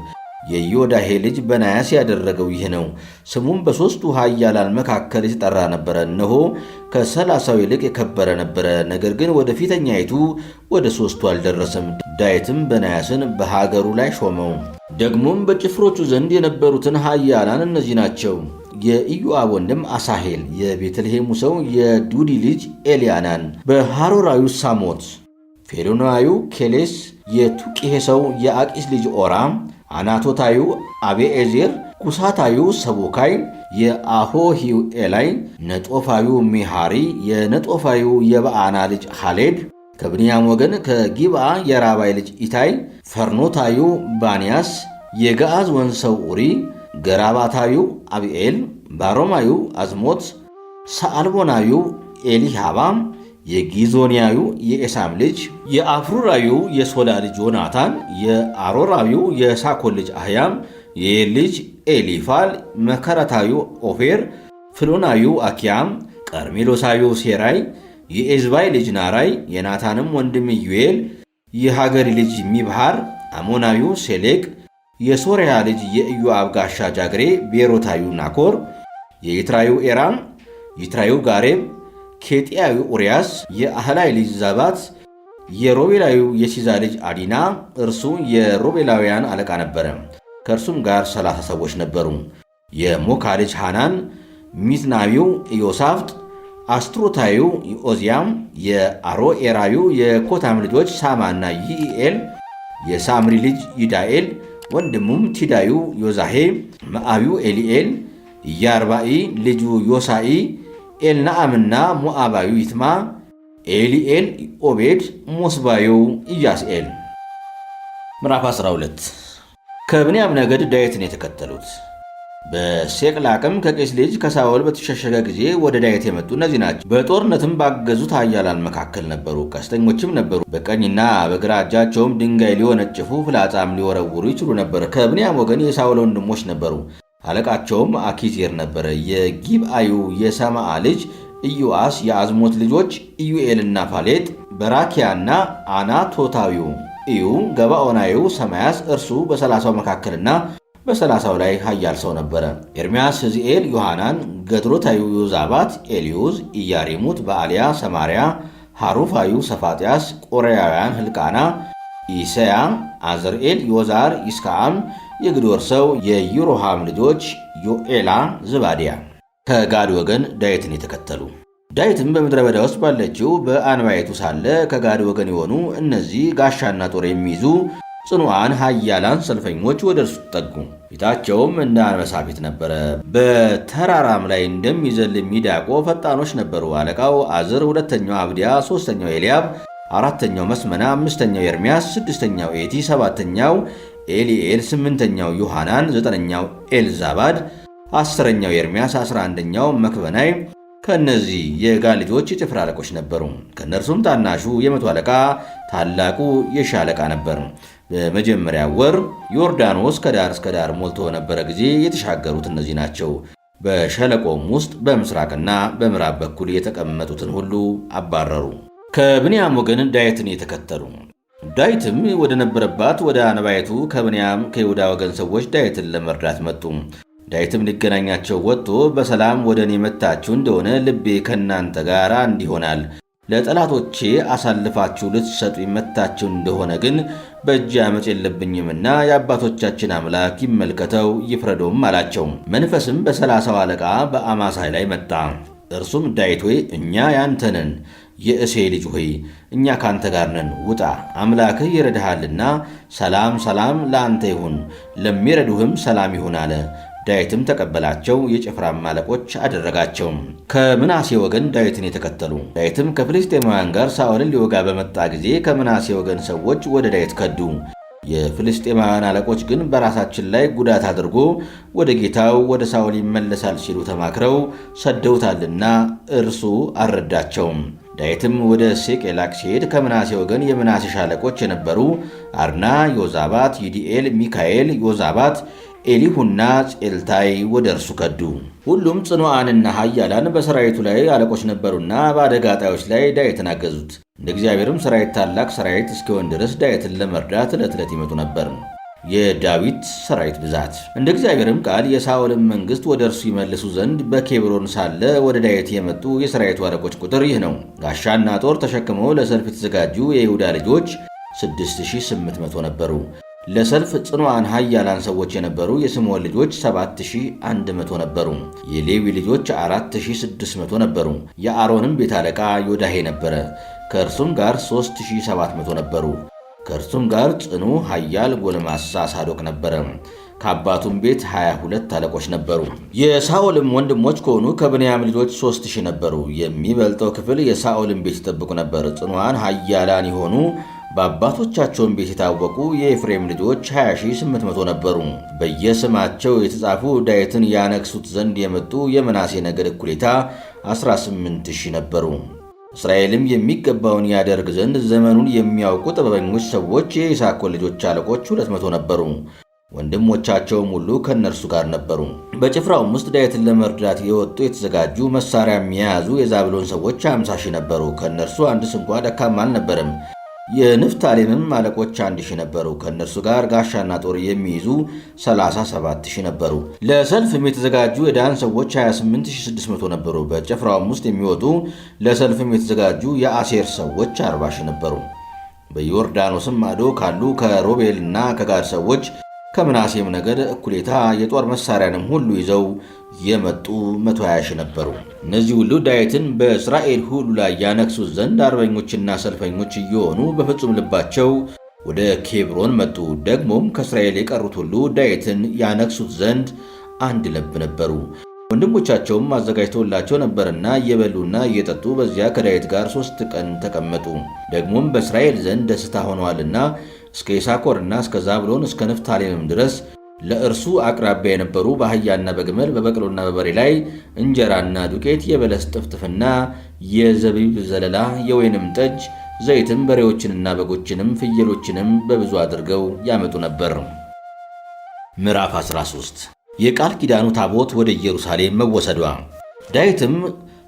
የዮዳሄ ልጅ በናያስ ያደረገው ይህ ነው። ስሙም በ3ቱ ኃያላን መካከል የተጠራ ነበረ። እነሆ ከ30ው ይልቅ የከበረ ነበረ። ነገር ግን ወደ ፊተኛይቱ ወደ 3ቱ አልደረሰም። ዳዊትም በናያስን በሀገሩ ላይ ሾመው። ደግሞም በጭፍሮቹ ዘንድ የነበሩትን ኃያላን እነዚህ ናቸው። የኢዮአብ ወንድም አሳሄል፣ የቤተልሔሙ ሰው የዱዲ ልጅ ኤልያናን፣ በሐሮራዊው ሳሞት፣ ፌሎናዊው ኬሌስ፣ የቱቂሄ ሰው የአቂስ ልጅ ኦራም፣ አናቶታዩ አቤኤዜር፣ ኩሳታዩ ሰቦካይ፣ የአሆሂው ኤላይ፣ ነጦፋዩ ሚሃሪ፣ የነጦፋዩ የበዓና ልጅ ሐሌድ፣ ከብንያም ወገን ከጊብዓ የራባይ ልጅ ኢታይ፣ ፈርኖታዩ ባንያስ፣ የገዓዝ ወንዝ ሰው ኡሪ፣ ገራባታዩ አብኤል፣ ባሮማዩ አዝሞት፣ ሰአልቦናዩ ኤሊሃባ፣ የጊዞንያዩ የኤሳም ልጅ፣ የአፍሩራዩ የሶላ ልጅ ዮናታን፣ የአሮራዩ የሳኮል ልጅ አህያም፣ የኤል ልጅ ኤሊፋል፣ መከረታዩ ኦፌር፣ ፍሎናዩ አኪያም፣ ቀርሜሎሳዩ ሴራይ፣ የኤዝባይ ልጅ ናራይ፣ የናታንም ወንድም ኢዩኤል፣ የሃገሪ ልጅ ሚብሃር፣ አሞናዩ ሴሌቅ፣ የሶርያ ልጅ የኢዮአብ ጋሻ ጃግሬ፣ ቤሮታዩ ናኮር፣ የይትራዩ ኤራም፣ ይትራዩ ጋሬብ፣ ኬጢያዊ ኡርያስ፣ የአህላይ ልጅ ዛባት፣ የሮቤላዩ የሲዛ ልጅ አዲና፣ እርሱ የሮቤላውያን አለቃ ነበረ። ከእርሱም ጋር 30 ሰዎች ነበሩ። የሞካ ልጅ ሐናን፣ ሚዝናዊው ኢዮሳፍጥ፣ አስትሮታዩ ኦዚያም፣ የአሮኤራዩ የኮታም ልጆች ሳማና ይኢኤል፣ የሳምሪ ልጅ ይዳኤል፣ ወንድሙም ቲዳዩ ዮዛሄ፣ መአቢው ኤሊኤል፣ ኢያርባኢ ልጁ ዮሳኢ፣ ኤልናአምና ሞዓባዩ ይትማ፣ ኤሊኤል፣ ኦቤድ፣ ሞስባዩ ኢያስኤል። ምዕራፍ 12 ከብንያም ነገድ ዳዊትን የተከተሉት። በሴቅላቅም ከቂስ ልጅ ከሳኦል በተሸሸገ ጊዜ ወደ ዳዊት የመጡ እነዚህ ናቸው። በጦርነትም ባገዙት ኃያላን መካከል ነበሩ። ቀስተኞችም ነበሩ። በቀኝና በግራ እጃቸውም ድንጋይ ሊወነጭፉ ፍላጻም ሊወረውሩ ይችሉ ነበር። ከብንያም ወገን የሳኦል ወንድሞች ነበሩ። አለቃቸውም አኪዜር ነበረ። የጊብአዩ የሰማዓ ልጅ ኢዮአስ፣ የአዝሞት ልጆች ኢዩኤልና ፋሌጥ፣ በራኪያና አናቶታዊው ኢዩ፣ ገባኦናዊው ሰማያስ፣ እርሱ በ30 መካከልና በ30 ላይ ኃያል ሰው ነበረ። ኤርምያስ፣ ሕዝኤል፣ ዮሐናን፣ ገድሮታዩ ዮዛባት፣ ኤልዩዝ፣ ኢያሪሙት፣ በአልያ፣ ሰማርያ፣ ሐሩፋዩ ሰፋጥያስ፣ ቆሬያውያን ሕልቃና፣ ኢሰያ፣ አዝርኤል፣ ዮዛር፣ ይስካአም፣ የግዶር ሰው የይሮሃም ልጆች ዮኤላ፣ ዝባድያ። ከጋድ ወገን ዳዊትን የተከተሉ። ዳዊትም በምድረ በዳ ውስጥ ባለችው በአንባይቱ ሳለ ከጋድ ወገን የሆኑ እነዚህ ጋሻና ጦር የሚይዙ ጽኑዓን ኃያላን ሰልፈኞች ወደ እርሱ ተጠጉ። ፊታቸውም እንደ አንበሳ ፊት ነበረ። በተራራም ላይ እንደሚዘል ሚዳቆ ፈጣኖች ነበሩ። አለቃው አዝር፣ ሁለተኛው አብዲያ፣ ሦስተኛው ኤልያብ፣ አራተኛው መስመና፣ አምስተኛው ኤርምያስ፣ ስድስተኛው ኤቲ፣ ሰባተኛው ኤሊኤል፣ ስምንተኛው ዮሐናን፣ ዘጠነኛው ኤልዛባድ፣ 10ኛው ኤርምያስ፣ 11ኛው መክበናይ። ከእነዚህ የጋድ ልጆች የጭፍራ አለቆች ነበሩ። ከእነርሱም ታናሹ የመቶ አለቃ፣ ታላቁ የሺህ አለቃ ነበር። በመጀመሪያ ወር ዮርዳኖስ ከዳር እስከ ዳር ሞልቶ በነበረ ጊዜ የተሻገሩት እነዚህ ናቸው። በሸለቆም ውስጥ በምስራቅና በምዕራብ በኩል የተቀመጡትን ሁሉ አባረሩ። ከብንያም ወገን ዳዊትን የተከተሉ። ዳዊትም ወደ ነበረባት ወደ አነባይቱ ከብንያም ከይሁዳ ወገን ሰዎች ዳዊትን ለመርዳት መጡ። ዳዊትም ሊገናኛቸው ወጥቶ በሰላም ወደ እኔ መጥታችሁ እንደሆነ ልቤ ከእናንተ ጋር አንድ ይሆናል። ለጠላቶቼ አሳልፋችሁ ልትሰጡ መጥታችሁ እንደሆነ ግን በእጅ ዓመፅ የለብኝምና የአባቶቻችን አምላክ ይመልከተው ይፍረዶም አላቸው። መንፈስም በ30 አለቃ በአማሳይ ላይ መጣ። እርሱም ዳዊት ሆይ እኛ ያንተ ነን፣ የእሴይ ልጅ ሆይ እኛ ካንተ ጋር ነን፣ ውጣ፣ አምላክህ ይረዳሃልና ሰላም ሰላም ለአንተ ይሁን፣ ለሚረዱህም ሰላም ይሁን አለ። ዳዊትም ተቀበላቸው፣ የጭፍራም አለቆች አደረጋቸው። ከምናሴ ወገን ዳዊትን የተከተሉ። ዳዊትም ከፍልስጤማውያን ጋር ሳኦልን ሊወጋ በመጣ ጊዜ ከምናሴ ወገን ሰዎች ወደ ዳዊት ከዱ። የፍልስጤማውያን አለቆች ግን በራሳችን ላይ ጉዳት አድርጎ ወደ ጌታው ወደ ሳኦል ይመለሳል ሲሉ ተማክረው ሰደውታልና እርሱ አልረዳቸውም። ዳዊትም ወደ ሴቄላቅ ሲሄድ ከምናሴ ወገን የምናሴ ሻለቆች የነበሩ አርና፣ ዮዛባት፣ ይዲኤል፣ ሚካኤል፣ ዮዛባት፣ ኤሊሁና ጼልታይ ወደ እርሱ ከዱ። ሁሉም ጽኑዓንና ኃያላን በሰራዊቱ ላይ አለቆች ነበሩና በአደጋ ጣዮች ላይ ዳዊትን አገዙት። እንደ እግዚአብሔርም ሰራዊት ታላቅ ሰራዊት እስኪሆን ድረስ ዳዊትን ለመርዳት ዕለት ዕለት ይመጡ ነበር። የዳዊት ሰራዊት ብዛት። እንደ እግዚአብሔርም ቃል የሳኦልን መንግሥት ወደ እርሱ ይመልሱ ዘንድ በኬብሮን ሳለ ወደ ዳዊት የመጡ የሰራዊቱ አለቆች ቁጥር ይህ ነው። ጋሻና ጦር ተሸክመው ለሰልፍ የተዘጋጁ የይሁዳ ልጆች 6800 ነበሩ። ለሰልፍ ጽኑዓን ኃያላን ሰዎች የነበሩ የስምዖን ልጆች 7100 ነበሩ። የሌዊ ልጆች 4600 ነበሩ። የአሮንም ቤት አለቃ ዮዳሄ ነበረ። ከእርሱም ጋር 3700 ነበሩ። ከእርሱም ጋር ጽኑ ኃያል ጎልማሳ ሳዶቅ ነበረ። ከአባቱም ቤት 22 አለቆች ነበሩ። የሳኦልም ወንድሞች ከሆኑ ከብንያም ልጆች 3000 ነበሩ። የሚበልጠው ክፍል የሳኦልን ቤት ይጠብቁ ነበር። ጽኑዓን ኃያላን የሆኑ በአባቶቻቸውን ቤት የታወቁ የኤፍሬም ልጆች 20800 ነበሩ። በየስማቸው የተጻፉ ዳዊትን ያነግሱት ዘንድ የመጡ የምናሴ ነገድ እኩሌታ 18000 ነበሩ። እስራኤልም የሚገባውን ያደርግ ዘንድ ዘመኑን የሚያውቁ ጥበበኞች ሰዎች የይሳኮር ልጆች አለቆች 200 ነበሩ። ወንድሞቻቸውም ሁሉ ከእነርሱ ጋር ነበሩ። በጭፍራውም ውስጥ ዳዊትን ለመርዳት የወጡ የተዘጋጁ መሳሪያ የያዙ የዛብሎን ሰዎች 50,000 ነበሩ። ከእነርሱ አንድስ እንኳ ደካማ አልነበረም። የንፍታሌምም አለቆች 1,000 ነበሩ። ከእነርሱ ጋር ጋሻና ጦር የሚይዙ 37,000 ነበሩ። ለሰልፍም የተዘጋጁ የዳን ሰዎች 28,600 ነበሩ። በጭፍራውም ውስጥ የሚወጡ ለሰልፍም የተዘጋጁ የአሴር ሰዎች 40,000 ነበሩ። በዮርዳኖስም ማዶ ካሉ ከሮቤልና ከጋድ ሰዎች ከምናሴም ነገድ እኩሌታ የጦር መሳሪያንም ሁሉ ይዘው የመጡ 120,000 ነበሩ። እነዚህ ሁሉ ዳዊትን በእስራኤል ሁሉ ላይ ያነግሱት ዘንድ አርበኞችና ሰልፈኞች እየሆኑ በፍጹም ልባቸው ወደ ኬብሮን መጡ። ደግሞም ከእስራኤል የቀሩት ሁሉ ዳዊትን ያነግሱት ዘንድ አንድ ልብ ነበሩ። ወንድሞቻቸውም አዘጋጅተውላቸው ነበርና እየበሉና እየጠጡ በዚያ ከዳዊት ጋር 3 ቀን ተቀመጡ። ደግሞም በእስራኤል ዘንድ ደስታ ሆነዋልና እስከ ይሳኮርና እስከ ዛብሎን እስከ ንፍታሌምም ድረስ ለእርሱ አቅራቢያ የነበሩ በአህያና በግመል በበቅሎና በበሬ ላይ እንጀራና ዱቄት፣ የበለስ ጥፍጥፍና፣ የዘቢብ ዘለላ፣ የወይንም ጠጅ፣ ዘይትም፣ በሬዎችንና በጎችንም ፍየሎችንም በብዙ አድርገው ያመጡ ነበር። ምዕራፍ 13 የቃል ኪዳኑ ታቦት ወደ ኢየሩሳሌም መወሰዷ። ዳዊትም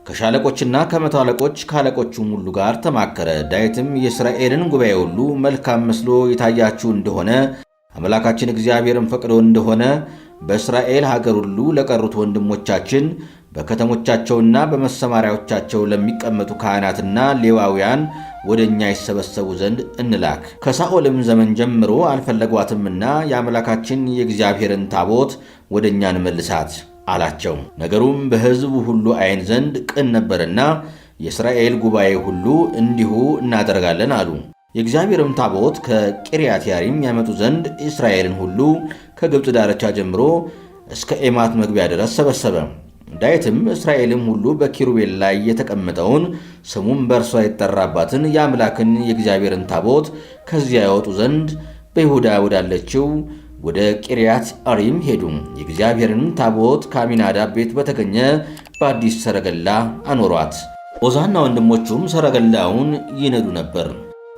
ከሻለቆችና ከመቶ አለቆች ከአለቆቹም ሁሉ ጋር ተማከረ። ዳዊትም የእስራኤልን ጉባኤ ሁሉ መልካም መስሎ የታያችሁ እንደሆነ አምላካችን እግዚአብሔርን ፈቅዶ እንደሆነ በእስራኤል ሀገር ሁሉ ለቀሩት ወንድሞቻችን በከተሞቻቸውና በመሰማሪያዎቻቸው ለሚቀመጡ ካህናትና ሌዋውያን ወደ እኛ ይሰበሰቡ ዘንድ እንላክ። ከሳኦልም ዘመን ጀምሮ አልፈለጓትምና የአምላካችን የእግዚአብሔርን ታቦት ወደ እኛ እንመልሳት አላቸው። ነገሩም በሕዝቡ ሁሉ ዓይን ዘንድ ቅን ነበርና የእስራኤል ጉባኤ ሁሉ እንዲሁ እናደርጋለን አሉ። የእግዚአብሔርም ታቦት ከቂርያትያሪም ያመጡ ዘንድ እስራኤልን ሁሉ ከግብፅ ዳርቻ ጀምሮ እስከ ኤማት መግቢያ ድረስ ሰበሰበ። ዳዊትም እስራኤልም ሁሉ በኪሩቤል ላይ የተቀመጠውን ስሙም በእርሷ የተጠራባትን የአምላክን የእግዚአብሔርን ታቦት ከዚያ ያወጡ ዘንድ በይሁዳ ወዳለችው ወደ ቂርያት አሪም ሄዱ። የእግዚአብሔርንም ታቦት ከአሚናዳብ ቤት በተገኘ በአዲስ ሰረገላ አኖሯት። ዖዛና ወንድሞቹም ሰረገላውን ይነዱ ነበር።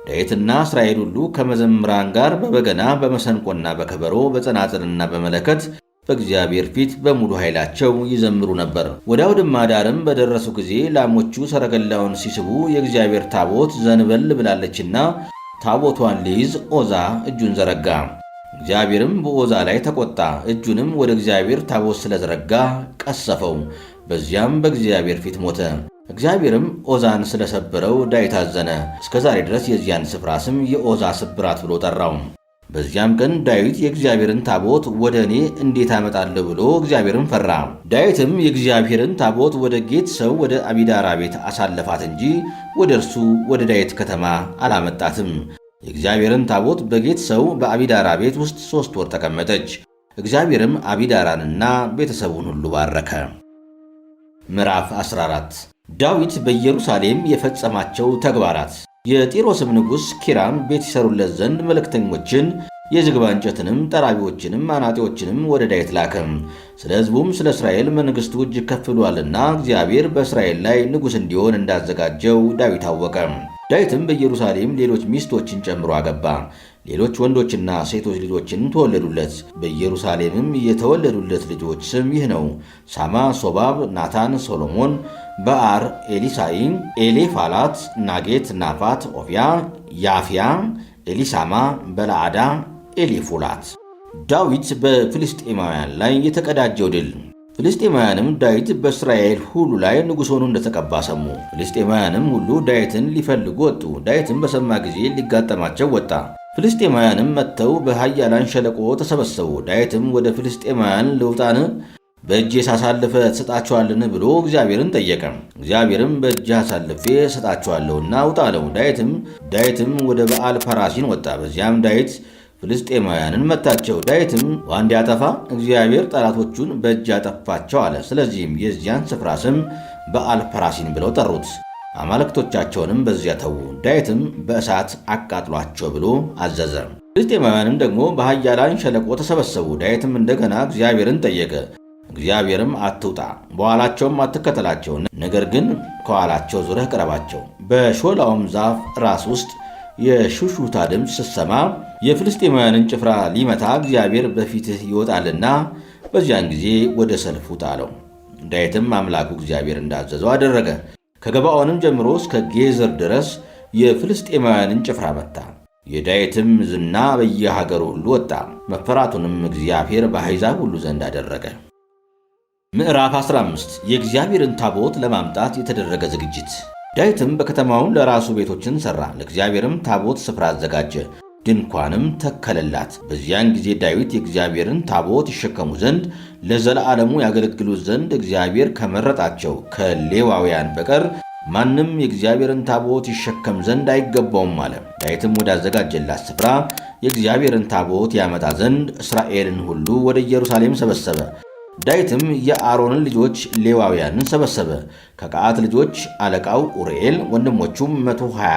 ዳዊትና እስራኤል ሁሉ ከመዘምራን ጋር በበገና በመሰንቆና በከበሮ በጸናጽልና በመለከት በእግዚአብሔር ፊት በሙሉ ኃይላቸው ይዘምሩ ነበር። ወደ አውድማ ዳርም በደረሱ ጊዜ ላሞቹ ሰረገላውን ሲስቡ የእግዚአብሔር ታቦት ዘንበል ብላለችና ታቦቷን ሊይዝ ዖዛ እጁን ዘረጋ። እግዚአብሔርም በዖዛ ላይ ተቆጣ። እጁንም ወደ እግዚአብሔር ታቦት ስለዘረጋ ቀሰፈው። በዚያም በእግዚአብሔር ፊት ሞተ። እግዚአብሔርም ዖዛን ስለሰበረው ዳዊት አዘነ። እስከ ዛሬ ድረስ የዚያን ስፍራ ስም የዖዛ ስብራት ብሎ ጠራው። በዚያም ቀን ዳዊት የእግዚአብሔርን ታቦት ወደ እኔ እንዴት አመጣለሁ ብሎ እግዚአብሔርን ፈራ። ዳዊትም የእግዚአብሔርን ታቦት ወደ ጌት ሰው ወደ አቢዳራ ቤት አሳለፋት እንጂ ወደ እርሱ ወደ ዳዊት ከተማ አላመጣትም። የእግዚአብሔርን ታቦት በጌት ሰው በአቢዳራ ቤት ውስጥ 3 ወር ተቀመጠች። እግዚአብሔርም አቢዳራንና ቤተሰቡን ሁሉ ባረከ። ምዕራፍ 14 ዳዊት በኢየሩሳሌም የፈጸማቸው ተግባራት። የጢሮስም ንጉሥ ኪራም ቤት ይሰሩለት ዘንድ መልእክተኞችን የዝግባ እንጨትንም ጠራቢዎችንም አናጢዎችንም ወደ ዳዊት ላከም። ስለ ሕዝቡም ስለ እስራኤል መንግሥቱ እጅግ ከፍ ብሏልና እግዚአብሔር በእስራኤል ላይ ንጉሥ እንዲሆን እንዳዘጋጀው ዳዊት አወቀ። ዳዊትም በኢየሩሳሌም ሌሎች ሚስቶችን ጨምሮ አገባ። ሌሎች ወንዶችና ሴቶች ልጆችን ተወለዱለት። በኢየሩሳሌምም የተወለዱለት ልጆች ስም ይህ ነው፦ ሳማ፣ ሶባብ፣ ናታን፣ ሶሎሞን፣ በአር፣ ኤሊሳይ፣ ኤሌፋላት፣ ናጌት፣ ናፋት፣ ኦፊያ፣ ያፍያ፣ ኤሊሳማ፣ በላዓዳ፣ ኤሊፉላት። ዳዊት በፍልስጤማውያን ላይ የተቀዳጀው ድል። ፍልስጤማውያንም ዳዊት በእስራኤል ሁሉ ላይ ንጉሥ ሆኖ እንደተቀባ ሰሙ። ፍልስጤማውያንም ሁሉ ዳዊትን ሊፈልጉ ወጡ። ዳዊትም በሰማ ጊዜ ሊጋጠማቸው ወጣ። ፍልስጤማውያንም መጥተው በኃያላን ሸለቆ ተሰበሰቡ። ዳዊትም ወደ ፍልስጤማውያን ልውጣን? በእጄስ አሳልፈ ትሰጣቸዋልን? ብሎ እግዚአብሔርን ጠየቀ። እግዚአብሔርም በእጅህ አሳልፌ እሰጣቸዋለሁና ውጣ አለው። ዳዊትም ወደ በዓል ፐራሲን ወጣ። በዚያም ዳዊት ፍልስጤማውያንን መታቸው። ዳዊትም ውኃ እንዲያጠፋ እግዚአብሔር ጠላቶቹን በእጅ ያጠፋቸው አለ። ስለዚህም የዚያን ስፍራ ስም በአልፐራሲን ብለው ጠሩት። አማልክቶቻቸውንም በዚያ ተዉ። ዳዊትም በእሳት አቃጥሏቸው ብሎ አዘዘ። ፍልስጤማውያንም ደግሞ በኃያላን ሸለቆ ተሰበሰቡ። ዳዊትም እንደገና እግዚአብሔርን ጠየቀ። እግዚአብሔርም አትውጣ፣ በኋላቸውም አትከተላቸው፣ ነገር ግን ከኋላቸው ዙረህ ቅረባቸው። በሾላውም ዛፍ ራስ ውስጥ የሹሹታ ድምፅ ስትሰማ የፍልስጤማውያንን ጭፍራ ሊመታ እግዚአብሔር በፊትህ ይወጣልና በዚያን ጊዜ ወደ ሰልፍ ውጣ አለው። ዳዊትም አምላኩ እግዚአብሔር እንዳዘዘው አደረገ። ከገባዖንም ጀምሮ እስከ ጌዝር ድረስ የፍልስጤማውያንን ጭፍራ መታ። የዳዊትም ዝና በየሀገሩ ሁሉ ወጣ። መፈራቱንም እግዚአብሔር በአሕዛብ ሁሉ ዘንድ አደረገ። ምዕራፍ 15 የእግዚአብሔርን ታቦት ለማምጣት የተደረገ ዝግጅት። ዳዊትም በከተማው ለራሱ ቤቶችን ሠራ፣ ለእግዚአብሔርም ታቦት ስፍራ አዘጋጀ፣ ድንኳንም ተከለላት። በዚያን ጊዜ ዳዊት የእግዚአብሔርን ታቦት ይሸከሙ ዘንድ ለዘለዓለሙ ያገለግሉት ዘንድ እግዚአብሔር ከመረጣቸው ከሌዋውያን በቀር ማንም የእግዚአብሔርን ታቦት ይሸከም ዘንድ አይገባውም አለ። ዳዊትም ወዳዘጋጀላት ስፍራ የእግዚአብሔርን ታቦት ያመጣ ዘንድ እስራኤልን ሁሉ ወደ ኢየሩሳሌም ሰበሰበ። ዳዊትም የአሮንን ልጆች ሌዋውያንን ሰበሰበ። ከቀዓት ልጆች አለቃው ኡርኤል ወንድሞቹም 120፣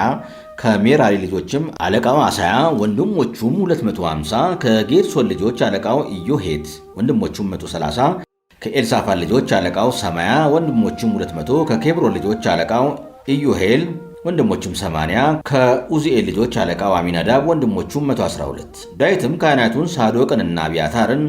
ከሜራሪ ልጆችም አለቃው አሳያ ወንድሞቹም 250፣ ከጌድሶን ልጆች አለቃው ኢዮሄት ወንድሞቹም 130፣ ከኤልሳፋን ልጆች አለቃው ሰማያ ወንድሞቹም 200፣ ከኬብሮን ልጆች አለቃው ኢዮሄል ወንድሞቹም 80፣ ከኡዚኤል ልጆች አለቃው አሚናዳብ ወንድሞቹም 112። ዳዊትም ካህናቱን ሳዶቅንና አብያታርን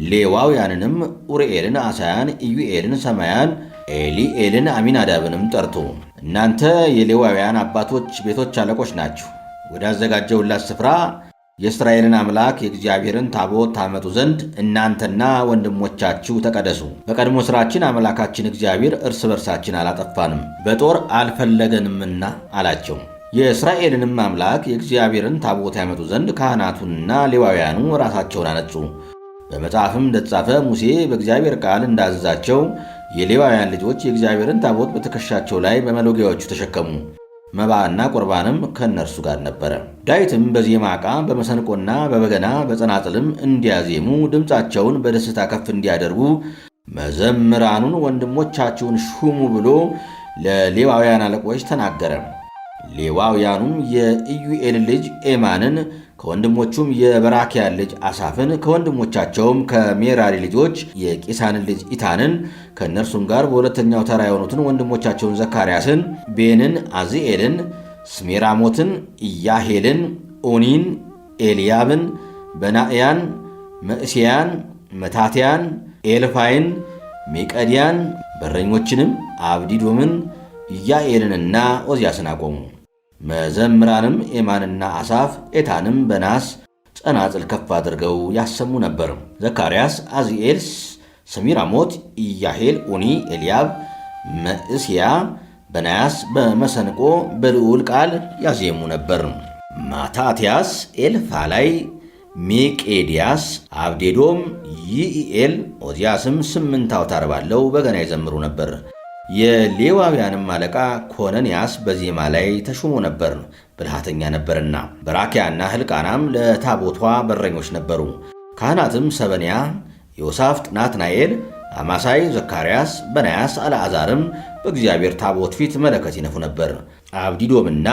ሌዋውያንንም ኡርኤልን፣ አሳያን፣ ኢዩኤልን፣ ሰማያን፣ ኤሊኤልን፣ አሚናዳብንም ጠርቶ እናንተ የሌዋውያን አባቶች ቤቶች አለቆች ናችሁ። ወዳዘጋጀውላት ስፍራ የእስራኤልን አምላክ የእግዚአብሔርን ታቦት ታመጡ ዘንድ እናንተና ወንድሞቻችሁ ተቀደሱ። በቀድሞ ሥራችን አምላካችን እግዚአብሔር እርስ በርሳችን አላጠፋንም፣ በጦር አልፈለገንምና አላቸው። የእስራኤልንም አምላክ የእግዚአብሔርን ታቦት ያመጡ ዘንድ ካህናቱንና ሌዋውያኑ ራሳቸውን አነጹ። በመጽሐፍም እንደተጻፈ ሙሴ በእግዚአብሔር ቃል እንዳዘዛቸው የሌዋውያን ልጆች የእግዚአብሔርን ታቦት በትከሻቸው ላይ በመሎጊያዎቹ ተሸከሙ። መባና ቁርባንም ከእነርሱ ጋር ነበረ። ዳዊትም በዜማ ዕቃ በመሰንቆና በበገና በጸናጽልም እንዲያዜሙ ድምፃቸውን በደስታ ከፍ እንዲያደርጉ መዘምራኑን ወንድሞቻችሁን ሹሙ ብሎ ለሌዋውያን አለቆች ተናገረ። ሌዋውያኑም የኢዩኤል ልጅ ኤማንን ከወንድሞቹም የበራኪያን ልጅ አሳፍን ከወንድሞቻቸውም ከሜራሪ ልጆች የቂሳንን ልጅ ኢታንን ከእነርሱም ጋር በሁለተኛው ተራ የሆኑትን ወንድሞቻቸውን ዘካርያስን፣ ቤንን፣ አዚኤልን፣ ስሜራሞትን፣ ኢያሄልን፣ ኦኒን፣ ኤልያብን፣ በናእያን፣ መዕሤያን፣ መታትያን፣ ኤልፋይን፣ ሜቀድያን፣ በረኞችንም አብዲዶምን፣ ኢያኤልንና ኦዝያስን አቆሙ። መዘምራንም ኤማንና አሳፍ ኤታንም በናስ ጸናጽል ከፍ አድርገው ያሰሙ ነበር። ዘካርያስ፣ አዚኤል፣ ሰሚራሞት፣ ኢያሄል፣ ኡኒ፣ ኤልያብ፣ መዕሤያ በናያስ በመሰንቆ በልዑል ቃል ያዜሙ ነበር። ማታትያስ፣ ኤልፋላይ፣ ሜቄድያስ፣ አብዴዶም፣ ይኢኤል፣ ኦዝያስም 8 አውታር ባለው በገና ይዘምሩ ነበር። የሌዋውያንም አለቃ ኮነንያስ በዜማ ላይ ተሾሞ ነበር፣ ብልሃተኛ ነበርና። በራኪያና ሕልቃናም ለታቦቷ በረኞች ነበሩ። ካህናትም ሰበንያ፣ ዮሳፍጥ፣ ናትናኤል፣ አማሳይ፣ ዘካርያስ፣ በናያስ፣ አልዓዛርም በእግዚአብሔር ታቦት ፊት መለከት ይነፉ ነበር። አብዲዶምና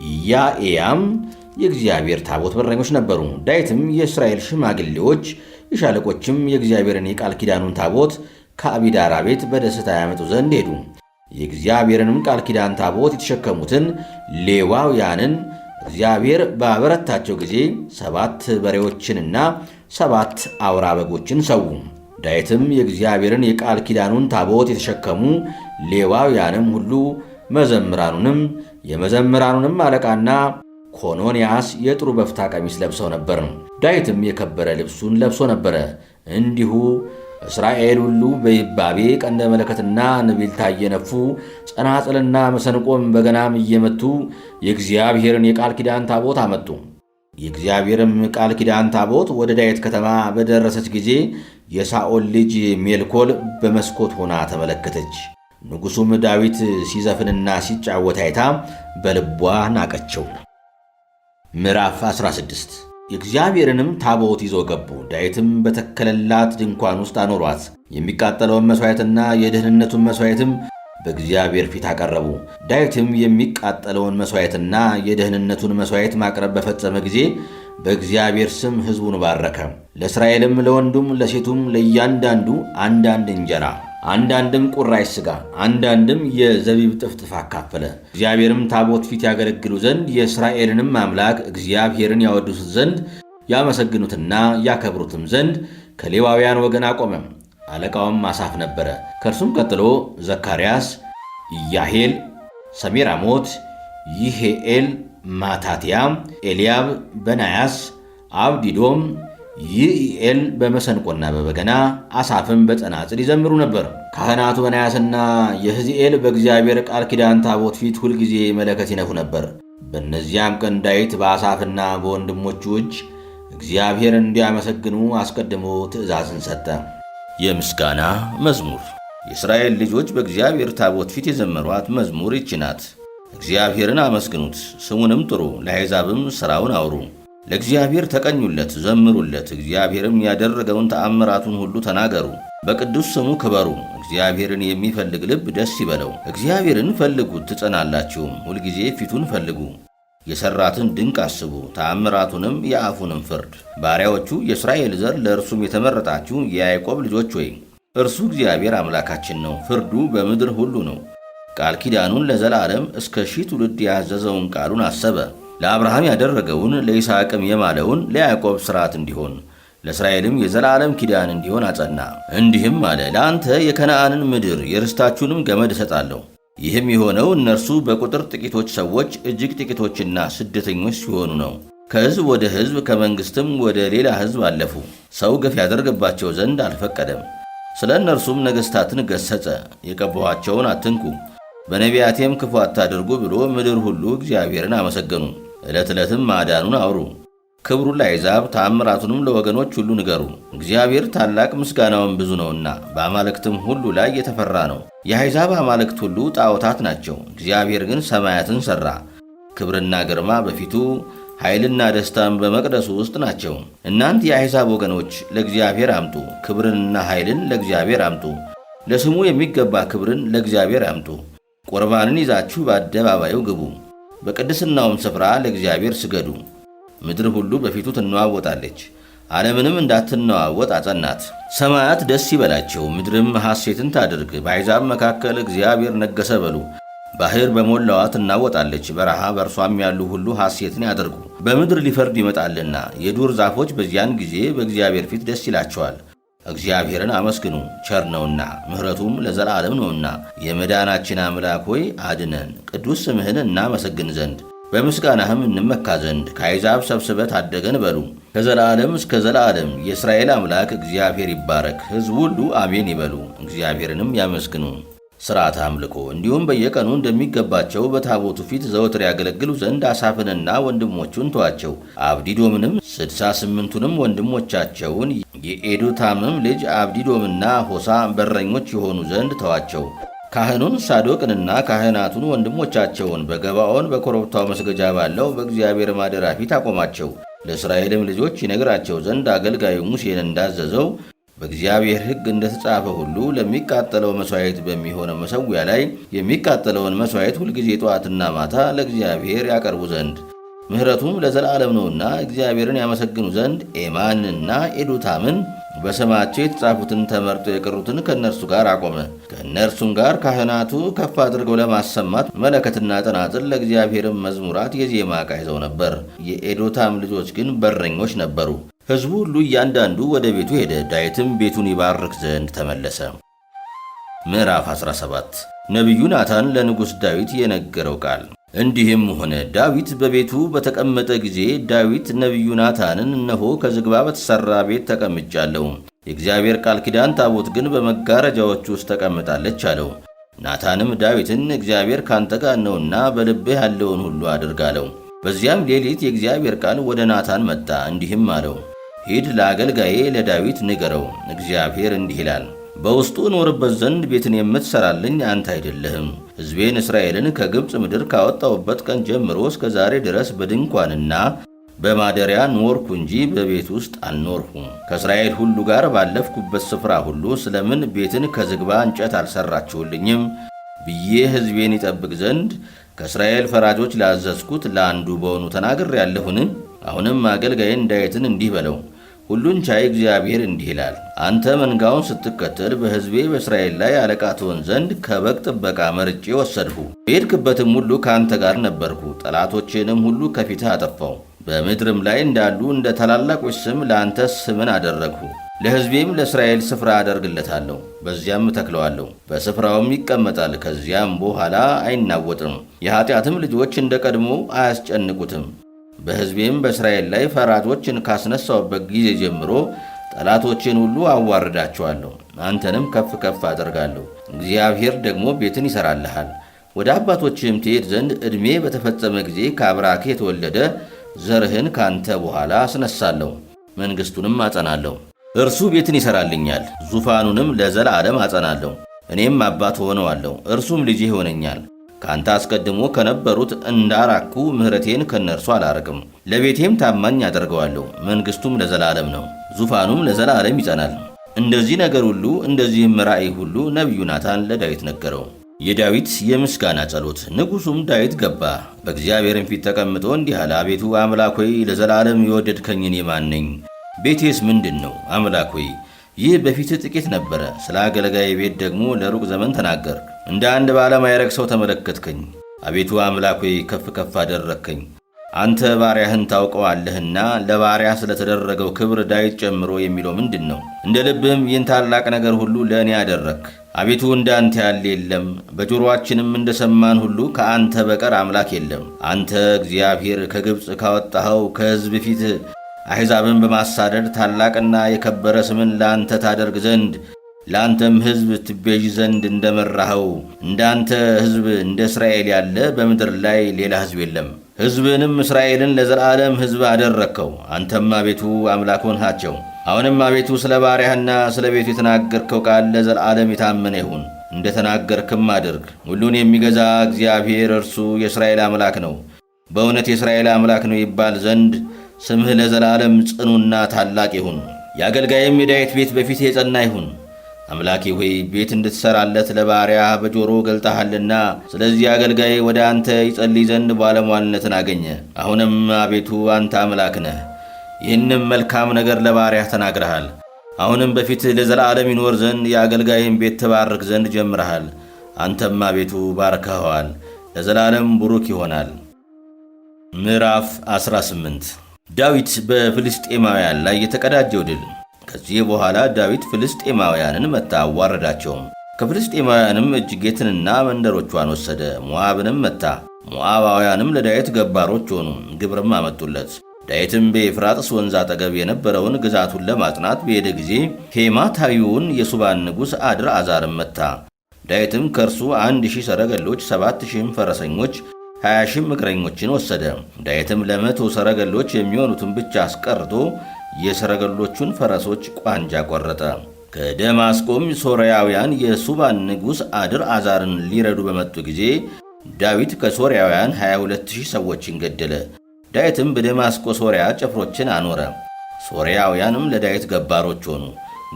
ኢያኤያም የእግዚአብሔር ታቦት በረኞች ነበሩ። ዳዊትም የእስራኤል ሽማግሌዎች የሻለቆችም የእግዚአብሔርን የቃል ኪዳኑን ታቦት ከአቢዳራ ቤት በደስታ ያመጡ ዘንድ ሄዱ። የእግዚአብሔርንም ቃል ኪዳን ታቦት የተሸከሙትን ሌዋውያንን እግዚአብሔር ባበረታቸው ጊዜ 7 በሬዎችንና 7 አውራ በጎችን ሰዉ። ዳዊትም የእግዚአብሔርን የቃል ኪዳኑን ታቦት የተሸከሙ ሌዋውያንም ሁሉ መዘምራኑንም የመዘምራኑንም አለቃና ኮኖንያስ የጥሩ በፍታ ቀሚስ ለብሰው ነበር። ዳዊትም የከበረ ልብሱን ለብሶ ነበረ። እንዲሁ እስራኤል ሁሉ በይባቤ ቀንደ መለከትና ንቢልታ እየነፉ ጸናጽልና መሰንቆም በገናም እየመቱ የእግዚአብሔርን የቃል ኪዳን ታቦት አመጡ። የእግዚአብሔርም ቃል ኪዳን ታቦት ወደ ዳዊት ከተማ በደረሰች ጊዜ የሳኦል ልጅ ሜልኮል በመስኮት ሆና ተመለከተች። ንጉሡም ዳዊት ሲዘፍንና ሲጫወት አይታ በልቧ ናቀችው። ምዕራፍ 16 የእግዚአብሔርንም ታቦት ይዘው ገቡ። ዳዊትም በተከለላት ድንኳን ውስጥ አኖሯት። የሚቃጠለውን መሥዋዕትና የደህንነቱን መሥዋዕትም በእግዚአብሔር ፊት አቀረቡ። ዳዊትም የሚቃጠለውን መሥዋዕትና የደህንነቱን መሥዋዕት ማቅረብ በፈጸመ ጊዜ በእግዚአብሔር ስም ሕዝቡን ባረከ። ለእስራኤልም ለወንዱም ለሴቱም ለእያንዳንዱ አንዳንድ እንጀራ፣ አንዳንድም ቁራሽ ሥጋ፣ አንዳንድም የዘቢብ ጥፍጥፍ አካፈለ። እግዚአብሔርም ታቦት ፊት ያገለግሉ ዘንድ የእስራኤልንም አምላክ እግዚአብሔርን ያወድሱት ዘንድ ያመሰግኑትና ያከብሩትም ዘንድ ከሌዋውያን ወገን አቆመም። አለቃውም አሳፍ ነበረ። ከእርሱም ቀጥሎ ዘካርያስ፣ ኢያሄል፣ ሰሚራሞት፣ ይሄኤል፣ ማታትያ፣ ኤልያብ፣ በናያስ፣ አብዲዶም፣ ይኢኤል በመሰንቆና በበገና፣ አሳፍም በጸናጽል ይዘምሩ ነበር። ካህናቱ በናያስና የሕዚኤል በእግዚአብሔር ቃል ኪዳን ታቦት ፊት ሁልጊዜ መለከት ይነፉ ነበር። በእነዚያም ቀን ዳዊት በአሳፍና በወንድሞቹ እጅ እግዚአብሔር እንዲያመሰግኑ አስቀድሞ ትእዛዝን ሰጠ። የምስጋና መዝሙር። የእስራኤል ልጆች በእግዚአብሔር ታቦት ፊት የዘመሯት መዝሙር ይህች ናት። እግዚአብሔርን አመስግኑት፣ ስሙንም ጥሩ፣ ለአሕዛብም ሥራውን አውሩ። ለእግዚአብሔር ተቀኙለት፣ ዘምሩለት፣ እግዚአብሔርም ያደረገውን ተአምራቱን ሁሉ ተናገሩ። በቅዱስ ስሙ ክበሩ። እግዚአብሔርን የሚፈልግ ልብ ደስ ይበለው። እግዚአብሔርን ፈልጉት ትጸናላችሁም፣ ሁልጊዜ ፊቱን ፈልጉ። የሠራትን ድንቅ አስቡ፣ ተአምራቱንም የአፉንም ፍርድ። ባሪያዎቹ የእስራኤል ዘር ለእርሱም የተመረጣችሁ የያዕቆብ ልጆች ሆይ እርሱ እግዚአብሔር አምላካችን ነው፣ ፍርዱ በምድር ሁሉ ነው። ቃል ኪዳኑን ለዘላለም እስከ ሺህ ትውልድ ያዘዘውን ቃሉን አሰበ። ለአብርሃም ያደረገውን ለይስሐቅም የማለውን ለያዕቆብ ሥርዓት እንዲሆን ለእስራኤልም የዘላለም ኪዳን እንዲሆን አጸና። እንዲህም አለ፣ ለአንተ የከነዓንን ምድር የርስታችሁንም ገመድ እሰጣለሁ። ይህም የሆነው እነርሱ በቁጥር ጥቂቶች ሰዎች እጅግ ጥቂቶችና ስደተኞች ሲሆኑ ነው። ከሕዝብ ወደ ሕዝብ ከመንግሥትም ወደ ሌላ ሕዝብ አለፉ። ሰው ግፍ ያደርግባቸው ዘንድ አልፈቀደም። ስለ እነርሱም ነገሥታትን ገሠጸ። የቀባኋቸውን አትንኩ፣ በነቢያቴም ክፉ አታድርጉ ብሎ ምድር ሁሉ እግዚአብሔርን አመሰገኑ። ዕለት ዕለትም ማዳኑን አውሩ። ክብሩን ለአሕዛብ ተአምራቱንም ለወገኖች ሁሉ ንገሩ። እግዚአብሔር ታላቅ ምስጋናውን ብዙ ነውና በአማልክትም ሁሉ ላይ የተፈራ ነው። የአሕዛብ አማልክት ሁሉ ጣዖታት ናቸው፣ እግዚአብሔር ግን ሰማያትን ሠራ። ክብርና ግርማ በፊቱ ኃይልና ደስታም በመቅደሱ ውስጥ ናቸው። እናንት የአሕዛብ ወገኖች ለእግዚአብሔር አምጡ፣ ክብርንና ኃይልን ለእግዚአብሔር አምጡ። ለስሙ የሚገባ ክብርን ለእግዚአብሔር አምጡ። ቁርባንን ይዛችሁ በአደባባዩ ግቡ፣ በቅድስናውም ስፍራ ለእግዚአብሔር ስገዱ። ምድር ሁሉ በፊቱ ትነዋወጣለች፣ ዓለምንም እንዳትነዋወጥ አጸናት። ሰማያት ደስ ይበላቸው፣ ምድርም ሐሴትን ታድርግ። በአሕዛብ መካከል እግዚአብሔር ነገሠ በሉ። ባሕር በሞላዋ ትናወጣለች፣ በረሃ በእርሷም ያሉ ሁሉ ሐሴትን ያደርጉ። በምድር ሊፈርድ ይመጣልና የዱር ዛፎች በዚያን ጊዜ በእግዚአብሔር ፊት ደስ ይላቸዋል። እግዚአብሔርን አመስግኑ፣ ቸር ነውና ምሕረቱም ለዘላለም ነውና። የመዳናችን አምላክ ሆይ አድነን፣ ቅዱስ ስምህን እናመሰግን ዘንድ በምስጋናህም እንመካ ዘንድ ከአሕዛብ ሰብስበህ ታደገን በሉ። ከዘላለም እስከ ዘላለም የእስራኤል አምላክ እግዚአብሔር ይባረክ። ሕዝቡ ሁሉ አሜን ይበሉ፣ እግዚአብሔርንም ያመስግኑ። ሥርዓተ አምልኮ። እንዲሁም በየቀኑ እንደሚገባቸው በታቦቱ ፊት ዘወትር ያገለግሉ ዘንድ አሳፍንና ወንድሞቹን ተዋቸው። አብዲዶምንም 68ቱንም ወንድሞቻቸውን የኤዶታምም ልጅ አብዲዶምና ሆሳ በረኞች የሆኑ ዘንድ ተዋቸው። ካህኑን ሳዶቅንና ካህናቱን ወንድሞቻቸውን በገባዖን በኮረብታው መስገጃ ባለው በእግዚአብሔር ማደሪያ ፊት አቆማቸው። ለእስራኤልም ልጆች ይነግራቸው ዘንድ አገልጋዩ ሙሴን እንዳዘዘው በእግዚአብሔር ሕግ እንደተጻፈ ሁሉ ለሚቃጠለው መሥዋዕት በሚሆነው መሠዊያ ላይ የሚቃጠለውን መሥዋዕት ሁልጊዜ ጠዋትና ማታ ለእግዚአብሔር ያቀርቡ ዘንድ ምሕረቱም ለዘላለም ነውና እግዚአብሔርን ያመሰግኑ ዘንድ ኤማንና ኤዶታምን በስማቸው የተጻፉትን ተመርጠው የቀሩትን ከእነርሱ ጋር አቆመ። ከእነርሱም ጋር ካህናቱ ከፍ አድርገው ለማሰማት መለከትና ጠናጽል ለእግዚአብሔርም መዝሙራት የዜማ ዕቃ ይዘው ነበር። የኤዶታም ልጆች ግን በረኞች ነበሩ። ሕዝቡ ሁሉ እያንዳንዱ ወደ ቤቱ ሄደ። ዳዊትም ቤቱን ይባርክ ዘንድ ተመለሰ። ምዕራፍ 17 ነቢዩ ናታን ለንጉሥ ዳዊት የነገረው ቃል። እንዲህም ሆነ፣ ዳዊት በቤቱ በተቀመጠ ጊዜ ዳዊት ነቢዩ ናታንን እነሆ ከዝግባ በተሠራ ቤት ተቀምጫለሁ፣ የእግዚአብሔር ቃል ኪዳን ታቦት ግን በመጋረጃዎች ውስጥ ተቀምጣለች አለው። ናታንም ዳዊትን እግዚአብሔር ካንተ ጋር ነውና በልብህ ያለውን ሁሉ አድርግ አለው። በዚያም ሌሊት የእግዚአብሔር ቃል ወደ ናታን መጣ፣ እንዲህም አለው፣ ሂድ ለአገልጋዬ ለዳዊት ንገረው፣ እግዚአብሔር እንዲህ ይላል፣ በውስጡ እኖርበት ዘንድ ቤትን የምትሠራልኝ አንተ አይደለህም። ሕዝቤን እስራኤልን ከግብፅ ምድር ካወጣሁበት ቀን ጀምሮ እስከ ዛሬ ድረስ በድንኳንና በማደሪያ ኖርኩ እንጂ በቤት ውስጥ አልኖርሁም። ከእስራኤል ሁሉ ጋር ባለፍኩበት ስፍራ ሁሉ ስለምን ቤትን ከዝግባ እንጨት አልሠራችሁልኝም ብዬ ሕዝቤን ይጠብቅ ዘንድ ከእስራኤል ፈራጆች ላዘዝኩት ለአንዱ በሆኑ ተናግሬአለሁን? አሁንም አገልጋይን ዳዊትን እንዲህ በለው፣ ሁሉን ቻይ እግዚአብሔር እንዲህ ይላል፣ አንተ መንጋውን ስትከተል በሕዝቤ በእስራኤል ላይ አለቃ ትሆን ዘንድ ከበግ ጥበቃ መርጬ ወሰድሁ። በሄድክበትም ሁሉ ከአንተ ጋር ነበርኩ። ጠላቶቼንም ሁሉ ከፊትህ አጠፋው። በምድርም ላይ እንዳሉ እንደ ታላላቆች ስም ለአንተ ስምን አደረግሁ። ለሕዝቤም ለእስራኤል ስፍራ አደርግለታለሁ፣ በዚያም እተክለዋለሁ፣ በስፍራውም ይቀመጣል። ከዚያም በኋላ አይናወጥም። የኀጢአትም ልጆች እንደ ቀድሞ አያስጨንቁትም። በሕዝቤም በእስራኤል ላይ ፈራጆችን ካስነሳውበት ጊዜ ጀምሮ ጠላቶችን ሁሉ አዋርዳቸዋለሁ፣ አንተንም ከፍ ከፍ አደርጋለሁ። እግዚአብሔር ደግሞ ቤትን ይሠራልሃል። ወደ አባቶችህም ትሄድ ዘንድ ዕድሜ በተፈጸመ ጊዜ ከአብራኬ የተወለደ ዘርህን ካንተ በኋላ አስነሳለሁ፣ መንግሥቱንም አጸናለሁ። እርሱ ቤትን ይሠራልኛል፣ ዙፋኑንም ለዘላለም አጸናለሁ። እኔም አባት ሆነዋለሁ፣ እርሱም ልጅ ይሆነኛል። ካንተ አስቀድሞ ከነበሩት እንዳራኩ ምሕረቴን ከነርሱ አላርቅም። ለቤቴም ታማኝ አደርገዋለሁ፣ መንግሥቱም ለዘላለም ነው፣ ዙፋኑም ለዘላለም ይጸናል። እንደዚህ ነገር ሁሉ እንደዚህም ራእይ ሁሉ ነቢዩ ናታን ለዳዊት ነገረው። የዳዊት የምስጋና ጸሎት። ንጉሡም ዳዊት ገባ፣ በእግዚአብሔርም ፊት ተቀምጦ እንዲህ አለ፣ አቤቱ አምላክ ሆይ ለዘላለም የወደድከኝ እኔ ማን ነኝ? ቤቴስ ምንድን ነው? አምላክ ሆይ ይህ በፊትህ ጥቂት ነበረ፣ ስለ አገልጋይ ቤት ደግሞ ለሩቅ ዘመን ተናገርክ። እንደ አንድ ባለማዕረግ ሰው ተመለከትከኝ። አቤቱ አምላክ ሆይ ከፍ ከፍ አደረግከኝ። አንተ ባሪያህን ታውቀዋለህና ለባሪያህ ስለተደረገው ክብር ዳዊት ጨምሮ የሚለው ምንድን ነው? እንደ ልብህም ይህን ታላቅ ነገር ሁሉ ለእኔ አደረግክ። አቤቱ እንዳንተ ያለ የለም፣ በጆሮአችንም እንደሰማን ሁሉ ከአንተ በቀር አምላክ የለም። አንተ እግዚአብሔር ከግብፅ ካወጣኸው ከሕዝብ ፊት አሕዛብን በማሳደድ ታላቅና የከበረ ስምን ለአንተ ታደርግ ዘንድ ለአንተም ሕዝብ ትቤዥ ዘንድ እንደመራኸው እንዳንተ ሕዝብ እንደ እስራኤል ያለ በምድር ላይ ሌላ ሕዝብ የለም። ሕዝብንም እስራኤልን ለዘላለም ሕዝብ አደረግከው። አንተም አቤቱ አምላክ ሆንሃቸው። አሁንም አቤቱ ስለ ባሪያህና ስለ ቤቱ የተናገርከው ቃል ለዘላለም የታመነ ይሁን፣ እንደ ተናገርክም አድርግ። ሁሉን የሚገዛ እግዚአብሔር እርሱ የእስራኤል አምላክ ነው። በእውነት የእስራኤል አምላክ ነው ይባል ዘንድ ስምህ ለዘላለም ጽኑና ታላቅ ይሁን። የአገልጋይም የዳዊት ቤት በፊት የጸና ይሁን። አምላኬ ሆይ ቤት እንድትሠራለት ለባሪያህ በጆሮ ገልጠሃልና፣ ስለዚህ አገልጋይ ወደ አንተ ይጸልይ ዘንድ ባለሟልነትን አገኘ። አሁንም አቤቱ አንተ አምላክ ነህ፣ ይህንም መልካም ነገር ለባሪያህ ተናግረሃል። አሁንም በፊትህ ለዘላለም ይኖር ዘንድ የአገልጋይን ቤት ተባርክ ዘንድ ጀምረሃል። አንተም አቤቱ ባርከኸዋል፣ ለዘላለም ቡሩክ ይሆናል። ምዕራፍ 18 ዳዊት በፍልስጤማውያን ላይ የተቀዳጀው ድል። ከዚህ በኋላ ዳዊት ፍልስጤማውያንን መታ፣ አዋረዳቸውም። ከፍልስጤማውያንም እጅ ጌትንና መንደሮቿን ወሰደ፣ ሞዓብንም መታ። ሞዓባውያንም ለዳዊት ገባሮች ሆኑ፣ ግብርም አመጡለት። ዳዊትም በኤፍራጥስ ወንዝ አጠገብ የነበረውን ግዛቱን ለማጽናት በሄደ ጊዜ ሄማታዊውን የሱባን ንጉሥ አድር አዛርን መታ። ዳዊትም ከእርሱ 1000 ሰረገሎች፣ 7000 ፈረሰኞች፣ 20,000 እግረኞችን ወሰደ። ዳዊትም ለ100 ሰረገሎች የሚሆኑትን ብቻ አስቀርቶ የሰረገሎቹን ፈረሶች ቋንጃ ቆረጠ። ከደማስቆም ሶርያውያን የሱባን ንጉሥ አድር አዛርን ሊረዱ በመጡ ጊዜ ዳዊት ከሶርያውያን 22,000 ሰዎችን ገደለ። ዳዊትም በደማስቆ ሶርያ ጭፍሮችን አኖረ። ሶርያውያንም ለዳዊት ገባሮች ሆኑ፣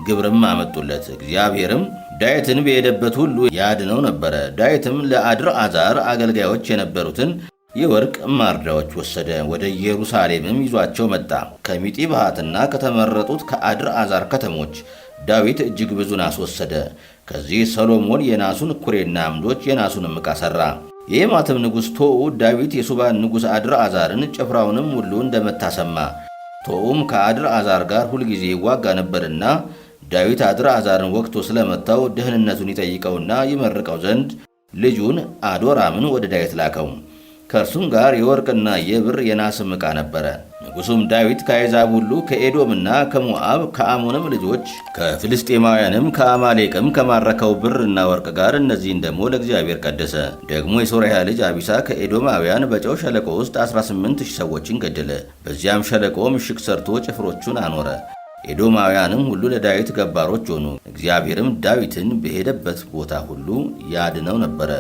ግብርም አመጡለት። እግዚአብሔርም ዳዊትን በሄደበት ሁሉ ያድነው ነበረ። ዳዊትም ለአድር አዛር አገልጋዮች የነበሩትን የወርቅ ማርዳዎች ወሰደ፣ ወደ ኢየሩሳሌምም ይዟቸው መጣ። ከሚጢባሃትና ከተመረጡት ከአድር አዛር ከተሞች ዳዊት እጅግ ብዙ ናስ ወሰደ። ከዚህ ሰሎሞን የናሱን እኩሬና አምዶች የናሱንም ዕቃ ሠራ። የኤማትም ንጉሥ ቶዑ ዳዊት የሱባን ንጉሥ አድር አዛርን ጭፍራውንም ሁሉ እንደመታ ሰማ። ቶዑም ከአድር አዛር ጋር ሁልጊዜ ይዋጋ ነበርና ዳዊት አድር አዛርን ወግቶ ስለመታው ደህንነቱን ይጠይቀውና ይመርቀው ዘንድ ልጁን አዶራምን ወደ ዳዊት ላከው። ከእርሱም ጋር የወርቅና የብር የናስም ዕቃ ነበረ። ንጉሡም ዳዊት ከአሕዛብ ሁሉ ከኤዶምና ከሞዓብ ከአሞንም ልጆች ከፍልስጤማውያንም ከአማሌቅም ከማረከው ብርና ወርቅ ጋር እነዚህን ደግሞ ለእግዚአብሔር ቀደሰ። ደግሞ የሶርያ ልጅ አቢሳ ከኤዶማውያን በጨው ሸለቆ ውስጥ 18,000 ሰዎችን ገደለ። በዚያም ሸለቆ ምሽግ ሰርቶ ጭፍሮቹን አኖረ። ኤዶማውያንም ሁሉ ለዳዊት ገባሮች ሆኑ። እግዚአብሔርም ዳዊትን በሄደበት ቦታ ሁሉ ያድነው ነበረ።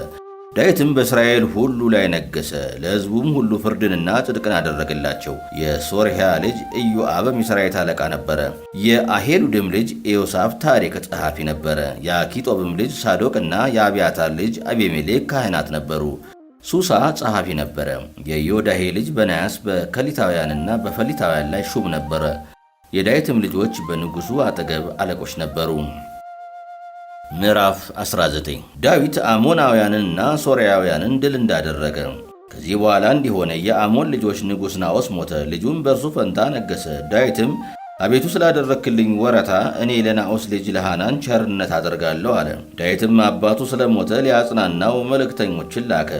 ዳዊትም በእስራኤል ሁሉ ላይ ነገሰ። ለሕዝቡም ሁሉ ፍርድንና ጽድቅን አደረገላቸው። የሶርያ ልጅ ኢዮአብም የሠራዊት አለቃ ነበረ። የአሄሉድም ልጅ ኢዮሳፍ ታሪክ ጸሐፊ ነበረ። የአኪጦብም ልጅ ሳዶቅና የአብያታር ልጅ አቤሜሌክ ካህናት ነበሩ። ሱሳ ጸሐፊ ነበረ። የዮዳሄ ልጅ በናያስ በከሊታውያንና በፈሊታውያን ላይ ሹም ነበረ። የዳዊትም ልጆች በንጉሡ አጠገብ አለቆች ነበሩ። ምዕራፍ 19 ዳዊት አሞናውያንንና ሶርያውያንን ድል እንዳደረገ። ከዚህ በኋላ እንዲህ ሆነ፣ የአሞን ልጆች ንጉሥ ናዖስ ሞተ፣ ልጁም በእርሱ ፈንታ ነገሠ። ዳዊትም አቤቱ ስላደረክልኝ ወረታ እኔ ለናዖስ ልጅ ለሐናን ቸርነት አደርጋለሁ አለ። ዳዊትም አባቱ ስለሞተ ሊያጽናናው መልእክተኞችን ላከ።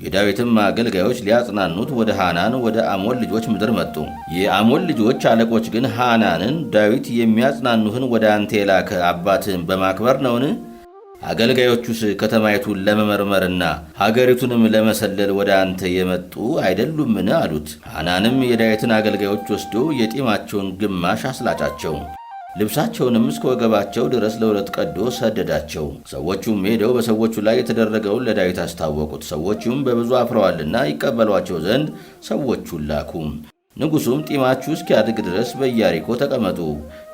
የዳዊትም አገልጋዮች ሊያጽናኑት ወደ ሐናን ወደ አሞን ልጆች ምድር መጡ። የአሞን ልጆች አለቆች ግን ሐናንን ዳዊት የሚያጽናኑህን ወደ አንተ የላከ አባትህን በማክበር ነውን? አገልጋዮቹስ ከተማይቱን ለመመርመርና ሀገሪቱንም ለመሰለል ወደ አንተ የመጡ አይደሉምን? አሉት። ሐናንም የዳዊትን አገልጋዮች ወስዶ የጢማቸውን ግማሽ አስላጫቸው፣ ልብሳቸውንም እስከ ወገባቸው ድረስ ለሁለት ቀዶ ሰደዳቸው። ሰዎቹም ሄደው በሰዎቹ ላይ የተደረገውን ለዳዊት አስታወቁት። ሰዎቹም በብዙ አፍረዋልና ይቀበሏቸው ዘንድ ሰዎቹን ላኩ። ንጉሡም ጢማችሁ እስኪያድግ ድረስ በኢያሪኮ ተቀመጡ፣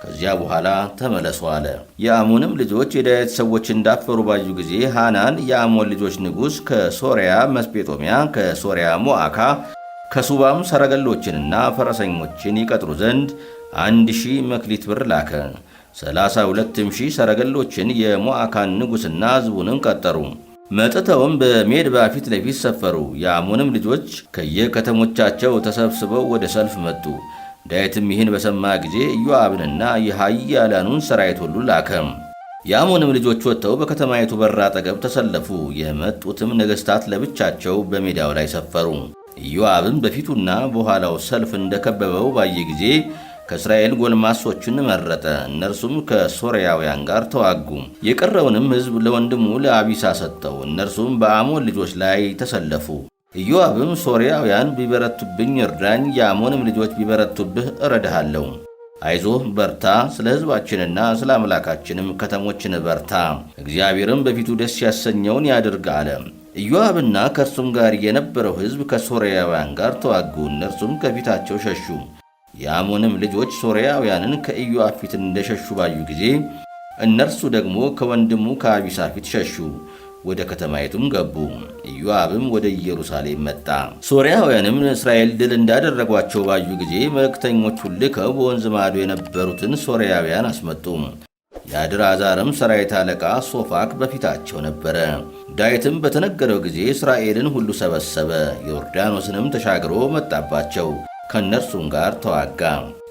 ከዚያ በኋላ ተመለሱ አለ። የአሞንም ልጆች የዳዊት ሰዎች እንዳፈሩ ባዩ ጊዜ ሐናን የአሞን ልጆች ንጉሥ ከሶርያ መስጴጦሚያ፣ ከሶርያ ሞዓካ፣ ከሱባም ሰረገሎችንና ፈረሰኞችን ይቀጥሩ ዘንድ 1000 መክሊት ብር ላከ። 32,000 ሰረገሎችን የሞዓካን ንጉሥና ሕዝቡንም ቀጠሩ። መጥተውም በሜድባ ፊት ለፊት ሰፈሩ። የአሞንም ልጆች ከየከተሞቻቸው ተሰብስበው ወደ ሰልፍ መጡ። ዳዊትም ይህን በሰማ ጊዜ ኢዮአብንና የኃያላኑን ሠራዊት ሁሉ ላከ። የአሞንም ልጆች ወጥተው በከተማይቱ በር አጠገብ ተሰለፉ። የመጡትም ነገሥታት ለብቻቸው በሜዳው ላይ ሰፈሩ። ኢዮአብም በፊቱና በኋላው ሰልፍ እንደከበበው ባየ ጊዜ ከእስራኤል ጎልማሶችን መረጠ። እነርሱም ከሶርያውያን ጋር ተዋጉ። የቀረውንም ሕዝብ ለወንድሙ ለአቢሳ ሰጠው። እነርሱም በአሞን ልጆች ላይ ተሰለፉ። ኢዮአብም ሶርያውያን ቢበረቱብኝ እርዳኝ፣ የአሞንም ልጆች ቢበረቱብህ እረድሃለሁ። አይዞህ በርታ፣ ስለ ሕዝባችንና ስለ አምላካችንም ከተሞችን በርታ፣ እግዚአብሔርም በፊቱ ደስ ያሰኘውን ያድርግ አለ። ኢዮአብና ከእርሱም ጋር የነበረው ሕዝብ ከሶርያውያን ጋር ተዋጉ። እነርሱም ከፊታቸው ሸሹ። የአሞንም ልጆች ሶርያውያንን ከኢዮአብ ፊት እንደሸሹ ባዩ ጊዜ እነርሱ ደግሞ ከወንድሙ ከአቢሳ ፊት ሸሹ፣ ወደ ከተማይቱም ገቡ። ኢዮአብም ወደ ኢየሩሳሌም መጣ። ሶርያውያንም እስራኤል ድል እንዳደረጓቸው ባዩ ጊዜ መልእክተኞቹን ልከው በወንዝ ማዶ የነበሩትን ሶርያውያን አስመጡ። የአድርአዛርም ሠራዊት አለቃ ሶፋክ በፊታቸው ነበረ። ዳዊትም በተነገረው ጊዜ እስራኤልን ሁሉ ሰበሰበ፣ ዮርዳኖስንም ተሻግሮ መጣባቸው፣ ከእነርሱም ጋር ተዋጋ።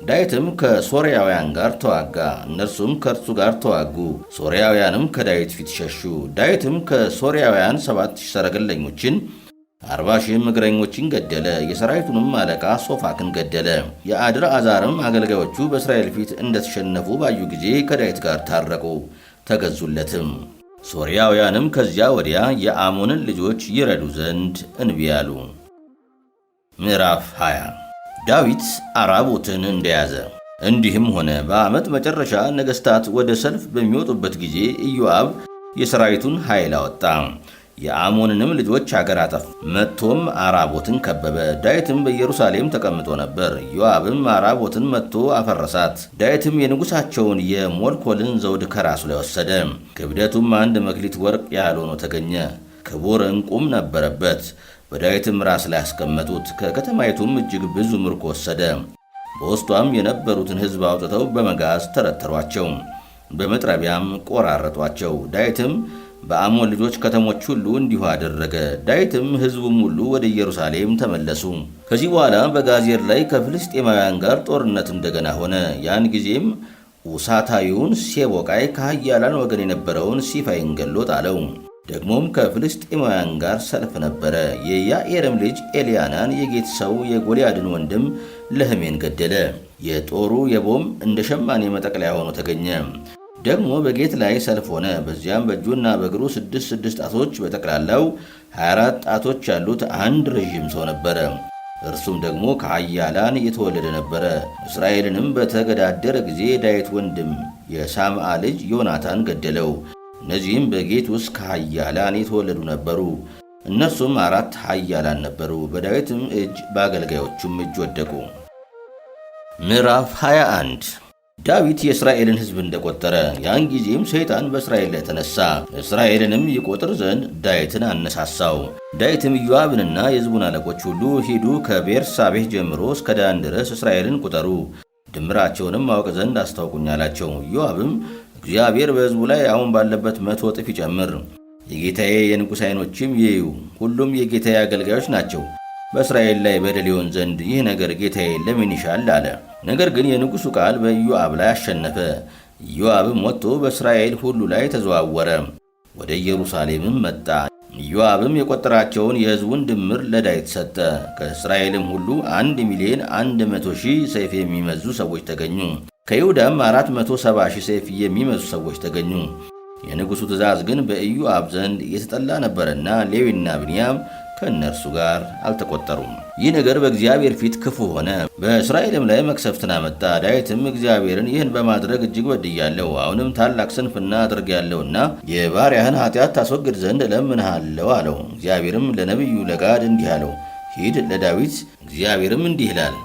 ዳዊትም ከሶርያውያን ጋር ተዋጋ፣ እነርሱም ከእርሱ ጋር ተዋጉ። ሶርያውያንም ከዳዊት ፊት ሸሹ። ዳዊትም ከሶርያውያን 7,000 ሰረገለኞችን 40,000 እግረኞችን ገደለ። የሰራዊቱንም አለቃ ሶፋክን ገደለ። የአድርአዛርም አገልጋዮቹ በእስራኤል ፊት እንደተሸነፉ ባዩ ጊዜ ከዳዊት ጋር ታረቁ፣ ተገዙለትም። ሶርያውያንም ከዚያ ወዲያ የአሞንን ልጆች ይረዱ ዘንድ እንቢ አሉ። ምዕራፍ 20 ዳዊት አራቦትን እንደያዘ። እንዲህም ሆነ፣ በዓመት መጨረሻ ነገሥታት ወደ ሰልፍ በሚወጡበት ጊዜ ኢዮአብ የሰራዊቱን ኃይል አወጣ፣ የአሞንንም ልጆች አገር አጠፋ። መጥቶም አራቦትን ከበበ። ዳዊትም በኢየሩሳሌም ተቀምጦ ነበር። ኢዮአብም አራቦትን መጥቶ አፈረሳት። ዳዊትም የንጉሣቸውን የሞልኮልን ዘውድ ከራሱ ላይ ወሰደ። ክብደቱም 1 መክሊት ወርቅ ያህል ሆኖ ተገኘ። ክቡር ዕንቁም ነበረበት። በዳዊትም ራስ ላይ አስቀመጡት። ከከተማይቱም እጅግ ብዙ ምርኮ ወሰደ። በውስጧም የነበሩትን ሕዝብ አውጥተው በመጋዝ ተረተሯቸው፣ በመጥረቢያም ቆራረጧቸው። ዳዊትም በአሞን ልጆች ከተሞች ሁሉ እንዲሁ አደረገ። ዳዊትም ሕዝቡም ሁሉ ወደ ኢየሩሳሌም ተመለሱ። ከዚህ በኋላ በጋዜር ላይ ከፍልስጤማውያን ጋር ጦርነት እንደገና ሆነ። ያን ጊዜም ኡሳታዊውን ሴቦቃይ ከኃያላን ወገን የነበረውን ሲፋይን ገሎ ጣለው። ደግሞም ከፍልስጤማውያን ጋር ሰልፍ ነበረ። የያኤርም ልጅ ኤልያናን የጌት ሰው የጎልያድን ወንድም ለህሜን ገደለ። የጦሩ የቦም እንደ ሸማኔ መጠቅለያ ሆኖ ተገኘ። ደግሞ በጌት ላይ ሰልፍ ሆነ። በዚያም በእጁና በእግሩ 6 ጣቶች በጠቅላላው 24 ጣቶች ያሉት አንድ ረዥም ሰው ነበረ። እርሱም ደግሞ ከኃያላን የተወለደ ነበረ። እስራኤልንም በተገዳደረ ጊዜ ዳዊት ወንድም የሳምዓ ልጅ ዮናታን ገደለው። እነዚህም በጌት ውስጥ ከኃያላን የተወለዱ ነበሩ። እነርሱም 4 ኃያላን ነበሩ። በዳዊትም እጅ በአገልጋዮቹም እጅ ወደቁ። ምዕራፍ 21 ዳዊት የእስራኤልን ሕዝብ እንደቆጠረ፣ ያን ጊዜም ሰይጣን በእስራኤል ላይ ተነሳ፣ እስራኤልንም ይቆጥር ዘንድ ዳዊትን አነሳሳው። ዳዊትም ኢዮአብንና የሕዝቡን አለቆች ሁሉ ሂዱ፣ ከቤርሳቤህ ጀምሮ እስከ ዳን ድረስ እስራኤልን ቁጠሩ፣ ድምራቸውንም ማወቅ ዘንድ አስታውቁኝ አላቸው። ኢዮአብም እግዚአብሔር በሕዝቡ ላይ አሁን ባለበት 100 እጥፍ ይጨምር፣ የጌታዬ የንጉሥ ዓይኖችም ይዩ፣ ሁሉም የጌታዬ አገልጋዮች ናቸው። በእስራኤል ላይ በደል ይሆን ዘንድ ይህ ነገር ጌታዬ ለምን ይሻል አለ። ነገር ግን የንጉሡ ቃል በኢዮአብ ላይ አሸነፈ። ኢዮአብም ወጥቶ በእስራኤል ሁሉ ላይ ተዘዋወረ፣ ወደ ኢየሩሳሌምም መጣ። ኢዮአብም የቆጠራቸውን የሕዝቡን ድምር ለዳዊት ሰጠ። ከእስራኤልም ሁሉ 1,100,000 ሰይፍ የሚመዙ ሰዎች ተገኙ። ከይሁዳም 470,000 ሰይፍ የሚመዙ ሰዎች ተገኙ። የንጉሡ ትእዛዝ ግን በኢዮአብ ዘንድ የተጠላ ነበረና ሌዊና ብንያም ከእነርሱ ጋር አልተቆጠሩም። ይህ ነገር በእግዚአብሔር ፊት ክፉ ሆነ፣ በእስራኤልም ላይ መቅሰፍትን አመጣ። ዳዊትም እግዚአብሔርን ይህን በማድረግ እጅግ በድያለሁ፣ አሁንም ታላቅ ስንፍና አድርጌያለሁና የባሪያህን ኃጢአት ታስወግድ ዘንድ እለምንሃለሁ አለው። እግዚአብሔርም ለነቢዩ ለጋድ እንዲህ አለው፣ ሂድ ለዳዊት እግዚአብሔርም እንዲህ ይላል፣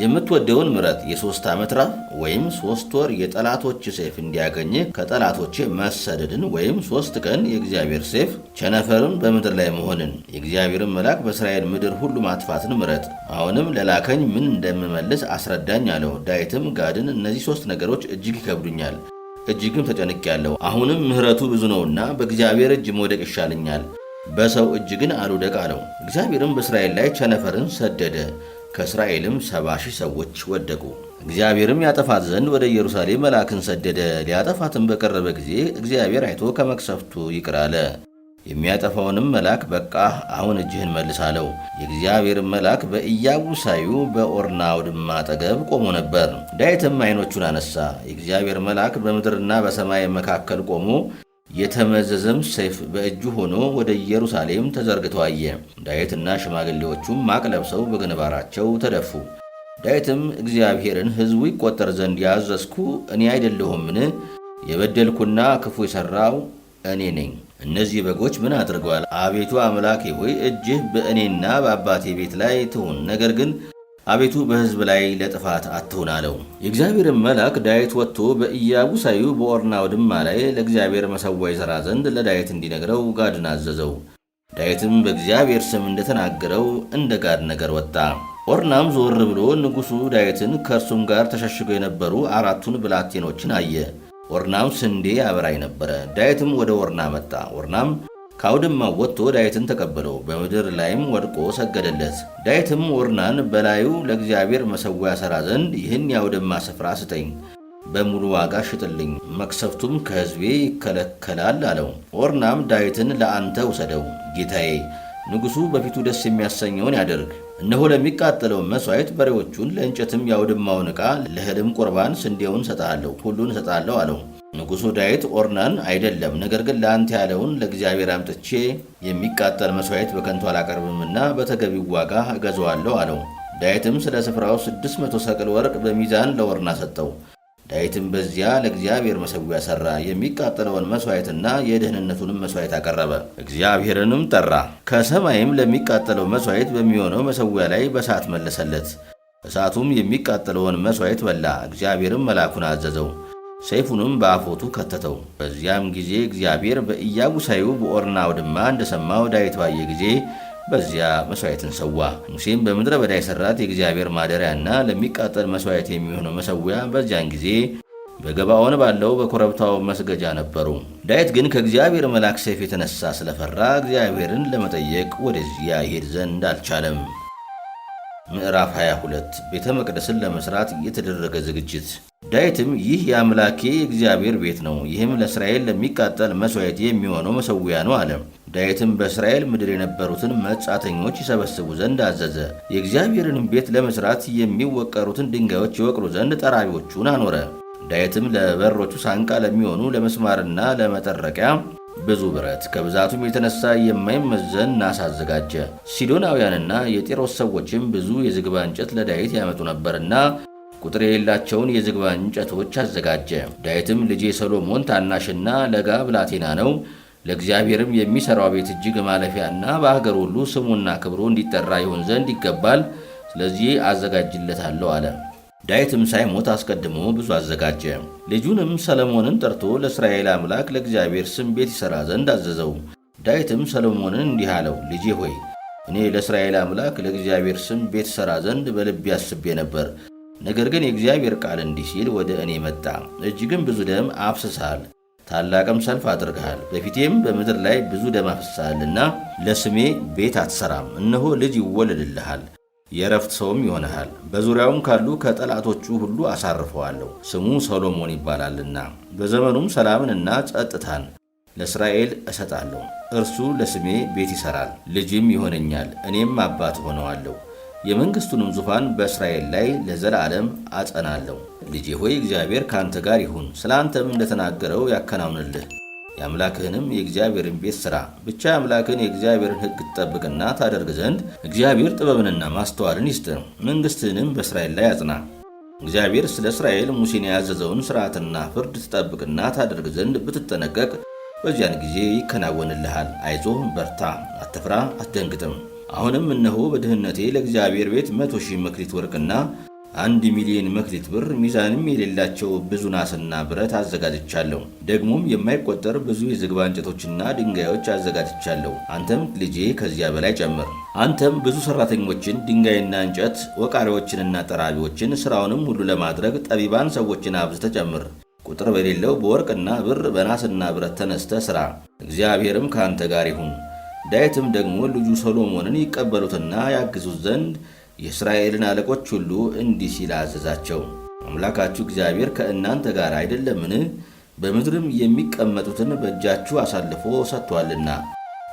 የምትወደውን ምረጥ፣ የ3 ዓመት ራብ ወይም 3 ወር የጠላቶች ሰይፍ እንዲያገኝ ከጠላቶች መሰደድን ወይም 3 ቀን የእግዚአብሔር ሰይፍ ቸነፈርን በምድር ላይ መሆንን የእግዚአብሔርን መልአክ በእስራኤል ምድር ሁሉ ማጥፋትን ምረጥ። አሁንም ለላከኝ ምን እንደምመልስ አስረዳኝ አለው። ዳዊትም ጋድን እነዚህ 3 ነገሮች እጅግ ይከብዱኛል፣ እጅግም ተጨንቄያለሁ። አሁንም ምሕረቱ ብዙ ነውና በእግዚአብሔር እጅ መውደቅ ይሻለኛል፣ በሰው እጅ ግን አልውደቅ አለው። እግዚአብሔርም በእስራኤል ላይ ቸነፈርን ሰደደ፣ ከእስራኤልም 70,000 ሰዎች ወደቁ። እግዚአብሔርም ያጠፋት ዘንድ ወደ ኢየሩሳሌም መልአክን ሰደደ። ሊያጠፋትም በቀረበ ጊዜ እግዚአብሔር አይቶ ከመቅሰፍቱ ይቅር አለ። የሚያጠፋውንም መልአክ በቃህ፣ አሁን እጅህን መልስ አለው። የእግዚአብሔርም መልአክ በኢያቡሳዩ በኦርና አውድማ አጠገብ ቆሞ ነበር። ዳዊትም ዓይኖቹን አነሳ፣ የእግዚአብሔር መልአክ በምድርና በሰማይ መካከል ቆሞ የተመዘዘም ሰይፍ በእጁ ሆኖ ወደ ኢየሩሳሌም ተዘርግቶ አየ። ዳዊትና ሽማግሌዎቹም ማቅ ለብሰው በግንባራቸው ተደፉ። ዳዊትም እግዚአብሔርን ሕዝቡ ይቆጠር ዘንድ ያዘዝኩ እኔ አይደለሁምን? የበደልኩና ክፉ የሠራው እኔ ነኝ። እነዚህ በጎች ምን አድርገዋል? አቤቱ አምላኬ ሆይ እጅህ በእኔና በአባቴ ቤት ላይ ትሁን፣ ነገር ግን አቤቱ በሕዝብ ላይ ለጥፋት አትሁን አለው። የእግዚአብሔርን መልአክ ዳዊት ወጥቶ በኢያቡሳዩ በኦርና አውድማ ላይ ለእግዚአብሔር መሠዊያ ይሠራ ዘንድ ለዳዊት እንዲነግረው ጋድን አዘዘው። ዳዊትም በእግዚአብሔር ስም እንደተናገረው እንደ ጋድ ነገር ወጣ። ኦርናም ዞር ብሎ ንጉሡ ዳዊትን ከእርሱም ጋር ተሸሽገው የነበሩ 4ቱን ብላቴኖችን አየ። ኦርናም ስንዴ ያበራይ ነበረ። ዳዊትም ወደ ኦርና መጣ። ኦርናም ከአውድማው ወጥቶ ዳዊትን ተቀበለው፣ በምድር ላይም ወድቆ ሰገደለት። ዳዊትም ኦርናን በላዩ ለእግዚአብሔር መሠዊያ ሠራ ዘንድ ይህን የአውድማ ስፍራ ስጠኝ፣ በሙሉ ዋጋ ሽጥልኝ፣ መቅሰፍቱም ከሕዝቤ ይከለከላል አለው። ኦርናም ዳዊትን ለአንተ ውሰደው፣ ጌታዬ ንጉሡ በፊቱ ደስ የሚያሰኘውን ያደርግ። እነሆ ለሚቃጠለው መሥዋዕት በሬዎቹን፣ ለእንጨትም የአውድማውን ዕቃ፣ ለእህልም ቁርባን ስንዴውን እሰጥሃለሁ፣ ሁሉን እሰጣለሁ አለው። ንጉሡ ዳዊት ኦርናን አይደለም፣ ነገር ግን ለአንተ ያለውን ለእግዚአብሔር አምጥቼ የሚቃጠል መሥዋዕት በከንቱ አላቀርብምና በተገቢው ዋጋ እገዛዋለሁ አለው። ዳዊትም ስለ ስፍራው 600 ሰቅል ወርቅ በሚዛን ለኦርና ሰጠው። ዳዊትም በዚያ ለእግዚአብሔር መሠዊያ ሠራ፣ የሚቃጠለውን መሥዋዕትና የደህንነቱንም መሥዋዕት አቀረበ፣ እግዚአብሔርንም ጠራ። ከሰማይም ለሚቃጠለው መሥዋዕት በሚሆነው መሠዊያ ላይ በእሳት መለሰለት። እሳቱም የሚቃጠለውን መሥዋዕት በላ። እግዚአብሔርም መልአኩን አዘዘው፣ ሰይፉንም በአፎቱ ከተተው። በዚያም ጊዜ እግዚአብሔር በኢያቡሳዩ በኦርና አውድማ እንደሰማው ዳዊት ባየ ጊዜ በዚያ መሥዋዕትን ሰዋ። ሙሴም በምድረ በዳ የሠራት የእግዚአብሔር ማደሪያና ለሚቃጠል መሥዋዕት የሚሆነው መሠዊያ በዚያን ጊዜ በገባዖን ባለው በኮረብታው መስገጃ ነበሩ። ዳዊት ግን ከእግዚአብሔር መልአክ ሰይፍ የተነሳ ስለፈራ እግዚአብሔርን ለመጠየቅ ወደዚያ ይሄድ ዘንድ አልቻለም። ምዕራፍ 22 ቤተ መቅደስን ለመሥራት የተደረገ ዝግጅት። ዳዊትም ይህ የአምላኬ የእግዚአብሔር ቤት ነው፣ ይህም ለእስራኤል ለሚቃጠል መሥዋዕት የሚሆነው መሠዊያ ነው አለ። ዳዊትም በእስራኤል ምድር የነበሩትን መጻተኞች ይሰበስቡ ዘንድ አዘዘ። የእግዚአብሔርን ቤት ለመሥራት የሚወቀሩትን ድንጋዮች ይወቅሩ ዘንድ ጠራቢዎቹን አኖረ። ዳዊትም ለበሮቹ ሳንቃ ለሚሆኑ ለመስማርና ለመጠረቂያ ብዙ ብረት ከብዛቱም የተነሳ የማይመዘን ናስ አዘጋጀ። ሲዶናውያንና የጢሮስ ሰዎችም ብዙ የዝግባ እንጨት ለዳዊት ያመጡ ነበርና ቁጥር የሌላቸውን የዝግባ እንጨቶች አዘጋጀ። ዳዊትም ልጄ ሰሎሞን ታናሽና ለጋ ብላቴና ነው፣ ለእግዚአብሔርም የሚሠራው ቤት እጅግ ማለፊያና በአገር ሁሉ ስሙና ክብሩ እንዲጠራ ይሆን ዘንድ ይገባል። ስለዚህ አዘጋጅለታለሁ አለ። ዳዊትም ሳይሞት አስቀድሞ ብዙ አዘጋጀ። ልጁንም ሰሎሞንን ጠርቶ ለእስራኤል አምላክ ለእግዚአብሔር ስም ቤት ይሠራ ዘንድ አዘዘው። ዳዊትም ሰሎሞንን እንዲህ አለው፣ ልጄ ሆይ እኔ ለእስራኤል አምላክ ለእግዚአብሔር ስም ቤት ይሠራ ዘንድ በልቤ አስቤ ነበር። ነገር ግን የእግዚአብሔር ቃል እንዲህ ሲል ወደ እኔ መጣ። እጅግም ብዙ ደም አፍስሰሃል፣ ታላቅም ሰልፍ አድርገሃል። በፊቴም በምድር ላይ ብዙ ደም አፍስሰሃልና ለስሜ ቤት አትሠራም። እነሆ ልጅ ይወለድልሃል፣ የዕረፍት ሰውም ይሆንሃል። በዙሪያውም ካሉ ከጠላቶቹ ሁሉ አሳርፈዋለሁ። ስሙ ሰሎሞን ይባላልና። በዘመኑም ሰላምንና ጸጥታን ለእስራኤል እሰጣለሁ። እርሱ ለስሜ ቤት ይሠራል፣ ልጅም ይሆነኛል፣ እኔም አባት ሆነዋለሁ። የመንግሥቱንም ዙፋን በእስራኤል ላይ ለዘላለም አጸናለሁ። ልጄ ሆይ እግዚአብሔር ከአንተ ጋር ይሁን፣ ስለ አንተም እንደተናገረው ያከናውንልህ። የአምላክህንም የእግዚአብሔርን ቤት ሥራ። ብቻ የአምላክህን የእግዚአብሔርን ሕግ ትጠብቅና ታደርግ ዘንድ እግዚአብሔር ጥበብንና ማስተዋልን ይስጥህ። መንግሥትህንም በእስራኤል ላይ አጽና። እግዚአብሔር ስለ እስራኤል ሙሴን ያዘዘውን ሥርዓትና ፍርድ ትጠብቅና ታደርግ ዘንድ ብትጠነቀቅ በዚያን ጊዜ ይከናወንልሃል። አይዞህ፣ በርታ፣ አትፍራ፣ አትደንግጥም። አሁንም እነሆ በድህነቴ ለእግዚአብሔር ቤት 100,000 መክሊት ወርቅና 1,000,000 መክሊት ብር ሚዛንም የሌላቸው ብዙ ናስና ብረት አዘጋጅቻለሁ። ደግሞም የማይቆጠር ብዙ የዝግባ እንጨቶችና ድንጋዮች አዘጋጅቻለሁ። አንተም ልጄ ከዚያ በላይ ጨምር። አንተም ብዙ ሠራተኞችን፣ ድንጋይና እንጨት፣ ወቃሪዎችንና ጠራቢዎችን፣ ሥራውንም ሁሉ ለማድረግ ጠቢባን ሰዎችን አብዝተህ ጨምር። ቁጥር በሌለው በወርቅና ብር በናስና ብረት ተነስተህ ሥራ። እግዚአብሔርም ከአንተ ጋር ይሁን። ዳዊትም ደግሞ ልጁ ሰሎሞንን ይቀበሉትና ያግዙት ዘንድ የእስራኤልን አለቆች ሁሉ እንዲህ ሲል አዘዛቸው። አምላካችሁ እግዚአብሔር ከእናንተ ጋር አይደለምን? በምድርም የሚቀመጡትን በእጃችሁ አሳልፎ ሰጥቶአልና።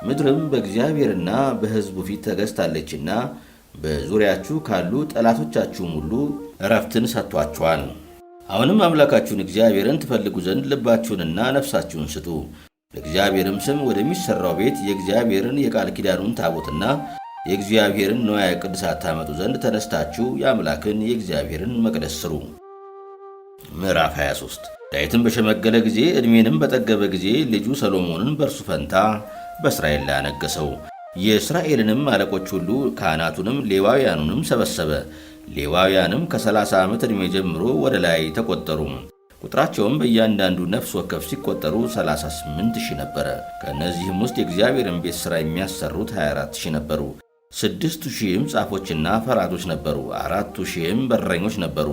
ምድርም በእግዚአብሔርና በሕዝቡ ፊት ተገዝታለችና በዙሪያችሁ ካሉ ጠላቶቻችሁም ሁሉ ዕረፍትን ሰጥቷችኋል። አሁንም አምላካችሁን እግዚአብሔርን ትፈልጉ ዘንድ ልባችሁንና ነፍሳችሁን ስጡ። ለእግዚአብሔርም ስም ወደሚሠራው ቤት የእግዚአብሔርን የቃል ኪዳኑን ታቦትና የእግዚአብሔርን ንዋየ ቅድሳት ታመጡ ዘንድ ተነስታችሁ የአምላክን የእግዚአብሔርን መቅደስ ሥሩ። ምዕራፍ 23 ዳዊትም በሸመገለ ጊዜ ዕድሜንም በጠገበ ጊዜ ልጁ ሰሎሞንን በእርሱ ፈንታ በእስራኤል ላይ አነገሠው። የእስራኤልንም አለቆች ሁሉ ካህናቱንም ሌዋውያኑንም ሰበሰበ። ሌዋውያንም ከ30 ዓመት ዕድሜ ጀምሮ ወደ ላይ ተቆጠሩ። ቁጥራቸውም በእያንዳንዱ ነፍስ ወከፍ ሲቆጠሩ 38,000 ነበረ። ከእነዚህም ውስጥ የእግዚአብሔርን ቤት ሥራ የሚያሰሩት 24,000 ነበሩ። 6,000 ጻፎችና ፈራጆች ነበሩ። 4,000 በረኞች ነበሩ።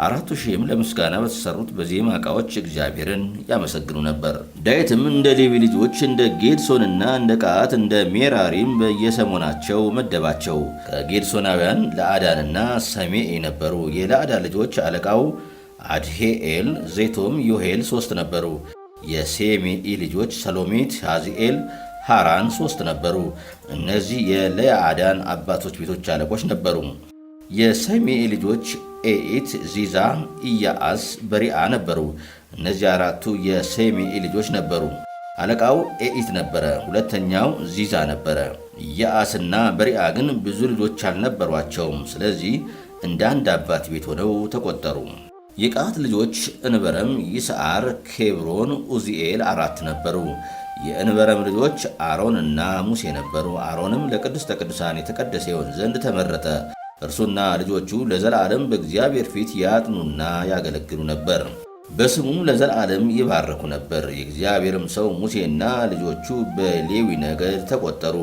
4,000 ለምስጋና በተሰሩት በዜማ ዕቃዎች እግዚአብሔርን ያመሰግኑ ነበር። ዳዊትም እንደ ሌዊ ልጆች እንደ ጌድሶንና እንደ ቀዓት እንደ ሜራሪም በየሰሞናቸው መደባቸው። ከጌድሶናውያን ለአዳንና ሰሜኢ ነበሩ። የለአዳን ልጆች አለቃው አድሄኤል፣ ዜቶም፣ ዮሄል 3 ነበሩ። የሴሜኢ ልጆች ሰሎሜት፣ ሐዚኤል፣ ሐራን 3 ነበሩ። እነዚህ የለአዳን አባቶች ቤቶች አለቆች ነበሩ። የሰሜኢ ልጆች ኤኢት፣ ዚዛ፣ ኢያአስ፣ በሪዓ ነበሩ። እነዚህ 4ቱ የሰሜኢ ልጆች ነበሩ። አለቃው ኤኢት ነበረ። ሁለተኛው ዚዛ ነበረ። ኢያአስና በሪዓ ግን ብዙ ልጆች አልነበሯቸውም። ስለዚህ እንደ አንድ አባት ቤት ሆነው ተቆጠሩ። የቀዓት ልጆች እንበረም፣ ይስዓር፣ ኬብሮን፣ ኡዚኤል 4 ነበሩ። የእንበረም ልጆች አሮንና ሙሴ ነበሩ። አሮንም ለቅድስተ ቅዱሳን የተቀደሰ ይሆን ዘንድ ተመረጠ። እርሱና ልጆቹ ለዘላለም በእግዚአብሔር ፊት ያጥኑና ያገለግሉ ነበር። በስሙም ለዘላለም ይባረኩ ነበር። የእግዚአብሔርም ሰው ሙሴና ልጆቹ በሌዊ ነገድ ተቆጠሩ።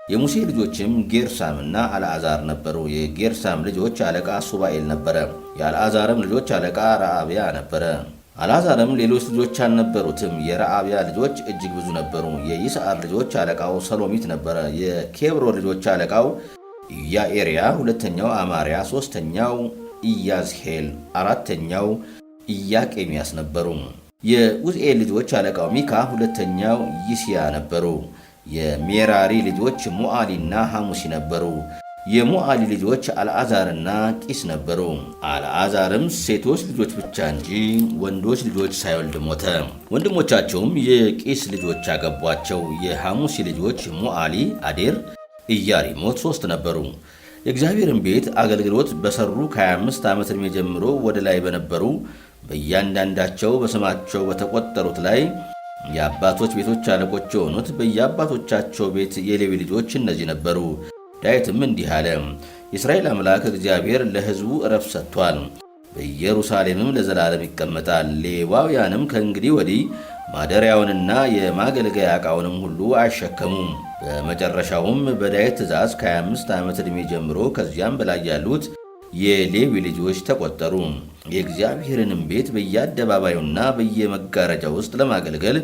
የሙሴ ልጆችም ጌርሳምና አልዓዛር ነበሩ። የጌርሳም ልጆች አለቃ ሱባኤል ነበረ። የአልዓዛርም ልጆች አለቃ ረአብያ ነበረ። አልዓዛርም ሌሎች ልጆች አልነበሩትም። የረአብያ ልጆች እጅግ ብዙ ነበሩ። የይስዓር ልጆች አለቃው ሰሎሚት ነበረ። የኬብሮን ልጆች አለቃው ኢያኤርያ፣ ሁለተኛው አማርያ፣ ሦስተኛው ኢያዝሄል፣ አራተኛው ኢያቄምያስ ነበሩ። የኡዝኤል ልጆች አለቃው ሚካ፣ ሁለተኛው ይስያ ነበሩ። የሜራሪ ልጆች ሙዓሊና ሐሙሲ ነበሩ። የሙዓሊ ልጆች አልዓዛርና ቂስ ነበሩ። አልዓዛርም ሴቶች ልጆች ብቻ እንጂ ወንዶች ልጆች ሳይወልድ ሞተ። ወንድሞቻቸውም የቂስ ልጆች አገቧቸው። የሐሙሲ ልጆች ሙዓሊ፣ አዴር፣ ኢያሪሞት 3 ነበሩ። የእግዚአብሔርን ቤት አገልግሎት በሰሩ ከ25 ዓመት ዕድሜ ጀምሮ ወደ ላይ በነበሩ በእያንዳንዳቸው በስማቸው በተቆጠሩት ላይ የአባቶች ቤቶች አለቆች የሆኑት በየአባቶቻቸው ቤት የሌዊ ልጆች እነዚህ ነበሩ። ዳዊትም እንዲህ አለ፣ የእስራኤል አምላክ እግዚአብሔር ለሕዝቡ ዕረፍት ሰጥቷል፣ በኢየሩሳሌምም ለዘላለም ይቀመጣል። ሌዋውያንም ከእንግዲህ ወዲህ ማደሪያውንና የማገልገያ ዕቃውንም ሁሉ አይሸከሙም። በመጨረሻውም በዳዊት ትእዛዝ ከ25 ዓመት ዕድሜ ጀምሮ ከዚያም በላይ ያሉት የሌዊ ልጆች ተቆጠሩ። የእግዚአብሔርንም ቤት በየአደባባዩና በየመጋረጃው ውስጥ ለማገልገል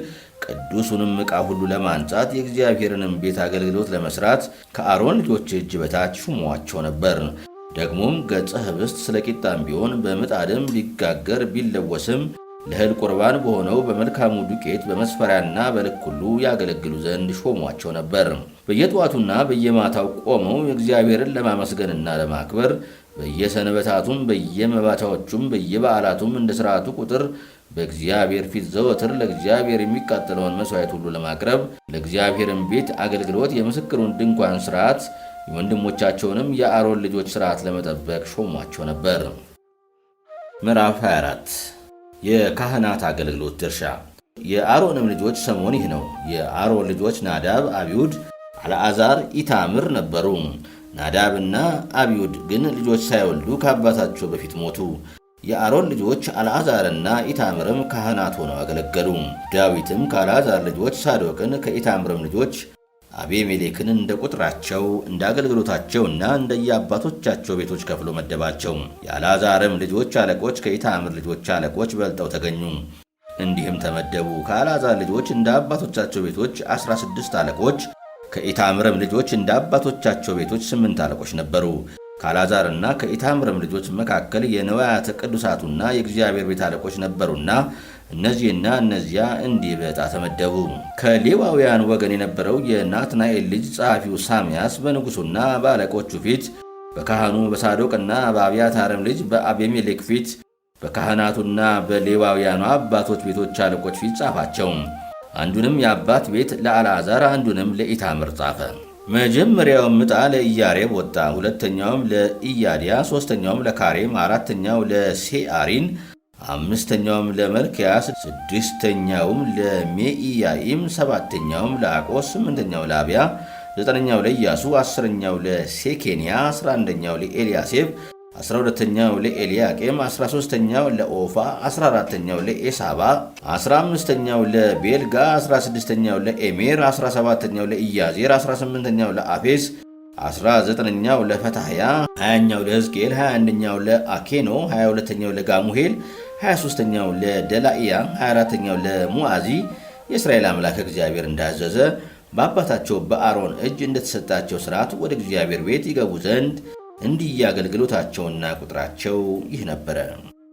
ቅዱሱንም ዕቃ ሁሉ ለማንጻት የእግዚአብሔርንም ቤት አገልግሎት ለመስራት ከአሮን ልጆች እጅ በታች ሹመዋቸው ነበር። ደግሞም ገጸ ኅብስት ስለ ቂጣም ቢሆን በምጣድም ቢጋገር ቢለወስም ለእህል ቁርባን በሆነው በመልካሙ ዱቄት በመስፈሪያና በልክ ሁሉ ያገለግሉ ዘንድ ሾሟቸው ነበር። በየጠዋቱና በየማታው ቆመው እግዚአብሔርን ለማመስገንና ለማክበር በየሰንበታቱም በየመባቻዎቹም በየበዓላቱም እንደ ሥርዓቱ ቁጥር በእግዚአብሔር ፊት ዘወትር ለእግዚአብሔር የሚቃጠለውን መሥዋዕት ሁሉ ለማቅረብ ለእግዚአብሔርን ቤት አገልግሎት የምስክሩን ድንኳን ሥርዓት የወንድሞቻቸውንም የአሮን ልጆች ሥርዓት ለመጠበቅ ሾሟቸው ነበር። ምዕራፍ 24 የካህናት አገልግሎት ድርሻ። የአሮንም ልጆች ሰሞን ይህ ነው። የአሮን ልጆች ናዳብ፣ አብዩድ፣ አልዓዛር፣ ኢታምር ነበሩ። ናዳብና አብዩድ ግን ልጆች ሳይወልዱ ከአባታቸው በፊት ሞቱ። የአሮን ልጆች አልዓዛርና ኢታምርም ካህናት ሆነው አገለገሉ። ዳዊትም ከአልዓዛር ልጆች ሳዶቅን ከኢታምርም ልጆች አቤሜሌክን እንደ ቁጥራቸው እንደ አገልግሎታቸውና እንደየአባቶቻቸው ቤቶች ከፍሎ መደባቸው። የአልዓዛርም ልጆች አለቆች ከኢታምር ልጆች አለቆች በልጠው ተገኙ። እንዲህም ተመደቡ። ከአልዓዛር ልጆች እንደ አባቶቻቸው ቤቶች 16 አለቆች፣ ከኢታምርም ልጆች እንደ አባቶቻቸው ቤቶች 8 አለቆች ነበሩ። ከአልዓዛርና ከኢታምርም ልጆች መካከል የነዋያተ ቅዱሳቱና የእግዚአብሔር ቤት አለቆች ነበሩና እነዚህና እነዚያ እንዲህ በዕጣ ተመደቡ። ከሌዋውያን ወገን የነበረው የናትናኤል ልጅ ጸሐፊው ሳምያስ በንጉሡና በአለቆቹ ፊት በካህኑ በሳዶቅና በአብያታርም ልጅ በአቤሜሌክ ፊት በካህናቱና በሌዋውያኑ አባቶች ቤቶች አለቆች ፊት ጻፋቸው። አንዱንም የአባት ቤት ለአልዓዛር፣ አንዱንም ለኢታምር ጻፈ። መጀመሪያውም ዕጣ ለኢያሬብ ወጣ፣ ሁለተኛውም ለኢያድያ፣ ሦስተኛውም ለካሬም፣ አራተኛው ለሴአሪን፣ አምስተኛውም ለመልክያስ፣ ስድስተኛውም ለሜኢያኢም፣ ሰባተኛውም ለአቆስ፣ ስምንተኛው ለአብያ፣ ዘጠነኛው ለኢያሱ፣ አስረኛው ለሴኬንያ፣ 11ኛው ለኤልያሴብ፣ 12ኛው ለኤልያቄም፣ 13ኛው ለኦፋ፣ 14ኛው ለኤሳባ፣ 15ኛው ለቤልጋ፣ 16ኛው ለኤሜር፣ 17ኛው ለኢያዜር፣ 18ኛው ለአፌስ፣ 19ኛው ለፈታህያ፣ 20ኛው ለሕዝቅኤል፣ 21ኛው ለአኬኖ፣ 22ኛው ለጋሙሄል፣ 23ኛው ለደላኢያ፣ 24ኛው ለሙዓዚ የእስራኤል አምላክ እግዚአብሔር እንዳዘዘ በአባታቸው በአሮን እጅ እንደተሰጣቸው ሥርዓት ወደ እግዚአብሔር ቤት ይገቡ ዘንድ እንዲህ አገልግሎታቸውና ቁጥራቸው ይህ ነበረ።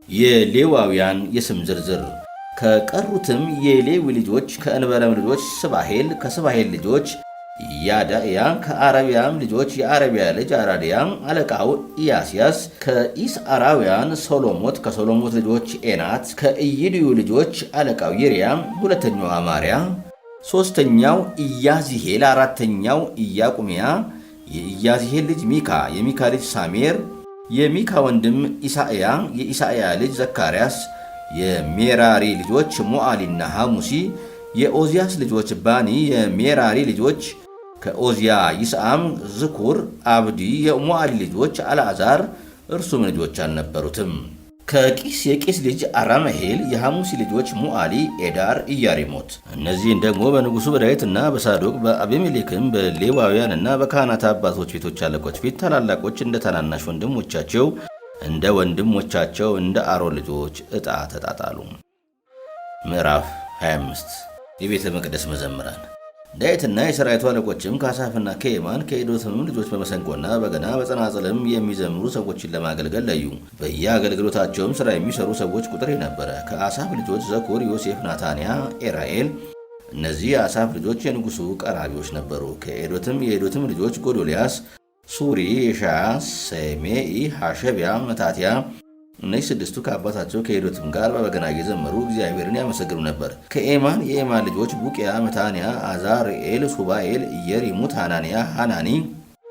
የሌዋውያን የስም ዝርዝር። ከቀሩትም የሌዊ ልጆች ከእንበረም ልጆች ስባሄል፣ ከስባሄል ልጆች ያዳያ፣ ከአረቢያም ልጆች የአረቢያ ልጅ አራድያም፣ አለቃው ኢያስያስ፣ ከኢስአራውያን ሶሎሞት፣ ከሶሎሞት ልጆች ኤናት፣ ከኢይድዩ ልጆች አለቃው ይርያም፣ ሁለተኛው አማርያ፣ ሦስተኛው ኢያዚሄል፣ አራተኛው ኢያቁምያ፣ የኢያዚሄል ልጅ ሚካ፣ የሚካ ልጅ ሳሜር፣ የሚካ ወንድም ኢሳእያ፣ የኢሳእያ ልጅ ዘካርያስ፣ የሜራሪ ልጆች ሞዓሊና ሐሙሲ፣ የኦዚያስ ልጆች ባኒ፣ የሜራሪ ልጆች ከኦዚያ ይስአም፣ ዝኩር፣ አብዲ፣ የሞዓሊ ልጆች አልዓዛር እርሱም ልጆች አልነበሩትም። ከቂስ የቂስ ልጅ አራመሄል፣ የሐሙሲ ልጆች ሙዓሊ፣ ኤዳር፣ ኢያሪሞት። እነዚህን ደግሞ በንጉሡ በዳዊትና በሳዶቅ በአቤሜሌክም በሌዋውያንና በካህናት አባቶች ቤቶች አለቆች ፊት ታላላቆች እንደ ታናናሽ ወንድሞቻቸው እንደ ወንድሞቻቸው እንደ አሮን ልጆች ዕጣ ተጣጣሉ። ምዕራፍ 25 የቤተ መቅደስ መዘምራን። ዳዊትና የሰራዊቱ አለቆችም ከአሳፍና ከኤማን ከኤዶትም ልጆች በመሰንቆና በገና በጸናጽልም የሚዘምሩ ሰዎችን ለማገልገል ለዩ። በየአገልግሎታቸውም ሥራ የሚሰሩ ሰዎች ቁጥር ነበረ። ከአሳፍ ልጆች ዘኩር፣ ዮሴፍ፣ ናታንያ፣ ኤራኤል። እነዚህ የአሳፍ ልጆች የንጉሡ ቀራቢዎች ነበሩ። ከኤዶትም የኤዶትም ልጆች ጎዶልያስ፣ ሱሪ፣ የሻያ፣ ሰሜኢ፣ ሐሸቢያ፣ መታትያ። እነዚህ ስድስቱ ከአባታቸው ከኤዶትም ጋር በበገና እየዘመሩ እግዚአብሔርን ያመሰግኑ ነበር። ከኤማን የኤማን ልጆች ቡቅያ፣ መታንያ፣ አዛርኤል፣ ሱባኤል፣ ኢየሪሙት፣ ሐናንያ፣ ሐናኒ፣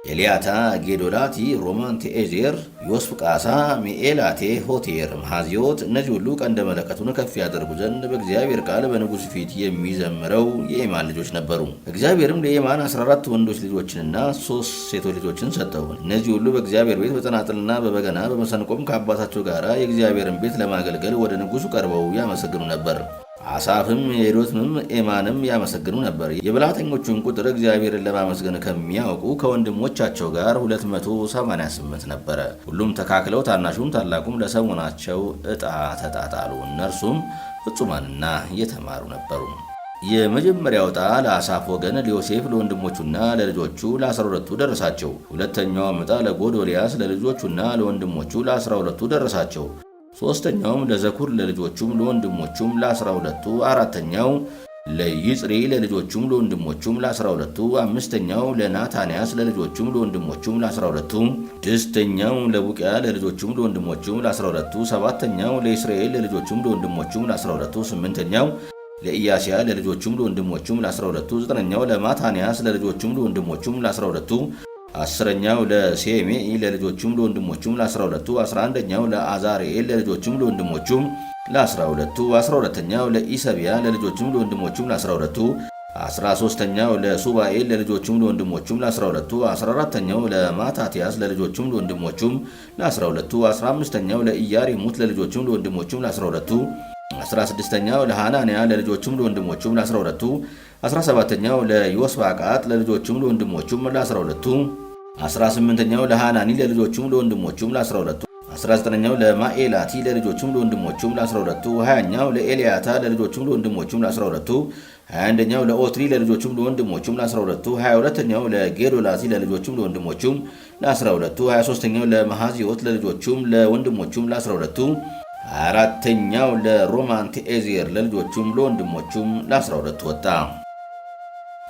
ኤልያታ፣ ጌዶላቲ፣ ሮማንቲኤዜር፣ ዮስፍቃሳ፣ ሚኤላቴ፣ ሆቴር፣ መሐዚዮት እነዚህ ሁሉ ቀንደ መለከቱን ከፍ ያደርጉ ዘንድ በእግዚአብሔር ቃል በንጉሥ ፊት የሚዘምረው የኤማን ልጆች ነበሩ። እግዚአብሔርም ለኤማን 14 ወንዶች ልጆችንና 3 ሴቶች ልጆችን ሰጠው። እነዚህ ሁሉ በእግዚአብሔር ቤት በጸናጽልና በበገና በመሰንቆም ከአባታቸው ጋር የእግዚአብሔርን ቤት ለማገልገል ወደ ንጉሡ ቀርበው ያመሰግኑ ነበር። አሳፍም የዶትምም ኤማንም ያመሰግኑ ነበር። የብልሃተኞቹን ቁጥር እግዚአብሔርን ለማመስገን ከሚያውቁ ከወንድሞቻቸው ጋር 288 ነበረ። ሁሉም ተካክለው ታናሹም ታላቁም ለሰሞናቸው ዕጣ ተጣጣሉ። እነርሱም ፍጹማንና የተማሩ ነበሩ። የመጀመሪያው ዕጣ ለአሳፍ ወገን ለዮሴፍ ለወንድሞቹና ለልጆቹ ለ12ቱ ደረሳቸው። ሁለተኛውም ዕጣ ለጎዶልያስ ለልጆቹና ለወንድሞቹ ለ12ቱ ደረሳቸው። ሦስተኛውም ለዘኩር ለልጆቹም ለወንድሞቹም ለ12ቱ፣ አራተኛው ለይጽሪ ለልጆቹም ለወንድሞቹም ለ12ቱ፣ አምስተኛው ለናታንያስ ለልጆቹም ለወንድሞቹም ለ12ቱ፣ ስድስተኛው ለቡቅያ ለልጆቹም ለወንድሞቹም ለ12ቱ፣ ሰባተኛው ለእስራኤል ለልጆቹም ለወንድሞቹም ለ12ቱ፣ ስምንተኛው ለኢያስያ ለልጆቹም ለወንድሞቹም ለ12ቱ፣ ዘጠነኛው ለማታንያስ ለልጆቹም ለወንድሞቹም ለ12ቱ፣ አስረኛው ለሴሜኢ ለልጆቹም ለወንድሞቹም ለ12ቱ፣ 11ኛው ለአዛርኤል ለልጆቹም ለወንድሞቹም ለ12ቱ፣ 12ኛው ለኢሰቢያ ለልጆቹም ለወንድሞቹም ለ12ቱ፣ 13ኛው ለሱባኤል ለልጆቹም ለወንድሞቹም ለ12ቱ፣ 14ኛው ለማታትያስ ለልጆቹም ለወንድሞቹም ለ12ቱ፣ 15ኛው ለኢያሪሙት ለልጆቹም ለወንድሞቹም ለ12ቱ፣ 16ኛው ለሐናንያ ለልጆቹም ለወንድሞቹም ለ12ቱ፣ 17ኛው ለዮስባቃጥ ለልጆቹም ለወንድሞቹም ለ12ቱ፣ 18ኛው ለሐናኒ ለልጆቹም ለወንድሞቹም ለ12ቱ፣ 19ኛው ለማኤላቲ ለልጆቹም ለወንድሞቹም ለ12ቱ፣ 20ኛው ለኤልያታ ለልጆቹም ለወንድሞቹም ለ12ቱ፣ 21ኛው ለኦትሪ ለልጆቹም ለወንድሞቹም ለ12ቱ፣ 22ኛው ለጌዶላቲ ለልጆቹም ለወንድሞቹም ለ12ቱ፣ 23ኛው ለመሐዚዮት ለልጆቹም ለወንድሞቹም ለ12ቱ፣ 24ኛው ለሮማንቲኤዜር ለልጆቹም ለወንድሞቹም ለ12ቱ ወጣ።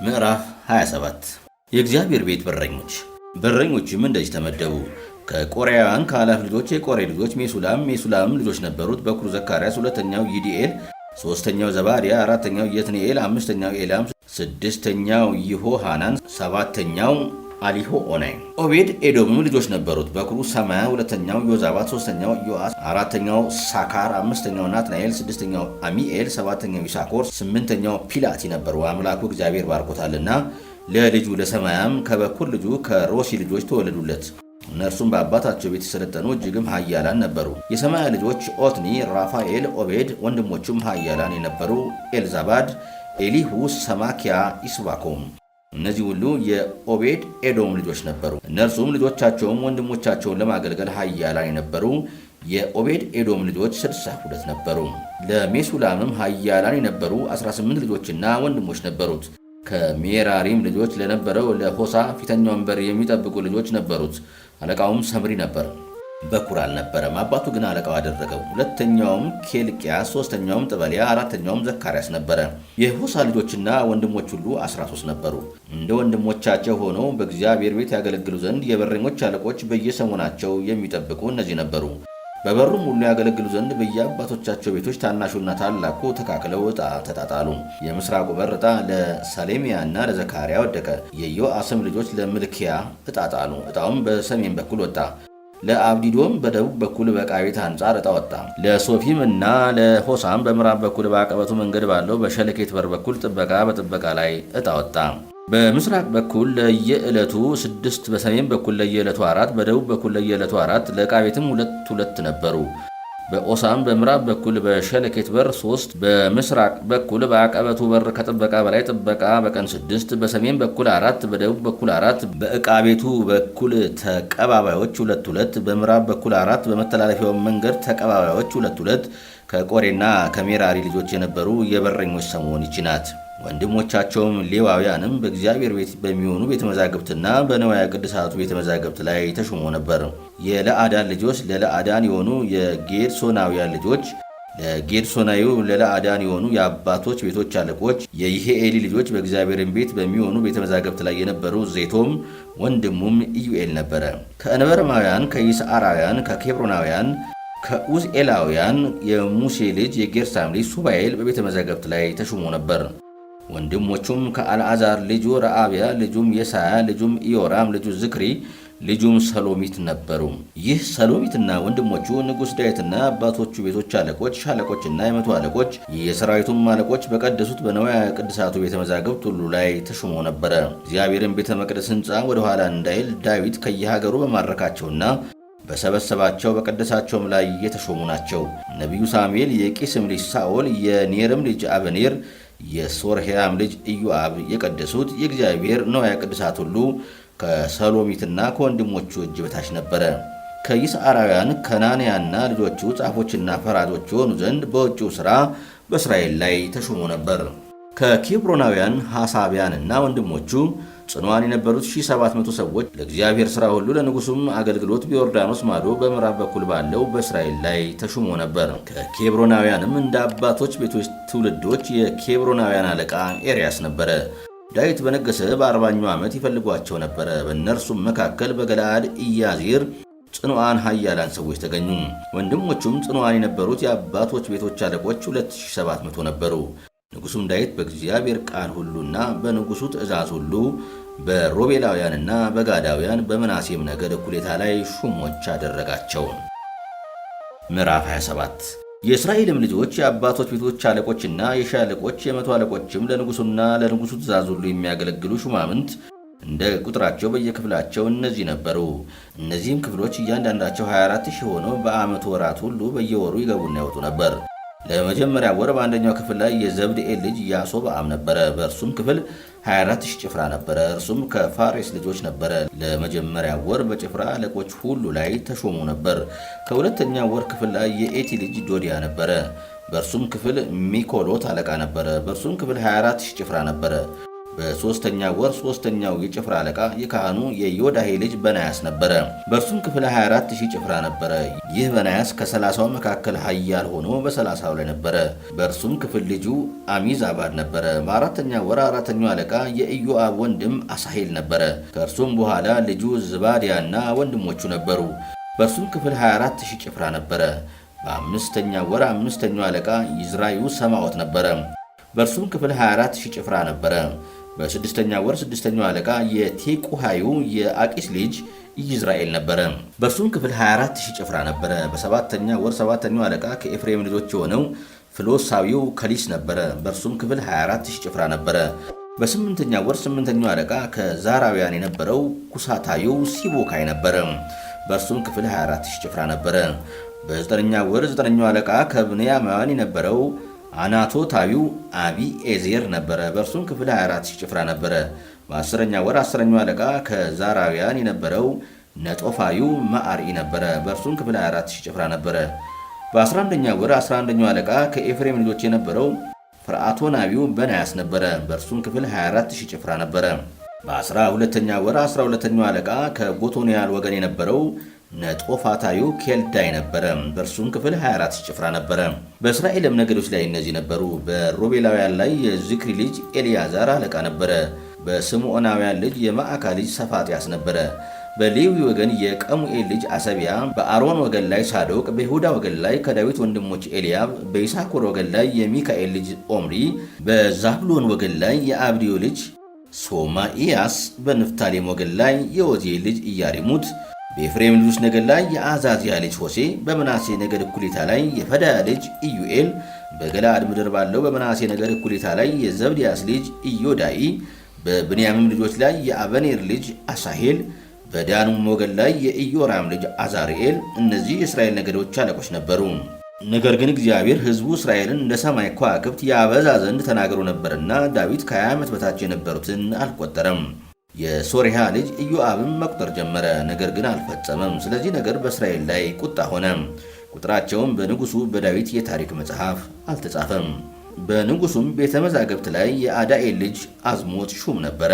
ምዕራፍ 27 የእግዚአብሔር ቤት በረኞችም እንደዚህ ተመደቡ። ከቆሬያውያን ከአላፍ ልጆች የቆሬ ልጆች ሜሱላም ልጆች ነበሩት። በኩሩ ዘካርያስ፣ ሁለተኛው ይዲኤል፣ ሦስተኛው ዘባድያ፣ አራተኛው የትኒኤል፣ አምስተኛው ኤላም፣ ስድስተኛው ይሆሃናን፣ ሰባተኛው አሊሆ ኦናይ። ኦቤድ ኤዶምም ልጆች ነበሩት። በኩሩ ሰማያ፣ ሁለተኛው ዮዛባት፣ ሦስተኛው ኢዮአስ፣ አራተኛው ሳካር፣ አምስተኛው ናትናኤል፣ ስድስተኛው አሚኤል፣ ሰባተኛው ይሳኮር፣ ስምንተኛው ፒላቲ ነበሩ። አምላኩ እግዚአብሔር ባርኮታልና። ለልጁ ለሰማያም ከበኩር ልጁ ከሮሲ ልጆች ተወለዱለት። እነርሱም በአባታቸው ቤት የሰለጠኑ እጅግም ኃያላን ነበሩ። የሰማያ ልጆች ኦትኒ፣ ራፋኤል፣ ኦቤድ፣ ወንድሞቹም ኃያላን የነበሩ ኤልዛባድ፣ ኤሊሁ፣ ሰማኪያ፣ ኢስባኮም። እነዚህ ሁሉ የኦቤድ ኤዶም ልጆች ነበሩ። እነርሱም ልጆቻቸውም ወንድሞቻቸውን ለማገልገል ኃያላን የነበሩ የኦቤድ ኤዶም ልጆች 62 ነበሩ። ለሜሱላምም ኃያላን የነበሩ 18 ልጆችና ወንድሞች ነበሩት። ከሜራሪም ልጆች ለነበረው ለሆሳ ፊተኛውን በር የሚጠብቁ ልጆች ነበሩት። አለቃውም ሰምሪ ነበር። በኩር አልነበረም፣ አባቱ ግን አለቃው አደረገው። ሁለተኛውም ኬልቅያስ፣ ሦስተኛውም ጥበልያ፣ አራተኛውም ዘካርያስ ነበረ። የሆሳ ልጆችና ወንድሞች ሁሉ 13 ነበሩ። እንደ ወንድሞቻቸው ሆነው በእግዚአብሔር ቤት ያገለግሉ ዘንድ የበረኞች አለቆች በየሰሞናቸው የሚጠብቁ እነዚህ ነበሩ። በበሩም ሁሉ ያገለግሉ ዘንድ በየአባቶቻቸው ቤቶች ታናሹና ታላቁ ተካክለው ዕጣ ተጣጣሉ። የምስራቁ በር ዕጣ ለሰሌምያና ለዘካርያ ወደቀ። የዮአስም ልጆች ለምልኪያ ዕጣ ጣሉ። ዕጣውም በሰሜን በኩል ወጣ። ለአብዲዶም በደቡብ በኩል በዕቃ ቤት አንጻር ዕጣ ወጣ። ለሶፊም እና ለሆሳም በምዕራብ በኩል በአቀበቱ መንገድ ባለው በሸለኬት በር በኩል ጥበቃ በጥበቃ ላይ ዕጣ ወጣ። በምስራቅ በኩል ለየዕለቱ 6፣ በሰሜን በኩል ለየዕለቱ 4፣ በደቡብ በኩል ለየዕለቱ 4። ለዕቃ ቤትም 2 ነበሩ። በኦሳም በምዕራብ በኩል በሸለኬት በር 3፣ በምስራቅ በኩል በአቀበቱ በር ከጥበቃ በላይ ጥበቃ በቀን 6፣ በሰሜን በኩል 4፣ በደቡብ በኩል 4። በዕቃ ቤቱ በኩል ተቀባባዮች 2፣ በምዕራብ በኩል 4፣ በመተላለፊያው መንገድ ተቀባባዮች 2። ከቆሬና ከሜራሪ ልጆች የነበሩ የበረኞች ሰሞን ይህች ናት። ወንድሞቻቸውም ሌዋውያንም በእግዚአብሔር ቤት በሚሆኑ ቤተመዛግብትና በነዋያ ቅድሳቱ ቤተመዛግብት ላይ ተሾሞ ነበር። የለአዳን ልጆች ለለአዳን የሆኑ የጌድሶናውያን ልጆች ለጌድሶናዊው ለለአዳን የሆኑ የአባቶች ቤቶች አለቆች የይሄኤሊ ልጆች በእግዚአብሔርን ቤት በሚሆኑ ቤተመዛግብት ላይ የነበሩ ዜቶም ወንድሙም ኢዩኤል ነበረ። ከእንበረማውያን፣ ከይስዓራውያን፣ ከኬብሮናውያን፣ ከኡዝኤላውያን የሙሴ ልጅ የጌርሳም ልጅ ሱባኤል በቤተ መዛግብት ላይ ተሾሞ ነበር። ወንድሞቹም ከአልዓዛር ልጁ ረአብያ፣ ልጁም የሳያ፣ ልጁም ኢዮራም፣ ልጁ ዝክሪ፣ ልጁም ሰሎሚት ነበሩ። ይህ ሰሎሚትና ወንድሞቹ ንጉሥ ዳዊትና አባቶቹ ቤቶች አለቆች፣ ሻለቆችና የመቶ አለቆች፣ የሰራዊቱም አለቆች በቀደሱት በነዋያ ቅድሳቱ ቤተ መዛግብት ሁሉ ላይ ተሾሞ ነበረ። እግዚአብሔርን ቤተ መቅደስ ሕንፃ ወደ ኋላ እንዳይል ዳዊት ከየሀገሩ በማረካቸውና በሰበሰባቸው በቀደሳቸውም ላይ የተሾሙ ናቸው። ነቢዩ ሳሙኤል የቂስም ልጅ ሳኦል፣ የኔርም ልጅ አበኔር፣ የሶርያም ልጅ ኢዮአብ የቀደሱት የእግዚአብሔር ነዋያ ቅድሳት ሁሉ ከሰሎሚትና ከወንድሞቹ እጅ በታች ነበረ። ከይስዓራውያን ከናንያና ልጆቹ ጻፎችና ፈራጆች የሆኑ ዘንድ በውጭው ሥራ በእስራኤል ላይ ተሾሞ ነበር። ከኬብሮናውያን ሐሳቢያንና ወንድሞቹ ጽኑዓን የነበሩት 1700 ሰዎች ለእግዚአብሔር ሥራ ሁሉ ለንጉሡም አገልግሎት በዮርዳኖስ ማዶ በምዕራብ በኩል ባለው በእስራኤል ላይ ተሾሞ ነበር። ከኬብሮናውያንም እንደ አባቶች ቤቶች ትውልዶች የኬብሮናውያን አለቃ ኤርያስ ነበረ። ዳዊት በነገሰ በ40ኛው ዓመት ይፈልጓቸው ነበረ። በእነርሱም መካከል በገለዓድ ኢያዜር ጽኑዓን ኃያላን ሰዎች ተገኙ። ወንድሞቹም ጽኑዓን የነበሩት የአባቶች ቤቶች አለቆች 2700 ነበሩ። ንጉሡም ዳዊት በእግዚአብሔር ቃል ሁሉና በንጉሡ ትእዛዝ ሁሉ በሮቤላውያንና በጋዳውያን በምናሴም ነገድ እኩሌታ ላይ ሹሞች አደረጋቸው። ምዕራፍ 27 የእስራኤልም ልጆች የአባቶች ቤቶች አለቆችና የሻለቆች የመቶ አለቆችም ለንጉሡና ለንጉሡ ትእዛዝ ሁሉ የሚያገለግሉ ሹማምንት እንደ ቁጥራቸው በየክፍላቸው እነዚህ ነበሩ። እነዚህም ክፍሎች እያንዳንዳቸው 24,000 ሆነው በዓመቱ ወራት ሁሉ በየወሩ ይገቡና ይወጡ ነበር። ለመጀመሪያ ወር በአንደኛው ክፍል ላይ የዘብድኤል ልጅ ያሶብአም ነበረ። በእርሱም ክፍል 24,000 ጭፍራ ነበረ። እርሱም ከፋሬስ ልጆች ነበረ። ለመጀመሪያ ወር በጭፍራ አለቆች ሁሉ ላይ ተሾሙ ነበር። ከሁለተኛ ወር ክፍል ላይ የኤቲ ልጅ ዶዲያ ነበረ። በእርሱም ክፍል ሚኮሎት አለቃ ነበረ። በእርሱም ክፍል 24,000 ጭፍራ ነበረ። በሦስተኛ ወር ሦስተኛው የጭፍራ አለቃ የካህኑ የዮዳሄ ልጅ በናያስ ነበረ። በእርሱም ክፍል 24,000 ጭፍራ ነበረ። ይህ በናያስ ከ30 መካከል ኃያል ሆኖ በ30 ላይ ነበረ። በእርሱም ክፍል ልጁ አሚዛባድ ነበረ። በአራተኛ ወር አራተኛው አለቃ የኢዮአብ ወንድም አሳሄል ነበረ። ከእርሱም በኋላ ልጁ ዝባድያና ወንድሞቹ ነበሩ። በእርሱም ክፍል 24,000 ጭፍራ ነበረ። በአምስተኛ ወር አምስተኛው አለቃ ይዝራዩ ሰማዖት ነበረ። በእርሱም ክፍል 24,000 ጭፍራ ነበረ። በስድስተኛ ወር ስድስተኛው አለቃ የቴቁሃዩ የአቂስ ልጅ ኢይዝራኤል ነበረ። በእርሱም ክፍል 24,000 ጭፍራ ነበረ። በሰባተኛ ወር ሰባተኛው አለቃ ከኤፍሬም ልጆች የሆነው ፍሎሳዊው ከሊስ ነበረ። በእርሱም ክፍል 24,000 ጭፍራ ነበረ። በስምንተኛ ወር ስምንተኛው አለቃ ከዛራውያን የነበረው ኩሳታዩ ሲቦካይ ነበረ። በእርሱም ክፍል 24,000 ጭፍራ ነበረ። በዘጠነኛ ወር ዘጠነኛው አለቃ ከብንያማውያን የነበረው አናቶታዊው አቢኤዜር ነበረ። በእርሱም ክፍል 24,000 ጭፍራ ነበረ። በአስረኛ ወር አስረኛው አለቃ ከዛራውያን የነበረው ነጦፋዊው መዓርኢ ነበረ። በእርሱም ክፍል 24,000 ጭፍራ ነበረ። በ11ኛ ወር 11ኛው አለቃ ከኤፍሬም ልጆች የነበረው ፍርአቶናዊው በናያስ ነበረ። በእርሱም ክፍል 24,000 ጭፍራ ነበረ። በ12ኛ ወር 12ኛው አለቃ ከጎቶንያል ወገን የነበረው ነጦፋታዩ ኬልዳይ ነበረ። በእርሱም ክፍል 24,000 ጭፍራ ነበረ። በእስራኤልም ነገዶች ላይ እነዚህ ነበሩ። በሮቤላውያን ላይ የዝክሪ ልጅ ኤልያዛር አለቃ ነበረ። በስምዖናውያን ልጅ የማዕካ ልጅ ሰፋጥያስ ነበረ። በሌዊ ወገን የቀሙኤል ልጅ አሰቢያ፣ በአሮን ወገን ላይ ሳዶቅ፣ በይሁዳ ወገን ላይ ከዳዊት ወንድሞች ኤልያብ፣ በይሳኮር ወገን ላይ የሚካኤል ልጅ ኦምሪ፣ በዛብሎን ወገን ላይ የአብዲዮ ልጅ ሶማኢያስ፣ በንፍታሌም ወገን ላይ የኦዜ ልጅ ኢያሪሙት፣ በኤፍሬም ልጆች ነገድ ላይ የአዛዚያ ልጅ ሆሴ፣ በምናሴ ነገድ እኩሌታ ላይ የፈዳያ ልጅ ኢዩኤል፣ በገለዓድ ምድር ባለው በምናሴ ነገድ እኩሌታ ላይ የዘብድያስ ልጅ ኢዮዳኢ፣ በብንያምም ልጆች ላይ የአበኔር ልጅ አሳሄል፣ በዳኑም ወገን ላይ የኢዮራም ልጅ አዛርኤል። እነዚህ የእስራኤል ነገዶች አለቆች ነበሩ። ነገር ግን እግዚአብሔር ሕዝቡ እስራኤልን እንደ ሰማይ ከዋክብት ያበዛ ዘንድ ተናግሮ ነበርና ዳዊት ከ20 ዓመት በታች የነበሩትን አልቆጠረም። የሶርያ ልጅ ኢዮአብም መቁጠር ጀመረ፣ ነገር ግን አልፈጸመም። ስለዚህ ነገር በእስራኤል ላይ ቁጣ ሆነ። ቁጥራቸውም በንጉሡ በዳዊት የታሪክ መጽሐፍ አልተጻፈም። በንጉሡም ቤተ መዛግብት ላይ የአዳኤል ልጅ አዝሞት ሹም ነበረ።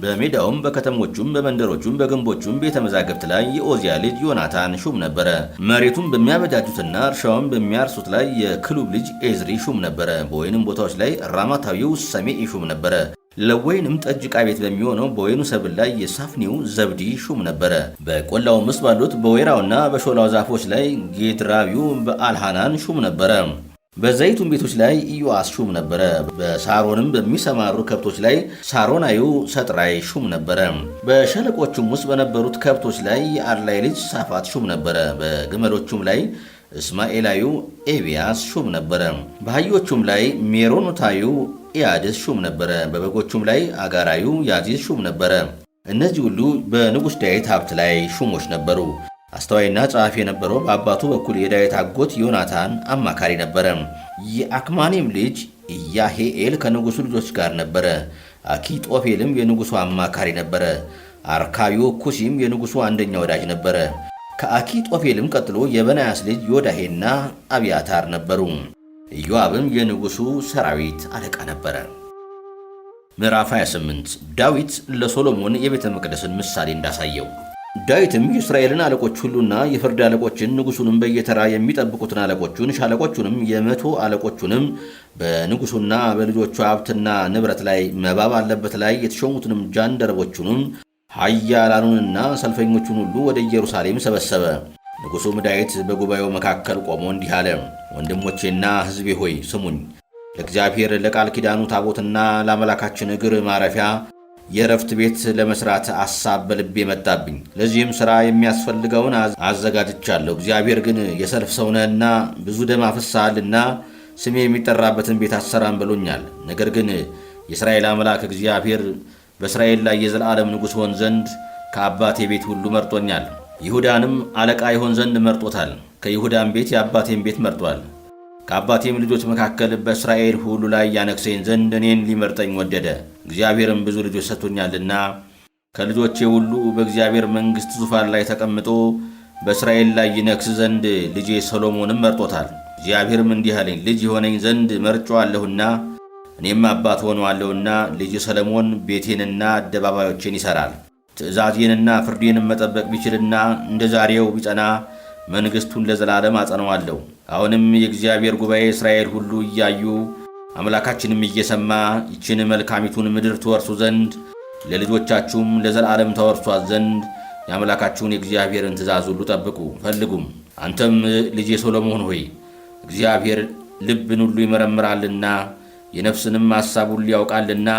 በሜዳውም በከተሞቹም በመንደሮቹም በግንቦቹም ቤተ መዛግብት ላይ የኦዚያ ልጅ ዮናታን ሹም ነበረ። መሬቱን በሚያበጃጁትና እርሻውን በሚያርሱት ላይ የክሉብ ልጅ ኤዝሪ ሹም ነበረ። በወይንም ቦታዎች ላይ ራማታዊው ሰሜኢ ሹም ነበረ። ለወይንም ጠጅ ዕቃ ቤት በሚሆነው በወይኑ ሰብል ላይ የሳፍኒው ዘብዲ ሹም ነበረ። በቆላውም ውስጥ ባሉት በወይራውና በሾላው ዛፎች ላይ ጌድራዊው በአልሃናን ሹም ነበረ። በዘይቱን ቤቶች ላይ ኢዮአስ ሹም ነበረ። በሳሮንም በሚሰማሩ ከብቶች ላይ ሳሮናዩ ሰጥራይ ሹም ነበረ። በሸለቆቹም ውስጥ በነበሩት ከብቶች ላይ የአድላይ ልጅ ሳፋት ሹም ነበረ። በግመሎቹም ላይ እስማኤላዩ ኤቢያስ ሹም ነበረ። በአህዮቹም ላይ ሜሮኖታዩ ኢያድስ ሹም ነበረ። በበጎቹም ላይ አጋራዩ ያዚዝ ሹም ነበረ። እነዚህ ሁሉ በንጉሥ ዳዊት ሀብት ላይ ሹሞች ነበሩ። አስተዋይና ጸሐፊ የነበረው በአባቱ በኩል የዳዊት አጎት ዮናታን አማካሪ ነበረ። የአክማኔም ልጅ ኢያሄኤል ከንጉሡ ልጆች ጋር ነበረ። አኪጦፌልም የንጉሡ አማካሪ ነበረ። አርካዮ ኩሲም የንጉሡ አንደኛ ወዳጅ ነበረ። ከአኪጦፌልም ቀጥሎ የበናያስ ልጅ ዮዳሄና አብያታር ነበሩ። ኢዮአብም የንጉሡ ሰራዊት አለቃ ነበረ። ምዕራፍ 28 ዳዊት ለሶሎሞን የቤተ መቅደስን ምሳሌ እንዳሳየው። ዳዊትም የእስራኤልን አለቆች ሁሉና የፍርድ አለቆችን ንጉሡንም በየተራ የሚጠብቁትን አለቆቹን ሻለቆቹንም የመቶ አለቆቹንም በንጉሡና በልጆቹ ሀብትና ንብረት ላይ መባ ባለበት ላይ የተሾሙትንም ጃንደረቦቹንም ኃያላኑንና ሰልፈኞቹን ሁሉ ወደ ኢየሩሳሌም ሰበሰበ። ንጉሡም ዳዊት በጉባኤው መካከል ቆሞ እንዲህ አለ። ወንድሞቼና ሕዝቤ ሆይ ስሙኝ። ለእግዚአብሔር ለቃል ኪዳኑ ታቦትና ለአምላካችን እግር ማረፊያ የረፍት ቤት ለመስራት አሳብ በልቤ መጣብኝ። ለዚህም ሥራ የሚያስፈልገውን አዘጋጅቻለሁ። እግዚአብሔር ግን የሰልፍ ሰው ነህና ብዙ ደም አፍስሰሃልና ስሜ የሚጠራበትን ቤት አትሠራም ብሎኛል። ነገር ግን የእስራኤል አምላክ እግዚአብሔር በእስራኤል ላይ የዘላለም ንጉሥ ሆን ዘንድ ከአባቴ ቤት ሁሉ መርጦኛል። ይሁዳንም አለቃ ይሆን ዘንድ መርጦታል። ከይሁዳም ቤት የአባቴን ቤት መርጧል። ከአባቴም ልጆች መካከል በእስራኤል ሁሉ ላይ ያነግሠኝ ዘንድ እኔን ሊመርጠኝ ወደደ። እግዚአብሔርም ብዙ ልጆች ሰጥቶኛልና ከልጆቼ ሁሉ በእግዚአብሔር መንግሥት ዙፋን ላይ ተቀምጦ በእስራኤል ላይ ይነግሥ ዘንድ ልጄ ሰሎሞንም መርጦታል። እግዚአብሔርም እንዲህ አለኝ፣ ልጅ የሆነኝ ዘንድ መርጬዋለሁና እኔም አባት ሆነዋለሁና ልጅ ሰሎሞን ቤቴንና አደባባዮቼን ይሠራል። ትእዛዜንና ፍርዴንም መጠበቅ ቢችልና እንደ ዛሬው ቢጸና መንግሥቱን ለዘላለም አጸነዋለሁ። አሁንም የእግዚአብሔር ጉባኤ እስራኤል ሁሉ እያዩ አምላካችንም እየሰማ ይችን መልካሚቱን ምድር ትወርሱ ዘንድ ለልጆቻችሁም ለዘላለም ተወርሷት ዘንድ የአምላካችሁን የእግዚአብሔርን ትእዛዝ ሁሉ ጠብቁ ፈልጉም። አንተም ልጄ ሶሎሞን ሆይ እግዚአብሔር ልብን ሁሉ ይመረምራልና የነፍስንም ሐሳብ ሁሉ ያውቃልና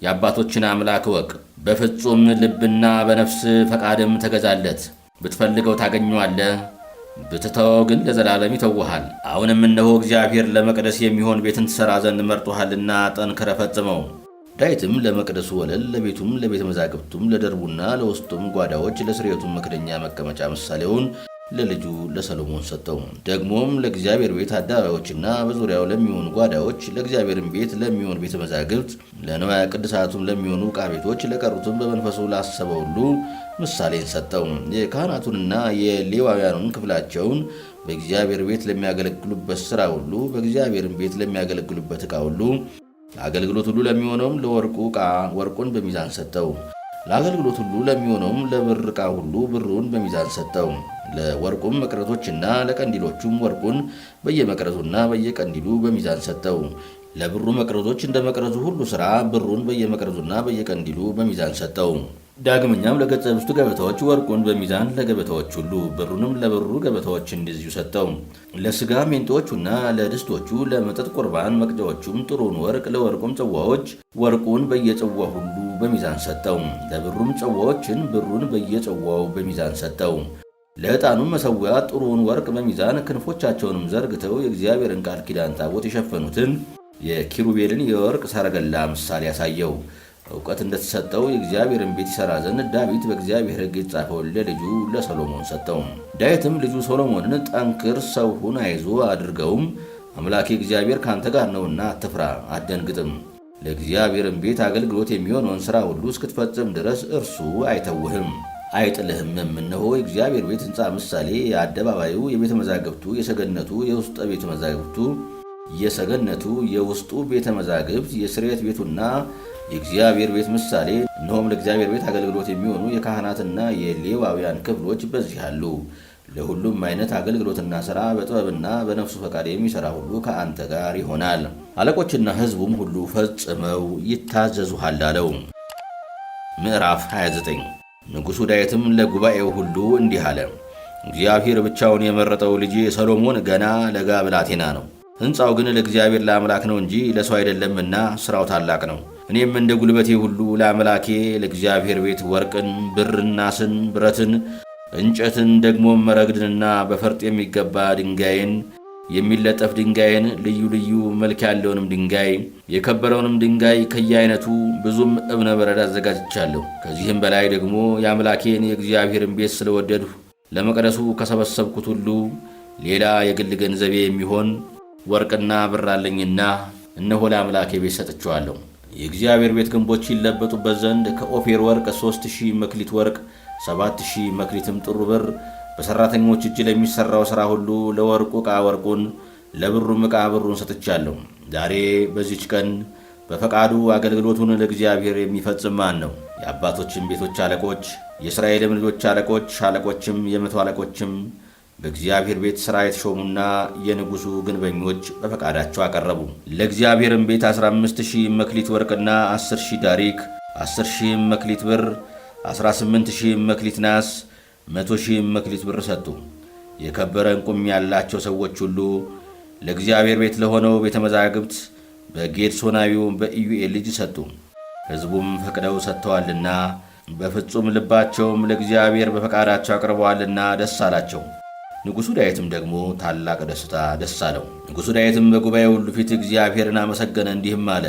የአባቶችን አምላክ እወቅ። በፍጹም ልብና በነፍስ ፈቃድም ተገዛለት። ብትፈልገው ታገኘዋለህ፣ ብትተወው ግን ለዘላለም ይተውሃል። አሁንም እነሆ እግዚአብሔር ለመቅደስ የሚሆን ቤትን ትሠራ ዘንድ መርጦሃልና ጠንክረህ ፈጽመው። ዳዊትም ለመቅደሱ ወለል፣ ለቤቱም፣ ለቤተ መዛግብቱም፣ ለደርቡና ለውስጡም ጓዳዎች፣ ለስርየቱም መክደኛ መቀመጫ ምሳሌውን ለልጁ ለሰሎሞን ሰጠው። ደግሞም ለእግዚአብሔር ቤት አደባባዮችና በዙሪያው ለሚሆኑ ጓዳዎች፣ ለእግዚአብሔርም ቤት ለሚሆን ቤተ መዛግብት፣ ለንዋየ ቅድሳቱም ለሚሆኑ ዕቃ ቤቶች፣ ለቀሩትም በመንፈሱ ላሰበ ሁሉ ምሳሌን ሰጠው። የካህናቱንና የሌዋውያኑን ክፍላቸውን በእግዚአብሔር ቤት ለሚያገለግሉበት ሥራ ሁሉ፣ በእግዚአብሔርም ቤት ለሚያገለግሉበት ዕቃ ሁሉ፣ ለአገልግሎት ሁሉ ለሚሆነውም ለወርቁ ዕቃ ወርቁን በሚዛን ሰጠው። ለአገልግሎት ሁሉ ለሚሆነውም ለብር ዕቃ ሁሉ ብሩን በሚዛን ሰጠው። ለወርቁም መቅረዞችና ለቀንዲሎቹም ወርቁን በየመቅረዙና በየቀንዲሉ በሚዛን ሰጠው። ለብሩ መቅረዞች እንደ መቅረዙ ሁሉ ሥራ ብሩን በየመቅረዙና በየቀንዲሉ በሚዛን ሰጠው። ዳግመኛም ለገጸ ብስቱ ገበታዎች ወርቁን በሚዛን ለገበታዎች ሁሉ፣ ብሩንም ለብሩ ገበታዎች እንደዚሁ ሰጠው። ለሥጋ ሜንጦቹና ለድስቶቹ፣ ለመጠጥ ቁርባን መቅጃዎቹም ጥሩን ወርቅ፣ ለወርቁም ጽዋዎች ወርቁን በየጽዋ ሁሉ በሚዛን ሰጠው። ለብሩም ጽዋዎችን ብሩን በየጽዋው በሚዛን ሰጠው። ለዕጣኑም መሠዊያ ጥሩውን ወርቅ በሚዛን ክንፎቻቸውንም ዘርግተው የእግዚአብሔርን ቃል ኪዳን ታቦት የሸፈኑትን የኪሩቤልን የወርቅ ሰረገላ ምሳሌ ያሳየው። እውቀት እንደተሰጠው የእግዚአብሔርን ቤት ይሠራ ዘንድ ዳዊት በእግዚአብሔር ሕግ የተጻፈውን ለልጁ ለሰሎሞን ሰጠው። ዳዊትም ልጁ ሰሎሞንን ጠንክር፣ ሰው ሁን፣ አይዞህ፣ አድርገውም አምላኬ እግዚአብሔር ካንተ ጋር ነውና አትፍራ፣ አትደንግጥም። ለእግዚአብሔርን ቤት አገልግሎት የሚሆነውን ሥራ ሁሉ እስክትፈጽም ድረስ እርሱ አይተውህም አይጥልህምም። እነሆ የእግዚአብሔር ቤት ሕንፃ ምሳሌ፣ የአደባባዩ፣ የቤተ መዛግብቱ፣ የሰገነቱ፣ የውስጠ ቤተ መዛግብቱ፣ የሰገነቱ፣ የውስጡ ቤተ መዛግብት፣ የስርየት ቤቱና የእግዚአብሔር ቤት ምሳሌ። እነሆም ለእግዚአብሔር ቤት አገልግሎት የሚሆኑ የካህናትና የሌዋውያን ክፍሎች በዚህ አሉ። ለሁሉም አይነት አገልግሎትና ሥራ በጥበብና በነፍሱ ፈቃድ የሚሠራ ሁሉ ከአንተ ጋር ይሆናል። አለቆችና ሕዝቡም ሁሉ ፈጽመው ይታዘዙሃል አለው። ምዕራፍ 29 ንጉሡ ዳዊትም ለጉባኤው ሁሉ እንዲህ አለ። እግዚአብሔር ብቻውን የመረጠው ልጄ ሰሎሞን ገና ለጋ ብላቴና ነው። ሕንፃው ግን ለእግዚአብሔር ለአምላክ ነው እንጂ ለሰው አይደለምና ሥራው ታላቅ ነው። እኔም እንደ ጉልበቴ ሁሉ ለአምላኬ ለእግዚአብሔር ቤት ወርቅን፣ ብርን፣ ናስን፣ ብረትን፣ እንጨትን ደግሞም መረግድንና በፈርጥ የሚገባ ድንጋይን፣ የሚለጠፍ ድንጋይን፣ ልዩ ልዩ መልክ ያለውንም ድንጋይ፣ የከበረውንም ድንጋይ ከየአይነቱ ብዙም እብነ በረድ አዘጋጅቻለሁ። ከዚህም በላይ ደግሞ የአምላኬን የእግዚአብሔርን ቤት ስለወደድሁ ለመቅደሱ ከሰበሰብኩት ሁሉ ሌላ የግል ገንዘቤ የሚሆን ወርቅና ብር አለኝና እነሆ ለአምላኬ ቤት ሰጥቼዋለሁ። የእግዚአብሔር ቤት ግንቦች ይለበጡበት ዘንድ ከኦፌር ወርቅ 3000 መክሊት ወርቅ 7000 መክሊትም ጥሩ ብር በሠራተኞች እጅ ለሚሠራው ሥራ ሁሉ ለወርቁ ዕቃ ወርቁን ለብሩም ዕቃ ብሩን ሰጥቻለሁ። ዛሬ በዚች ቀን በፈቃዱ አገልግሎቱን ለእግዚአብሔር የሚፈጽም ማን ነው? የአባቶችም ቤቶች አለቆች፣ የእስራኤልም ልጆች አለቆች፣ ሻለቆችም የመቶ አለቆችም በእግዚአብሔር ቤት ሥራ የተሾሙና የንጉሡ ግንበኞች በፈቃዳቸው አቀረቡ። ለእግዚአብሔርም ቤት 15000 መክሊት ወርቅና 10000 ዳሪክ፣ 10000 መክሊት ብር፣ 18000 መክሊት ናስ፣ 100,000 መክሊት ብር ሰጡ። የከበረ ዕንቁም ያላቸው ሰዎች ሁሉ ለእግዚአብሔር ቤት ለሆነው ቤተ መዛግብት በጌድሶናዊው በኢዩኤል ልጅ ሰጡ። ሕዝቡም ፈቅደው ሰጥተዋልና በፍጹም ልባቸውም ለእግዚአብሔር በፈቃዳቸው አቅርበዋልና ደስ አላቸው። ንጉሡ ዳዊትም ደግሞ ታላቅ ደስታ ደስ አለው። ንጉሡ ዳዊትም በጉባኤው ሁሉ ፊት እግዚአብሔርን አመሰገነ፣ እንዲህም አለ።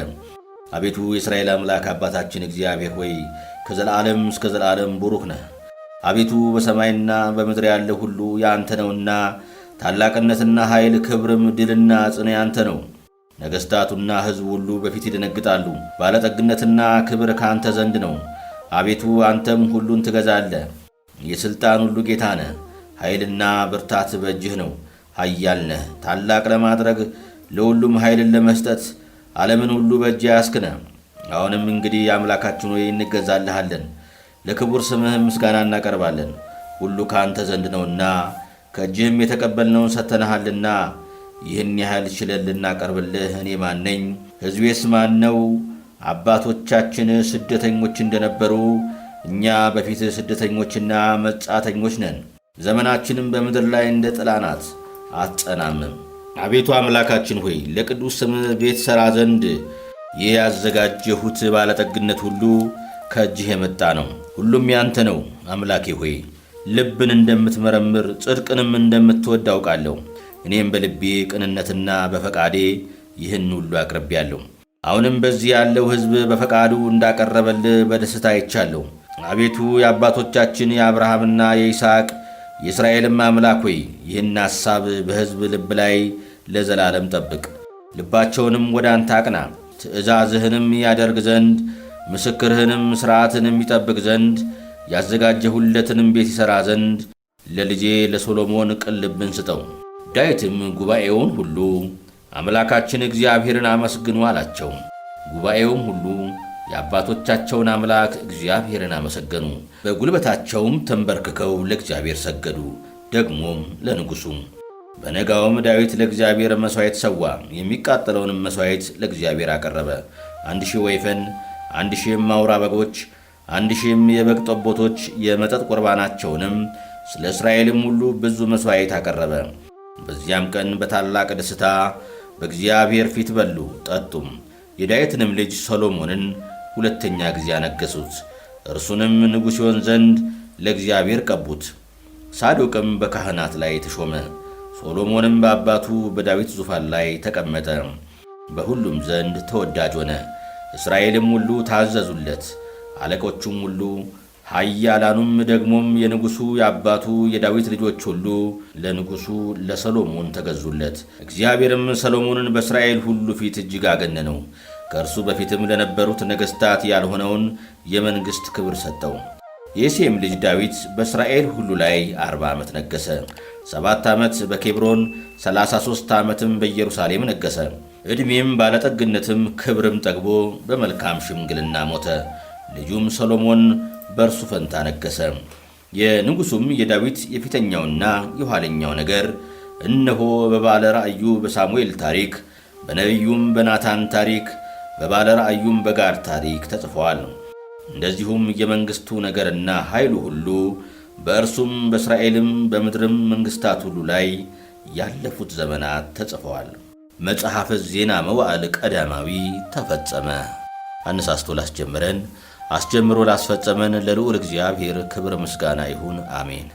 አቤቱ የእስራኤል አምላክ አባታችን እግዚአብሔር ሆይ ከዘላለም እስከ ዘላለም ቡሩክ ነህ። አቤቱ በሰማይና በምድር ያለ ሁሉ ያንተ ነውና ታላቅነትና ኃይል፣ ክብርም፣ ድልና ጽን ያንተ ነው። ነገሥታቱና ሕዝቡ ሁሉ በፊት ይደነግጣሉ። ባለጠግነትና ክብር ካንተ ዘንድ ነው። አቤቱ አንተም ሁሉን ትገዛለህ። የሥልጣን ሁሉ ጌታ ነህ። ኃይልና ብርታት በእጅህ ነው። ኃያል ነህ። ታላቅ ለማድረግ ለሁሉም ኃይልን ለመስጠት ዓለምን ሁሉ በእጅህ ያስክ ነህ። አሁንም እንግዲህ አምላካችን ሆይ እንገዛልሃለን፣ ለክቡር ስምህም ምስጋና እናቀርባለን። ሁሉ ካንተ ዘንድ ነውና ከእጅህም የተቀበልነውን ሰጥተንሃልና ይህን ያህል ችለን ልናቀርብልህ እኔ ማን ነኝ? ሕዝቤስ ማን ነው? አባቶቻችን ስደተኞች እንደነበሩ እኛ በፊት ስደተኞችና መጻተኞች ነን። ዘመናችንም በምድር ላይ እንደ ጥላ ናት፣ አትጸናምም። አቤቱ አምላካችን ሆይ ለቅዱስ ስምህ ቤት ሠራ ዘንድ ይህ ያዘጋጀሁት ባለጠግነት ሁሉ ከእጅህ የመጣ ነው። ሁሉም ያንተ ነው። አምላኬ ሆይ ልብን እንደምትመረምር ጽድቅንም እንደምትወድ አውቃለሁ። እኔም በልቤ ቅንነትና በፈቃዴ ይህን ሁሉ አቅርቤያለሁ። አሁንም በዚህ ያለው ሕዝብ በፈቃዱ እንዳቀረበልህ በደስታ አይቻለሁ። አቤቱ የአባቶቻችን የአብርሃምና የይስሐቅ የእስራኤልም አምላክ ሆይ ይህን ሐሳብ በሕዝብ ልብ ላይ ለዘላለም ጠብቅ። ልባቸውንም ወደ አንተ አቅና። ትእዛዝህንም ያደርግ ዘንድ ምስክርህንም ሥርዓትንም ይጠብቅ ዘንድ ያዘጋጀሁለትንም ቤት ይሠራ ዘንድ ለልጄ ለሶሎሞን ቅን ልብን ስጠው። ዳዊትም ጉባኤውን ሁሉ አምላካችን እግዚአብሔርን አመስግኑ አላቸው። ጉባኤውም ሁሉ የአባቶቻቸውን አምላክ እግዚአብሔርን አመሰገኑ። በጉልበታቸውም ተንበርክከው ለእግዚአብሔር ሰገዱ፣ ደግሞም ለንጉሡ። በነጋውም ዳዊት ለእግዚአብሔር መሥዋዕት ሰዋ። የሚቃጠለውንም መሥዋዕት ለእግዚአብሔር አቀረበ። 1000 ወይፈን፣ 1000 አውራ በጎች፣ 1000 የበግ ጠቦቶች፣ የመጠጥ ቁርባናቸውንም ስለ እስራኤልም ሁሉ ብዙ መሥዋዕት አቀረበ። በዚያም ቀን በታላቅ ደስታ በእግዚአብሔር ፊት በሉ ጠጡም። የዳዊትንም ልጅ ሰሎሞንን ሁለተኛ ጊዜ አነገሱት። እርሱንም ንጉሥ ይሆን ዘንድ ለእግዚአብሔር ቀቡት። ሳዶቅም በካህናት ላይ ተሾመ። ሶሎሞንም በአባቱ በዳዊት ዙፋን ላይ ተቀመጠ። በሁሉም ዘንድ ተወዳጅ ሆነ። እስራኤልም ሁሉ ታዘዙለት። አለቆቹም ሁሉ ኃያላኑም ደግሞም የንጉሡ የአባቱ የዳዊት ልጆች ሁሉ ለንጉሡ ለሰሎሞን ተገዙለት። እግዚአብሔርም ሰሎሞንን በእስራኤል ሁሉ ፊት እጅግ አገነነው። ከእርሱ በፊትም ለነበሩት ነገሥታት ያልሆነውን የመንግሥት ክብር ሰጠው። የእሴይም ልጅ ዳዊት በእስራኤል ሁሉ ላይ 40 ዓመት ነገሠ። 7 ዓመት በኬብሮን 33 ዓመትም በኢየሩሳሌም ነገሠ። ዕድሜም ባለጠግነትም ክብርም ጠግቦ በመልካም ሽምግልና ሞተ። ልጁም ሰሎሞን በእርሱ ፈንታ ነገሠ። የንጉሡም የዳዊት የፊተኛውና የኋለኛው ነገር እነሆ በባለ ራእዩ በሳሙኤል ታሪክ፣ በነቢዩም በናታን ታሪክ፣ በባለ ራእዩም በጋድ ታሪክ ተጽፈዋል። እንደዚሁም የመንግሥቱ ነገርና ኃይሉ ሁሉ በእርሱም በእስራኤልም በምድርም መንግሥታት ሁሉ ላይ ያለፉት ዘመናት ተጽፈዋል። መጽሐፈ ዜና መዋዕል ቀዳማዊ ተፈጸመ። አነሳስቶ ላስጀመረን አስጀምሮ ላስፈጸመን ለልዑል እግዚአብሔር ክብር ምስጋና ይሁን፣ አሜን።